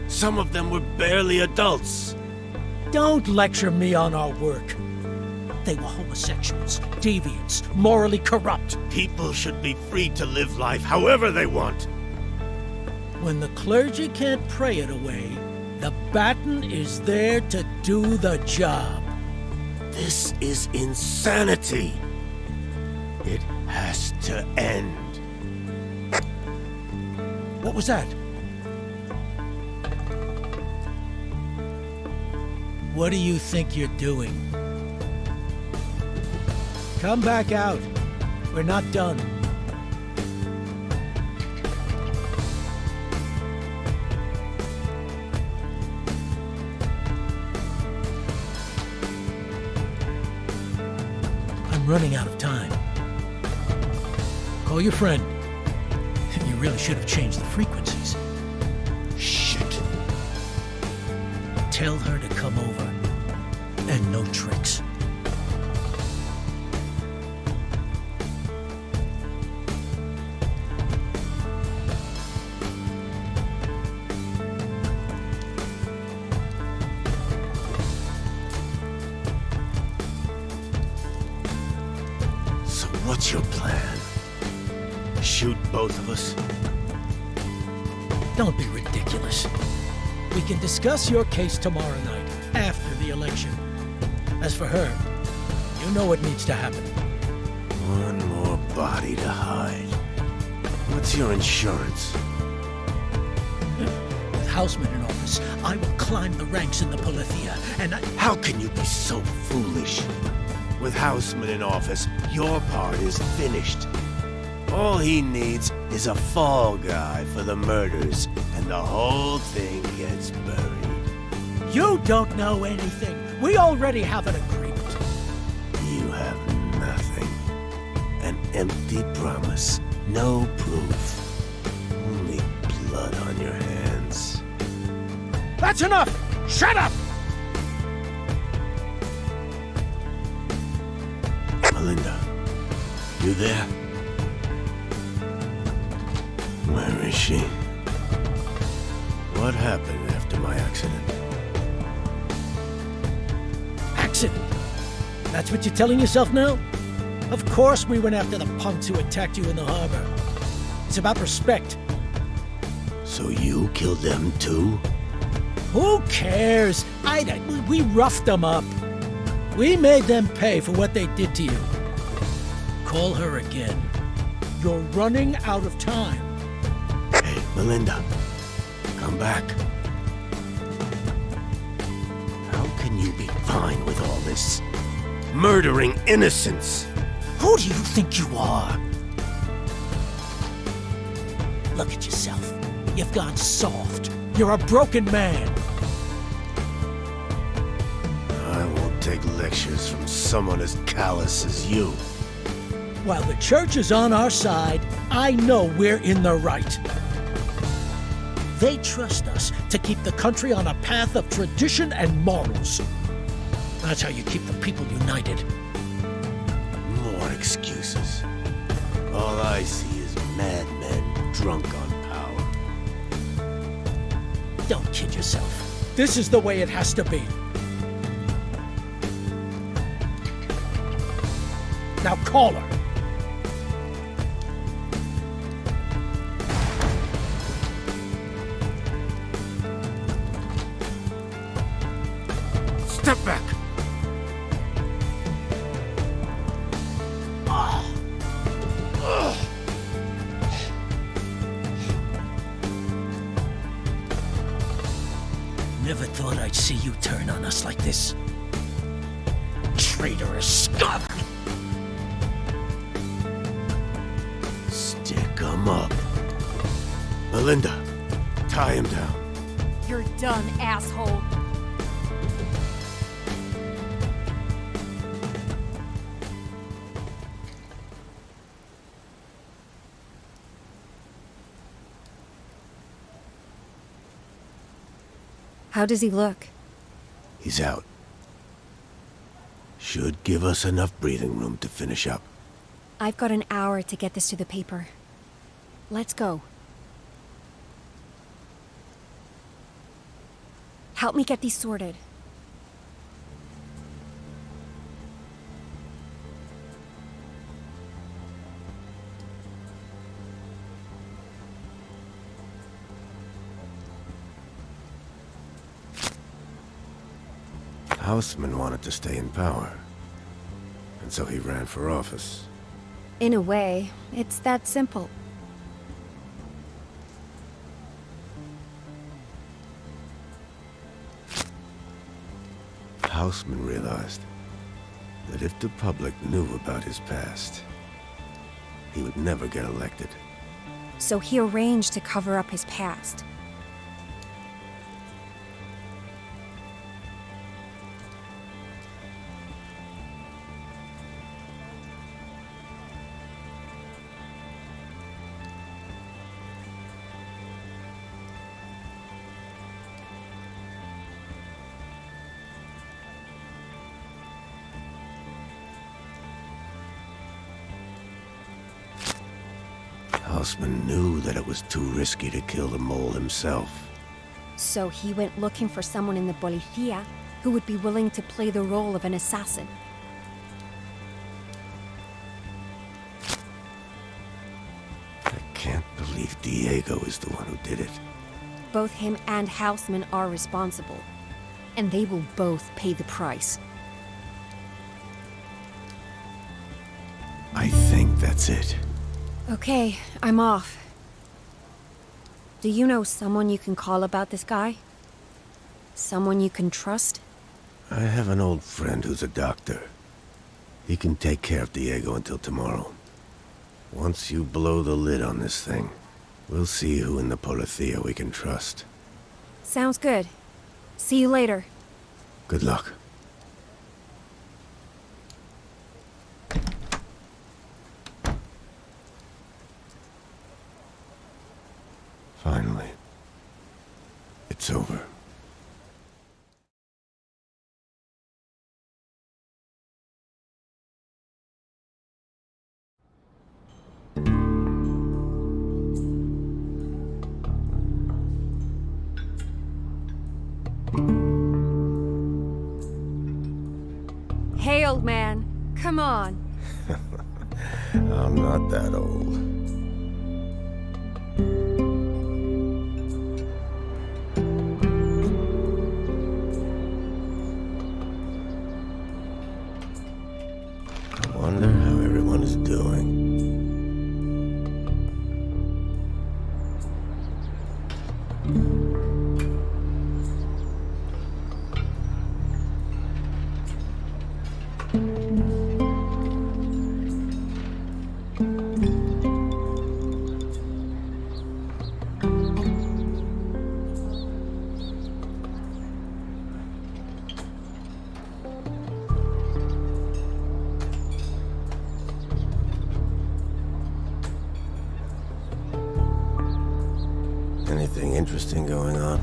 Some of them were barely adults. Don't lecture me on our work. They were homosexuals, deviants, morally corrupt. People should be free to live life however they want. When the clergy can't pray it away, the baton is there to do the job. This is insanity. It has to end. What was that? What do you think you're doing? Come back out. We're not done. I'm running out of time. Call your friend. You really should have changed the frequencies. Shit. Tell her to come over. And no tricks. So what's your plan? Shoot both of us? Don't be ridiculous. We can discuss your case tomorrow night, after the election. As for her, you know what needs to happen. One more body to hide. What's your insurance? With Houseman in office, I will climb the ranks in the Polithia, and How can you be so foolish? With Houseman in office, your part is finished. All he needs is a fall guy for the murders, and the whole thing gets buried. You don't know anything. We already have an agreement. You have nothing. An empty promise. No proof. Only blood on your hands. That's enough! Shut up! Melinda, you there? Where is she? What happened after my accident? Accident? That's what you're telling yourself now? Of course we went after the punks who attacked you in the harbor. It's about respect. So you killed them too? Who cares? We roughed them up. We made them pay for what they did to you. Call her again. You're running out of time. Hey, Melinda, come back. How can you be fine with all this? Murdering innocents! Who do you think you are? Look at yourself. You've gone soft. You're a broken man. I won't take lectures from someone as callous as you. While the church is on our side, I know we're in the right. They trust us to keep the country on a path of tradition and morals. That's how you keep the people united. More excuses. All I see is madmen drunk on power. Don't kid yourself. This is the way it has to be. Now call her. Step back! Never thought I'd see you turn on us like this. Traitorous scum! Stick 'em up. Melinda, tie him down. You're done, asshole. How does he look? He's out. Should give us enough breathing room to finish up. I've got an hour to get this to the paper. Let's go. Help me get these sorted. Houseman wanted to stay in power, and so he ran for office. In a way, it's that simple. Houseman realized that if the public knew about his past, he would never get elected. So he arranged to cover up his past. Houseman knew that it was too risky to kill the mole himself. So he went looking for someone in the policía who would be willing to play the role of an assassin. I can't believe Diego is the one who did it. Both him and Houseman are responsible, and they will both pay the price. I think that's it. Okay, I'm off. Do you know someone you can call about this guy? Someone you can trust? I have an old friend who's a doctor. He can take care of Diego until tomorrow. Once you blow the lid on this thing, we'll see who in the policía we can trust. Sounds good. See you later. Good luck. Finally, it's over. Hey, old man. Come on. I'm not that old. I wonder how everyone is doing. Anything interesting going on?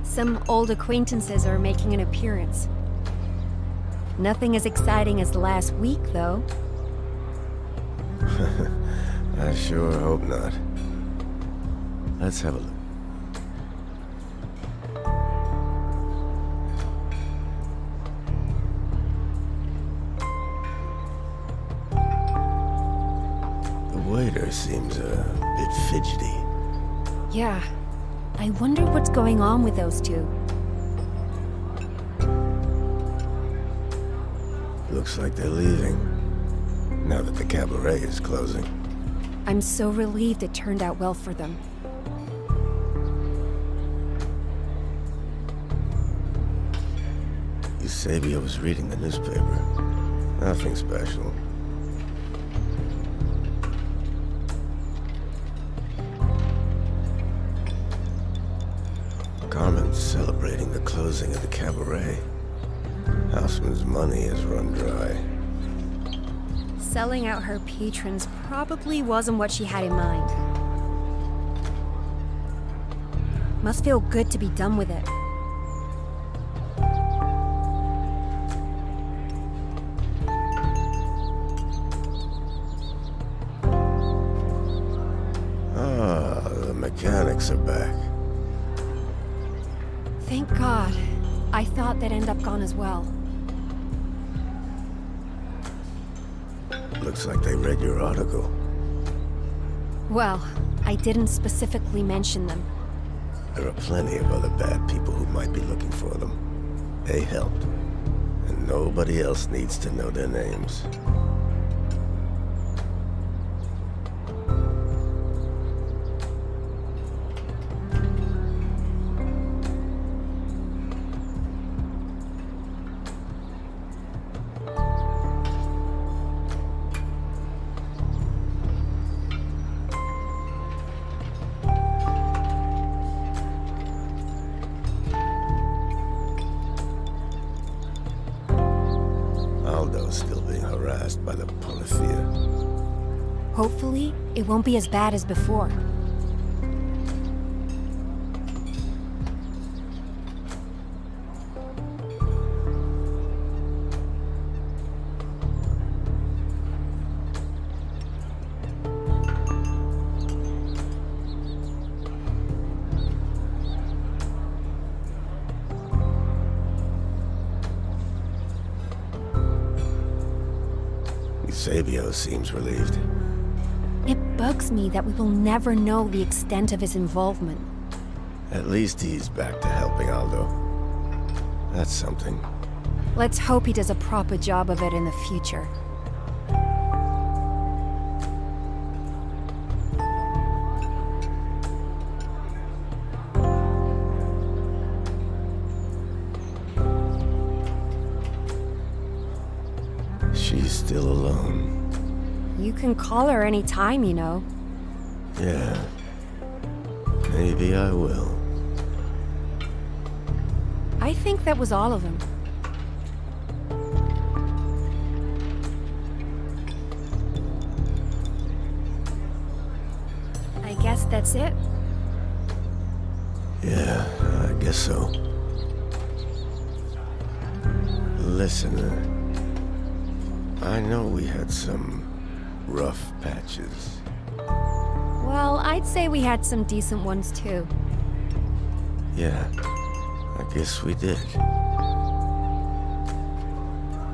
Some old acquaintances are making an appearance. Nothing as exciting as last week, though. I sure hope not. Let's have a look. The waiter seems a bit fidgety. Yeah. I wonder what's going on with those two. Looks like they're leaving, now that the cabaret is closing. I'm so relieved it turned out well for them. Eusebio was reading the newspaper. Nothing special. Carmen's celebrating the closing of the cabaret. Houseman's money has run dry. Selling out her patrons probably wasn't what she had in mind. Must feel good to be done with it. Ah, the mechanics are back. Thank God. I thought they'd end up gone as well. Looks like they read your article. Well, I didn't specifically mention them. There are plenty of other bad people who might be looking for them. They helped. And nobody else needs to know their names. Aldo's still being harassed by the Polifia. Hopefully, it won't be as bad as before. Sabio seems relieved. It bugs me that we will never know the extent of his involvement. At least he's back to helping Aldo. That's something. Let's hope he does a proper job of it in the future. She's still alone. You can call her any time, you know. Yeah. Maybe I will. I think that was all of them. I guess that's it. Yeah, I guess so. Listen, I know we had some rough patches. Well, I'd say we had some decent ones too. Yeah, I guess we did.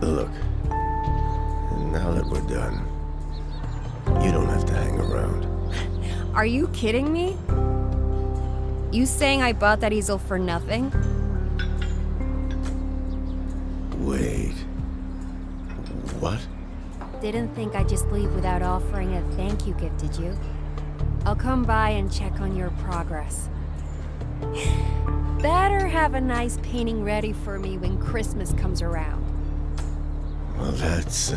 Look, now that we're done, you don't have to hang around. Are you kidding me? You saying I bought that easel for nothing? Wait. What? Didn't think I'd just leave without offering a thank you gift, did you? I'll come by and check on your progress. Better have a nice painting ready for me when Christmas comes around. Well, that's